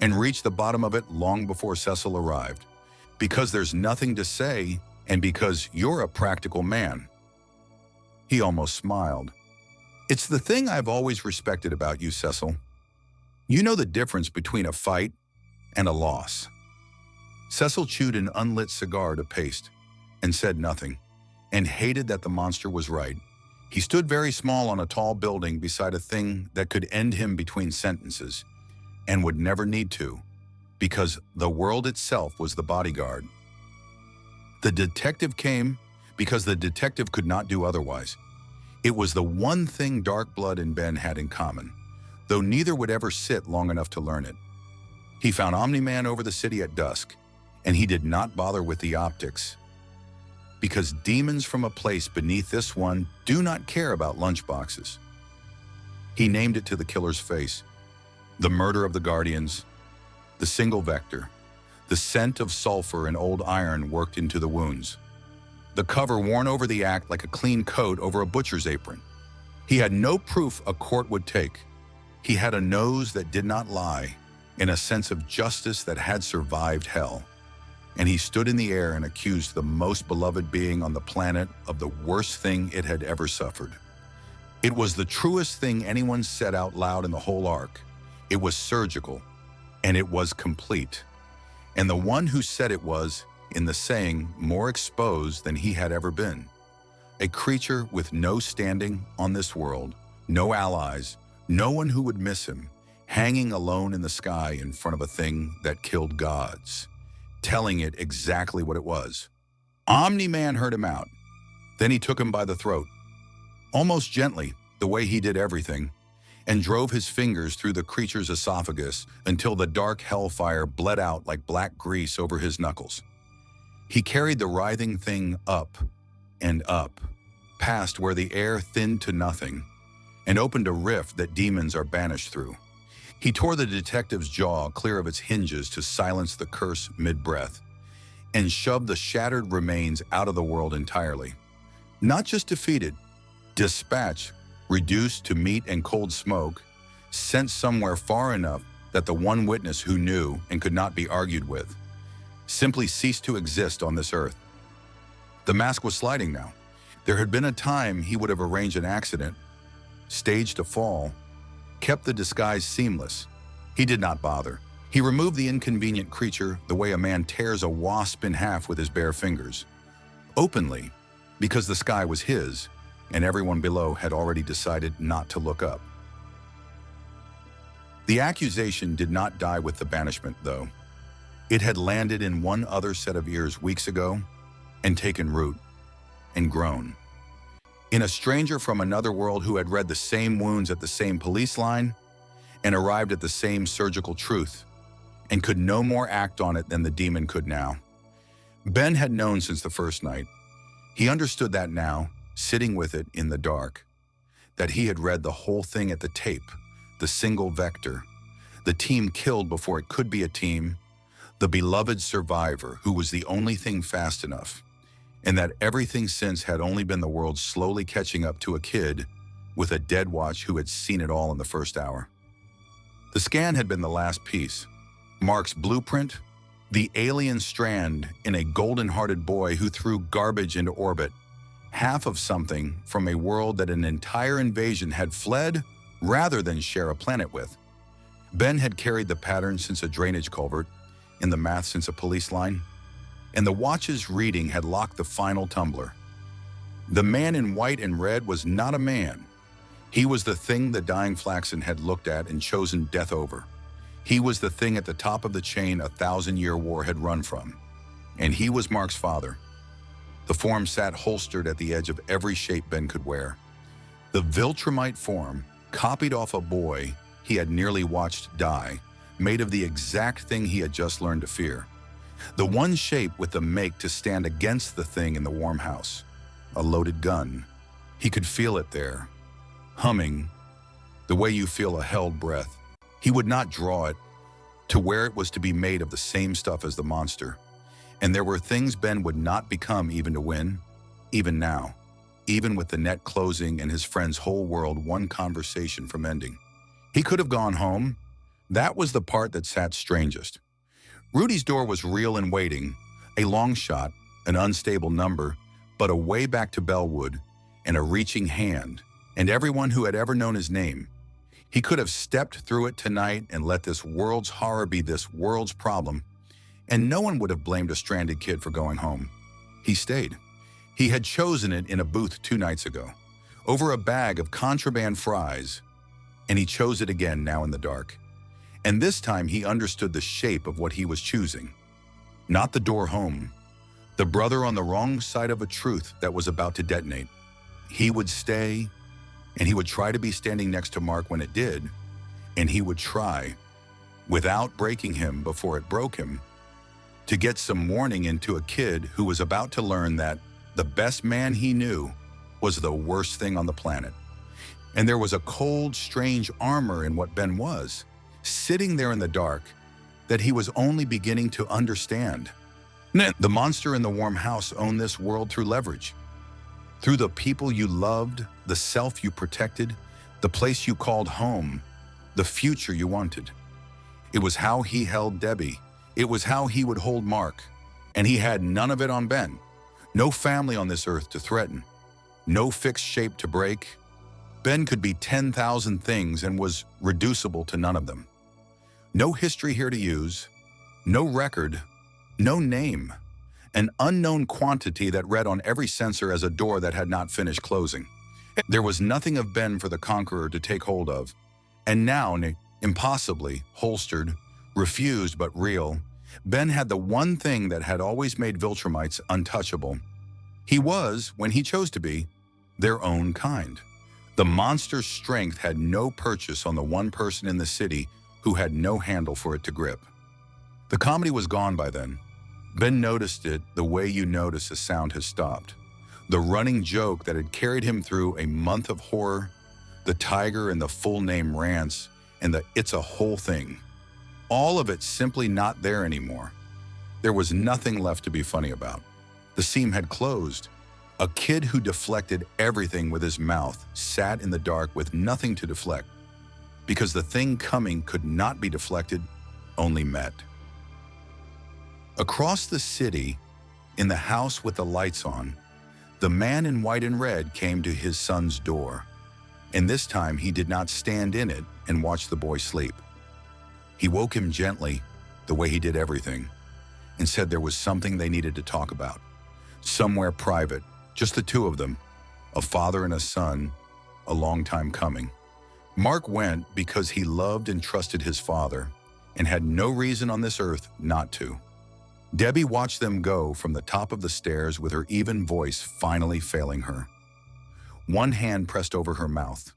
and reached the bottom of it long before Cecil arrived. Because there's nothing to say, and because you're a practical man. He almost smiled. "It's the thing I've always respected about you, Cecil. You know the difference between a fight and a loss." Cecil chewed an unlit cigar to paste and said nothing, and hated that the monster was right. He stood very small on a tall building beside a thing that could end him between sentences, and would never need to, because the world itself was the bodyguard. The detective came because the detective could not do otherwise. It was the one thing Dark Blood and Ben had in common, though neither would ever sit long enough to learn it. He found Omni-Man over the city at dusk, and he did not bother with the optics, because demons from a place beneath this one do not care about lunchboxes. He named it to the killer's face: the murder of the Guardians, the single vector, the scent of sulfur and old iron worked into the wounds, the cover worn over the act like a clean coat over a butcher's apron. He had no proof a court would take. He had a nose that did not lie, and a sense of justice that had survived hell. And he stood in the air and accused the most beloved being on the planet of the worst thing it had ever suffered. It was the truest thing anyone said out loud in the whole arc. It was surgical, and it was complete. And the one who said it was, in the saying, more exposed than he had ever been. A creature with no standing on this world, no allies, no one who would miss him, hanging alone in the sky in front of a thing that killed gods, telling it exactly what it was. Omni-Man heard him out. Then he took him by the throat, almost gently, the way he did everything, and drove his fingers through the creature's esophagus until the dark hellfire bled out like black grease over his knuckles. He carried the writhing thing up and up, past where the air thinned to nothing, and opened a rift that demons are banished through. He tore the detective's jaw clear of its hinges to silence the curse mid-breath, and shoved the shattered remains out of the world entirely. Not just defeated, dispatched, reduced to meat and cold smoke, sent somewhere far enough that the one witness who knew and could not be argued with simply ceased to exist on this earth. The mask was sliding now. There had been a time he would have arranged an accident, staged a fall, kept the disguise seamless. He did not bother. He removed the inconvenient creature the way a man tears a wasp in half with his bare fingers, openly, because the sky was his, and everyone below had already decided not to look up. The accusation did not die with the banishment, though. It had landed in one other set of ears weeks ago and taken root and grown. In a stranger from another world who had read the same wounds at the same police line and arrived at the same surgical truth and could no more act on it than the demon could now. Ben had known since the first night. He understood that now, sitting with it in the dark, that he had read the whole thing at the tape, the single vector, the team killed before it could be a team, the beloved survivor who was the only thing fast enough, and that everything since had only been the world slowly catching up to a kid with a dead watch who had seen it all in the first hour. The scan had been the last piece. Mark's blueprint, the alien strand in a golden-hearted boy who threw garbage into orbit, half of something from a world that an entire invasion had fled rather than share a planet with. Ben had carried the pattern since a drainage culvert, in the math since a police line, and the watch's reading had locked the final tumbler. The man in white and red was not a man. He was the thing the dying Flaxen had looked at and chosen death over. He was the thing at the top of the chain a 1,000-year war had run from. And he was Mark's father. The form sat holstered at the edge of every shape Ben could wear. The Viltrumite form, copied off a boy he had nearly watched die, made of the exact thing he had just learned to fear. The one shape with the make to stand against the thing in the warm house. A loaded gun. He could feel it there, humming, the way you feel a held breath. He would not draw it to where it was to be made of the same stuff as the monster. And there were things Ben would not become even to win, even now, even with the net closing and his friend's whole world one conversation from ending. He could have gone home. That was the part that sat strangest. Rudy's door was real and waiting, a long shot, an unstable number, but a way back to Bellwood and a reaching hand, and everyone who had ever known his name. He could have stepped through it tonight and let this world's horror be this world's problem, and no one would have blamed a stranded kid for going home. He stayed. He had chosen it in a booth 2 nights ago, over a bag of contraband fries, and he chose it again now in the dark. And this time he understood the shape of what he was choosing. Not the door home, the brother on the wrong side of a truth that was about to detonate. He would stay, and he would try to be standing next to Mark when it did, and he would try, without breaking him before it broke him, to get some warning into a kid who was about to learn that the best man he knew was the worst thing on the planet. And there was a cold, strange armor in what Ben was, sitting there in the dark, that he was only beginning to understand. The monster in the warm house owned this world through leverage. Through the people you loved, the self you protected, the place you called home, the future you wanted. It was how he held Debbie. It was how he would hold Mark. And he had none of it on Ben. No family on this earth to threaten. No fixed shape to break. Ben could be 10,000 things and was reducible to none of them. No history here to use, no record, no name, an unknown quantity that read on every sensor as a door that had not finished closing. There was nothing of Ben for the conqueror to take hold of, and now, impossibly, holstered, refused but real, Ben had the one thing that had always made Viltrumites untouchable. He was, when he chose to be, their own kind. The monster's strength had no purchase on the one person in the city who had no handle for it to grip. The comedy was gone by then. Ben noticed it the way you notice a sound has stopped. The running joke that had carried him through a month of horror, the tiger and the full name rants, and the it's a whole thing. All of it simply not there anymore. There was nothing left to be funny about. The seam had closed. A kid who deflected everything with his mouth sat in the dark with nothing to deflect, because the thing coming could not be deflected, only met. Across the city, in the house with the lights on, the man in white and red came to his son's door, and this time he did not stand in it and watch the boy sleep. He woke him gently, the way he did everything, and said there was something they needed to talk about. Somewhere private, just the two of them, a father and a son, a long time coming. Mark went because he loved and trusted his father and had no reason on this earth not to. Debbie watched them go from the top of the stairs with her even voice finally failing her. One hand pressed over her mouth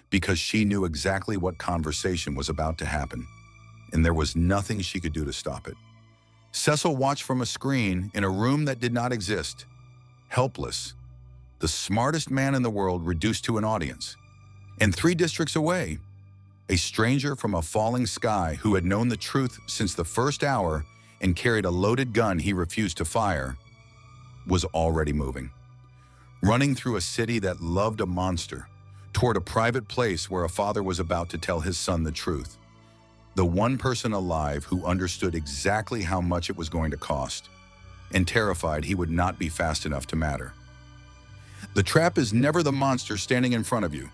because she knew exactly what conversation was about to happen, and there was nothing she could do to stop it. Cecil watched from a screen in a room that did not exist, helpless, the smartest man in the world reduced to an audience. And 3 districts away, a stranger from a falling sky who had known the truth since the first hour and carried a loaded gun he refused to fire, was already moving. Running through a city that loved a monster, toward a private place where a father was about to tell his son the truth. The one person alive who understood exactly how much it was going to cost, and terrified he would not be fast enough to matter. The trap is never the monster standing in front of you.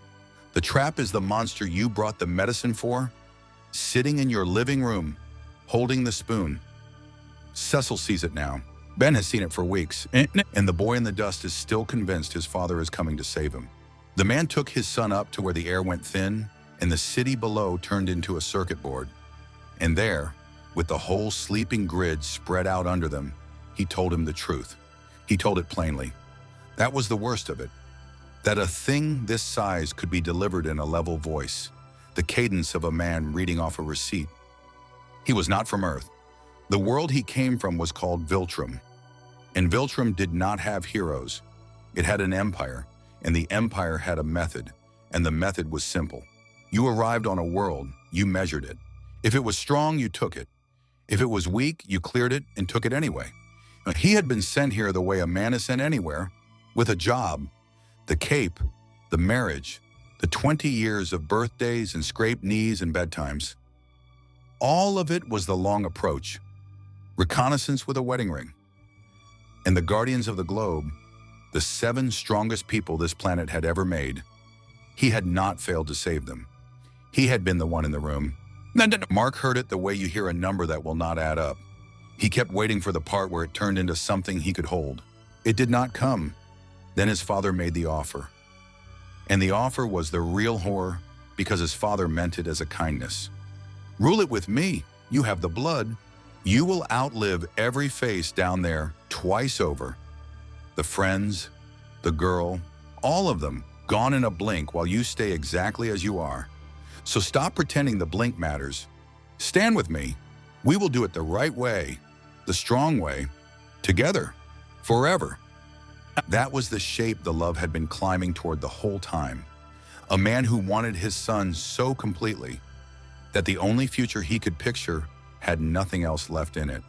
The trap is the monster you brought the medicine for, sitting in your living room, holding the spoon. Cecil sees it now. Ben has seen it for weeks, and the boy in the dust is still convinced his father is coming to save him. The man took his son up to where the air went thin, and the city below turned into a circuit board. And there, with the whole sleeping grid spread out under them, he told him the truth. He told it plainly. That was the worst of it. That a thing this size could be delivered in a level voice, the cadence of a man reading off a receipt. He was not from Earth. The world he came from was called Viltrum. And Viltrum did not have heroes. It had an empire, and the empire had a method, and the method was simple. You arrived on a world, you measured it. If it was strong, you took it. If it was weak, you cleared it and took it anyway. He had been sent here the way a man is sent anywhere, with a job, the cape, the marriage, the 20 years of birthdays and scraped knees and bedtimes. All of it was the long approach, reconnaissance with a wedding ring. And the guardians of the globe, the 7 strongest people this planet had ever made, he had not failed to save them. He had been the one in the room. Mark heard it the way you hear a number that will not add up. He kept waiting for the part where it turned into something he could hold. It did not come. Then his father made the offer. And the offer was the real horror because his father meant it as a kindness. Rule it with me. You have the blood. You will outlive every face down there twice over. The friends, the girl, all of them gone in a blink while you stay exactly as you are. So stop pretending the blink matters. Stand with me. We will do it the right way, the strong way, together, forever. That was the shape the love had been climbing toward the whole time. A man who wanted his son so completely that the only future he could picture had nothing else left in it.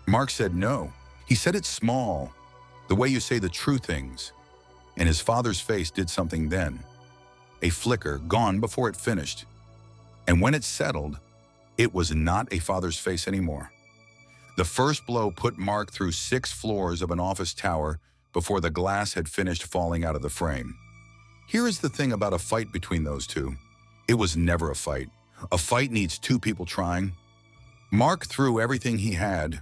Mark said no. He said it small, the way you say the true things. And his father's face did something then. A flicker, gone before it finished. And when it settled, it was not a father's face anymore. The first blow put Mark through 6 floors of an office tower before the glass had finished falling out of the frame. Here is the thing about a fight between those two. It was never a fight. A fight needs 2 people trying. Mark threw everything he had,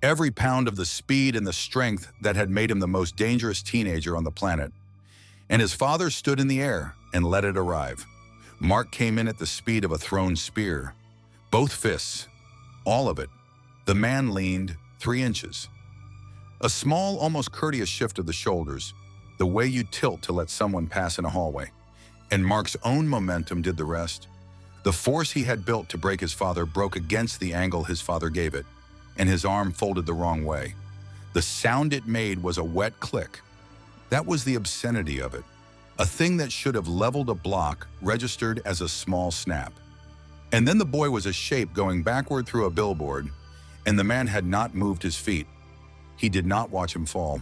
every pound of the speed and the strength that had made him the most dangerous teenager on the planet. And his father stood in the air and let it arrive. Mark came in at the speed of a thrown spear. Both fists, all of it. The man leaned 3 inches. A small, almost courteous shift of the shoulders, the way you tilt to let someone pass in a hallway. And Mark's own momentum did the rest. The force he had built to break his father broke against the angle his father gave it, and his arm folded the wrong way. The sound it made was a wet click. That was the obscenity of it. A thing that should have leveled a block registered as a small snap. And then the boy was a shape going backward through a billboard, and the man had not moved his feet. He did not watch him fall.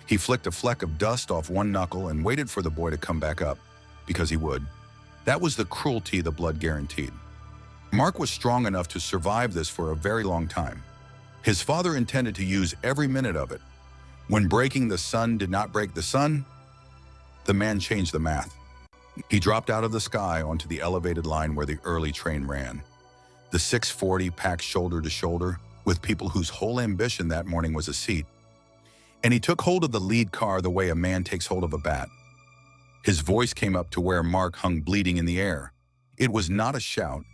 He flicked a fleck of dust off one knuckle and waited for the boy to come back up, because he would. That was the cruelty the blood guaranteed. Mark was strong enough to survive this for a very long time. His father intended to use every minute of it. When breaking the sun did not break the sun, the man changed the math. He dropped out of the sky onto the elevated line where the early train ran. The 640 packed shoulder to shoulder with people whose whole ambition that morning was a seat. And he took hold of the lead car the way a man takes hold of a bat. His voice came up to where Mark hung bleeding in the air. It was not a shout.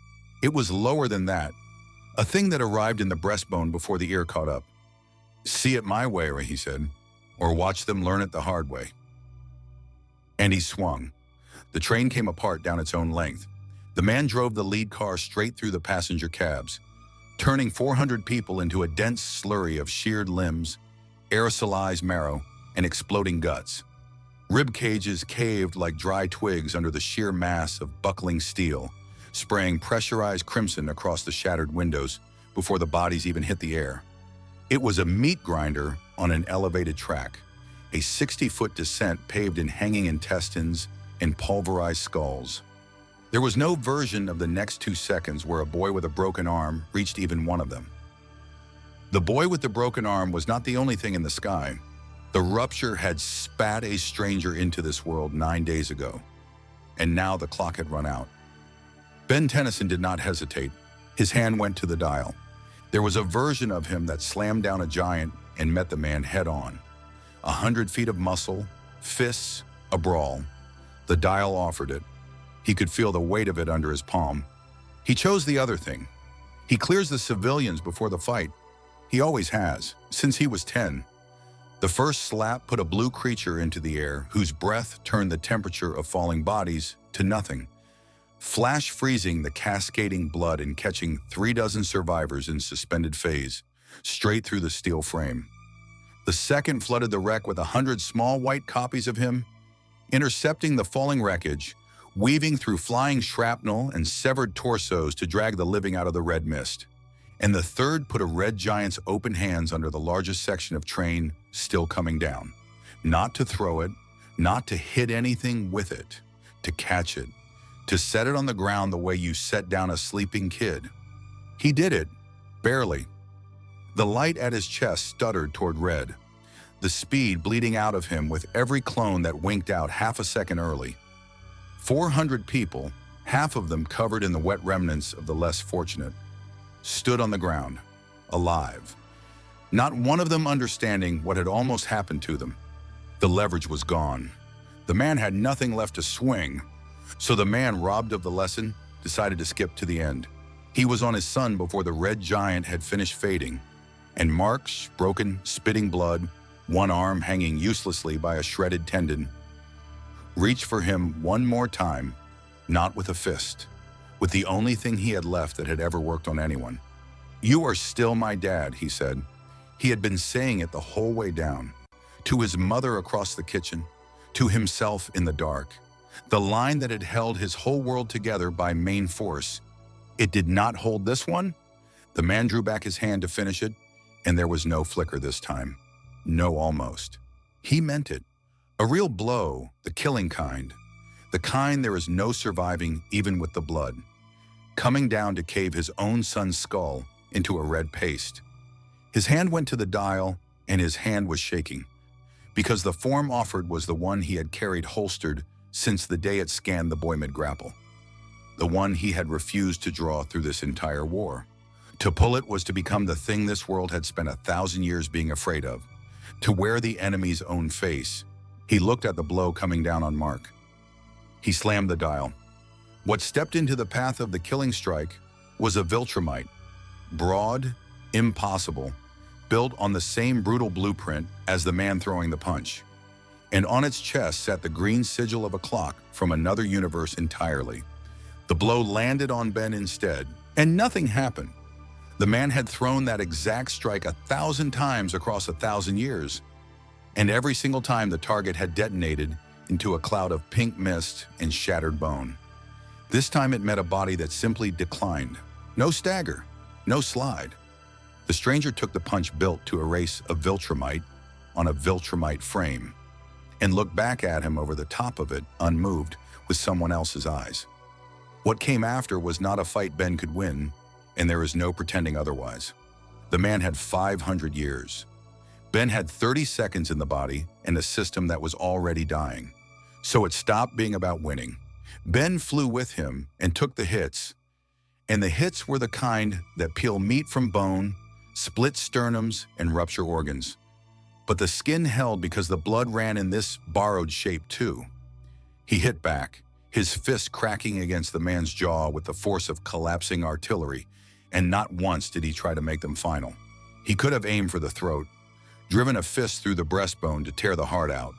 It was lower than that, a thing that arrived in the breastbone before the ear caught up. "See it my way," he said, "or watch them learn it the hard way." And he swung. The train came apart down its own length. The man drove the lead car straight through the passenger cabs, turning 400 people into a dense slurry of sheared limbs, aerosolized marrow, and exploding guts. Rib cages caved like dry twigs under the sheer mass of buckling steel, spraying pressurized crimson across the shattered windows before the bodies even hit the air. It was a meat grinder on an elevated track, a 60-foot descent paved in hanging intestines and pulverized skulls. There was no version of the next 2 seconds where a boy with a broken arm reached even one of them. The boy with the broken arm was not the only thing in the sky. The rupture had spat a stranger into this world 9 days ago, and now the clock had run out. Ben Tennyson did not hesitate. His hand went to the dial. There was a version of him that slammed down a giant and met the man head-on. 100 feet of muscle, fists, a brawl. The dial offered it. He could feel the weight of it under his palm. He chose the other thing. He clears the civilians before the fight. He always has, since he was 10. The first slap put a blue creature into the air whose breath turned the temperature of falling bodies to nothing, flash freezing the cascading blood and catching 36 survivors in suspended phase, straight through the steel frame. The second flooded the wreck with 100 small white copies of him, intercepting the falling wreckage, weaving through flying shrapnel and severed torsos to drag the living out of the red mist. And the third put a red giant's open hands under the largest section of train still coming down. Not to throw it, not to hit anything with it, to catch it, to set it on the ground the way you set down a sleeping kid. He did it, barely. The light at his chest stuttered toward red, the speed bleeding out of him with every clone that winked out half a second early. 400 people, half of them covered in the wet remnants of the less fortunate, stood on the ground, alive. Not one of them understanding what had almost happened to them. The leverage was gone. The man had nothing left to swing, so the man, robbed of the lesson, decided to skip to the end. He was on his son before the red giant had finished fading, and Mark's broken, spitting blood, one arm hanging uselessly by a shredded tendon, reached for him one more time, not with a fist, with the only thing he had left that had ever worked on anyone. "You are still my dad," he said. He had been saying it the whole way down, to his mother across the kitchen, to himself in the dark. The line that had held his whole world together by main force. It did not hold this one. The man drew back his hand to finish it, and there was no flicker this time. No almost. He meant it. A real blow, the killing kind. The kind there is no surviving even with the blood. Coming down to cave his own son's skull into a red paste. His hand went to the dial, and his hand was shaking, because the form offered was the one he had carried holstered since the day it scanned the boy mid-grapple. The one he had refused to draw through this entire war. To pull it was to become the thing this world had spent 1,000 years being afraid of. To wear the enemy's own face. He looked at the blow coming down on Mark. He slammed the dial. What stepped into the path of the killing strike was a Viltrumite. Broad, impossible, built on the same brutal blueprint as the man throwing the punch. And on its chest sat the green sigil of a clock from another universe entirely. The blow landed on Ben instead, and nothing happened. The man had thrown that exact strike 1,000 times across 1,000 years, and every single time the target had detonated into a cloud of pink mist and shattered bone. This time it met a body that simply declined. No stagger, no slide. The stranger took the punch built to erase a Viltrumite on a Viltrumite frame and looked back at him over the top of it, unmoved, with someone else's eyes. What came after was not a fight Ben could win, and there is no pretending otherwise. The man had 500 years. Ben had 30 seconds in the body and a system that was already dying. So it stopped being about winning. Ben flew with him and took the hits, and the hits were the kind that peel meat from bone, split sternums, and rupture organs. But the skin held because the blood ran in this borrowed shape too. He hit back, his fist cracking against the man's jaw with the force of collapsing artillery, and not once did he try to make them final. He could have aimed for the throat, driven a fist through the breastbone to tear the heart out.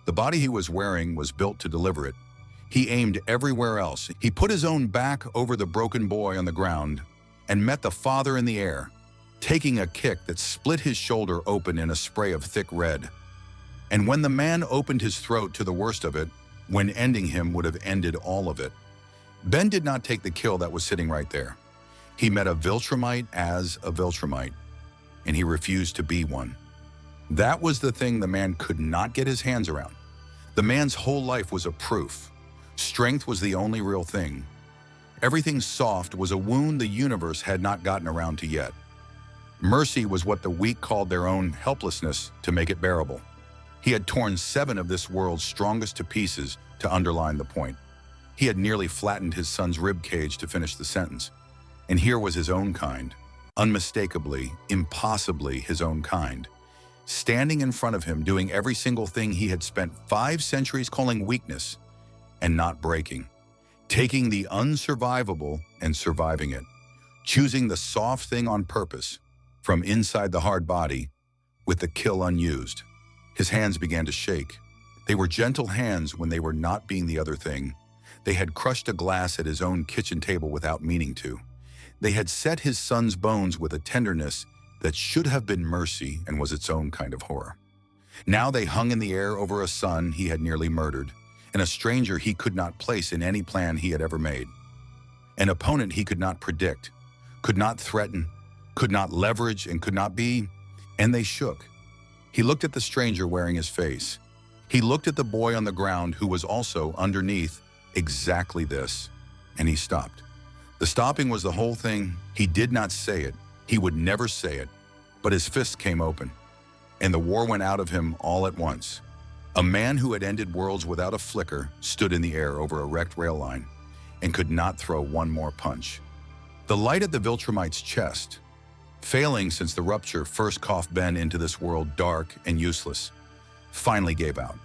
The body he was wearing was built to deliver it. He aimed everywhere else. He put his own back over the broken boy on the ground and met the father in the air, taking a kick that split his shoulder open in a spray of thick red. And when the man opened his throat to the worst of it, when ending him would have ended all of it, Ben did not take the kill that was sitting right there. He met a Viltrumite as a Viltrumite, and he refused to be one. That was the thing the man could not get his hands around. The man's whole life was a proof. Strength was the only real thing. Everything soft was a wound the universe had not gotten around to yet. Mercy was what the weak called their own helplessness to make it bearable. He had torn 7 of this world's strongest to pieces to underline the point. He had nearly flattened his son's rib cage to finish the sentence. And here was his own kind, unmistakably, impossibly his own kind, standing in front of him doing every single thing he had spent 5 centuries calling weakness and not breaking, taking the unsurvivable and surviving it, choosing the soft thing on purpose from inside the hard body with the kill unused. His hands began to shake. They were gentle hands when they were not being the other thing. They had crushed a glass at his own kitchen table without meaning to. They had set his son's bones with a tenderness that should have been mercy and was its own kind of horror. Now they hung in the air over a son he had nearly murdered, and a stranger he could not place in any plan he had ever made. An opponent he could not predict, could not threaten, could not leverage, and could not be, and they shook. He looked at the stranger wearing his face. He looked at the boy on the ground who was also underneath exactly this, and he stopped. The stopping was the whole thing. He did not say it. He would never say it, but his fist came open, and the war went out of him all at once. A man who had ended worlds without a flicker stood in the air over a wrecked rail line and could not throw one more punch. The light at the Viltrumite's chest, failing since the rupture first coughed Ben into this world dark and useless, finally gave out.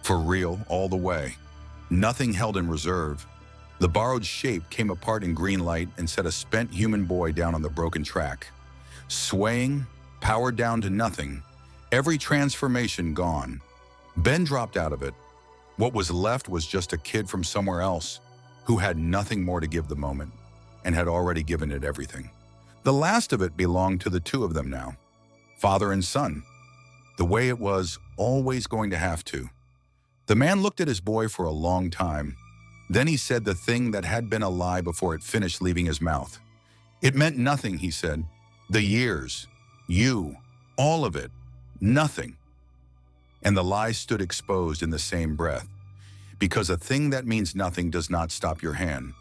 For real, all the way. Nothing held in reserve. The borrowed shape came apart in green light and set a spent human boy down on the broken track. Swaying, powered down to nothing, every transformation gone. Ben dropped out of it. What was left was just a kid from somewhere else who had nothing more to give the moment and had already given it everything. The last of it belonged to the two of them now, father and son, the way it was always going to have to. The man looked at his boy for a long time. Then he said the thing that had been a lie before it finished leaving his mouth. It meant nothing, he said. The years, you, all of it, nothing. And the lie stood exposed in the same breath. Because a thing that means nothing does not stop your hand.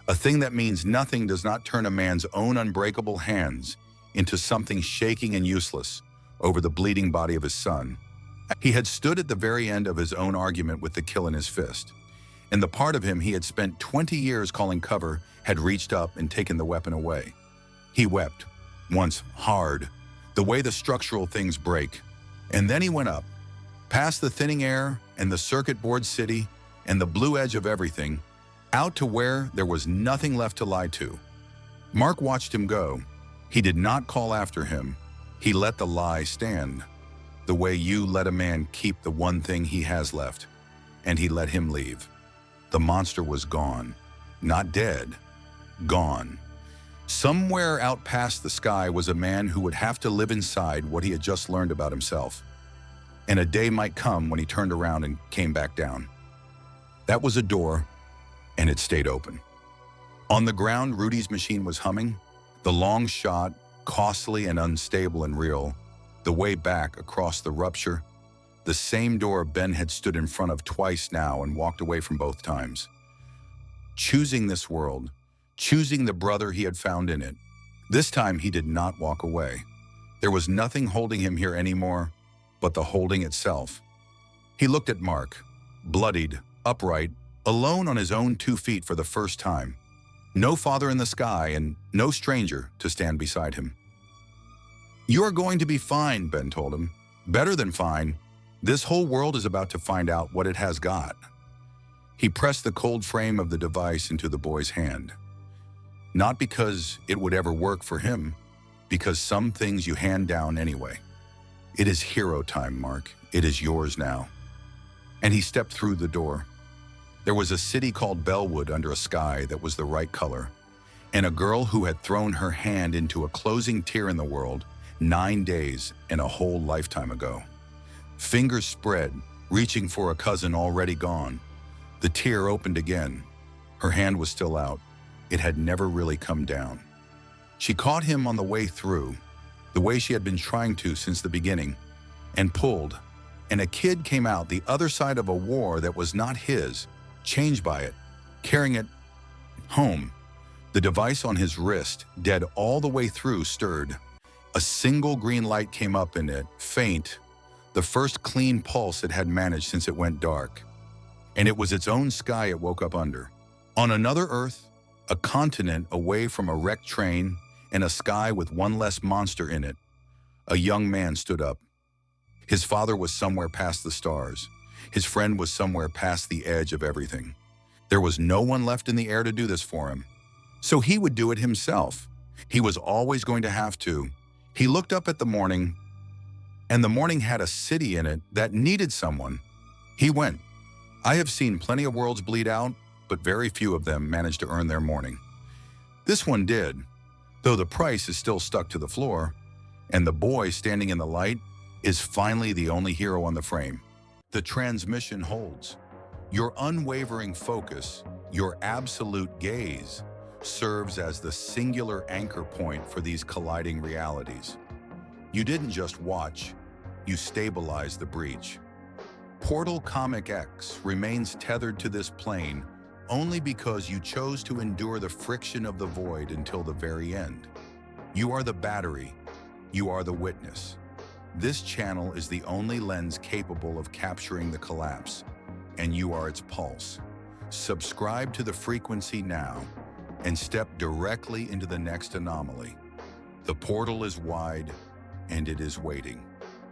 A thing that means nothing does not turn a man's own unbreakable hands into something shaking and useless over the bleeding body of his son. He had stood at the very end of his own argument with the kill in his fist. And the part of him he had spent 20 years calling cover had reached up and taken the weapon away. He wept, once hard, the way the structural things break. And then he went up, past the thinning air and the circuit board city and the blue edge of everything, out to where there was nothing left to lie to. Mark watched him go, He did not call after him. He let the lie stand, the way you let a man keep the one thing he has left, and he let him leave. The monster was gone, not dead, gone. Somewhere out past the sky was a man who would have to live inside what he had just learned about himself. And a day might come when he turned around and came back down. That was a door, and it stayed open. On the ground, Rudy's machine was humming, the long shot, costly and unstable and real, the way back across the rupture, the same door Ben had stood in front of twice now and walked away from both times. Choosing this world, choosing the brother he had found in it. This time he did not walk away. There was nothing holding him here anymore but the holding itself. He looked at Mark, bloodied, upright, alone on his own 2 feet for the first time. No father in the sky and no stranger to stand beside him. "You are going to be fine," Ben told him. "Better than fine. This whole world is about to find out what it has got." He pressed the cold frame of the device into the boy's hand. Not because it would ever work for him, because some things you hand down anyway. "It is hero time, Mark. It is yours now." And he stepped through the door. There was a city called Bellwood under a sky that was the right color, and a girl who had thrown her hand into a closing tear in the world 9 days and a whole lifetime ago. Fingers spread, reaching for a cousin already gone. The tear opened again. Her hand was still out. It had never really come down. She caught him on the way through, the way she had been trying to since the beginning, and pulled, and a kid came out the other side of a war that was not his, changed by it, carrying it home. The device on his wrist, dead all the way through, stirred. A single green light came up in it, faint, the first clean pulse it had managed since it went dark. And it was its own sky it woke up under. On another Earth, a continent away from a wrecked train, and a sky with one less monster in it, a young man stood up. His father was somewhere past the stars. His friend was somewhere past the edge of everything. There was no one left in the air to do this for him. So he would do it himself. He was always going to have to. He looked up at the morning, and the morning had a city in it that needed someone. He went. I have seen plenty of worlds bleed out, but very few of them managed to earn their morning. This one did, though the price is still stuck to the floor, and the boy standing in the light is finally the only hero on the frame. The transmission holds. Your unwavering focus, your absolute gaze, serves as the singular anchor point for these colliding realities. You didn't just watch, you stabilized the breach. Portal Comic X remains tethered to this plane only because you chose to endure the friction of the void until the very end. You are the battery, you are the witness. This channel is the only lens capable of capturing the collapse, and you are its pulse. Subscribe to the frequency now and step directly into the next anomaly. The portal is wide, and it is waiting.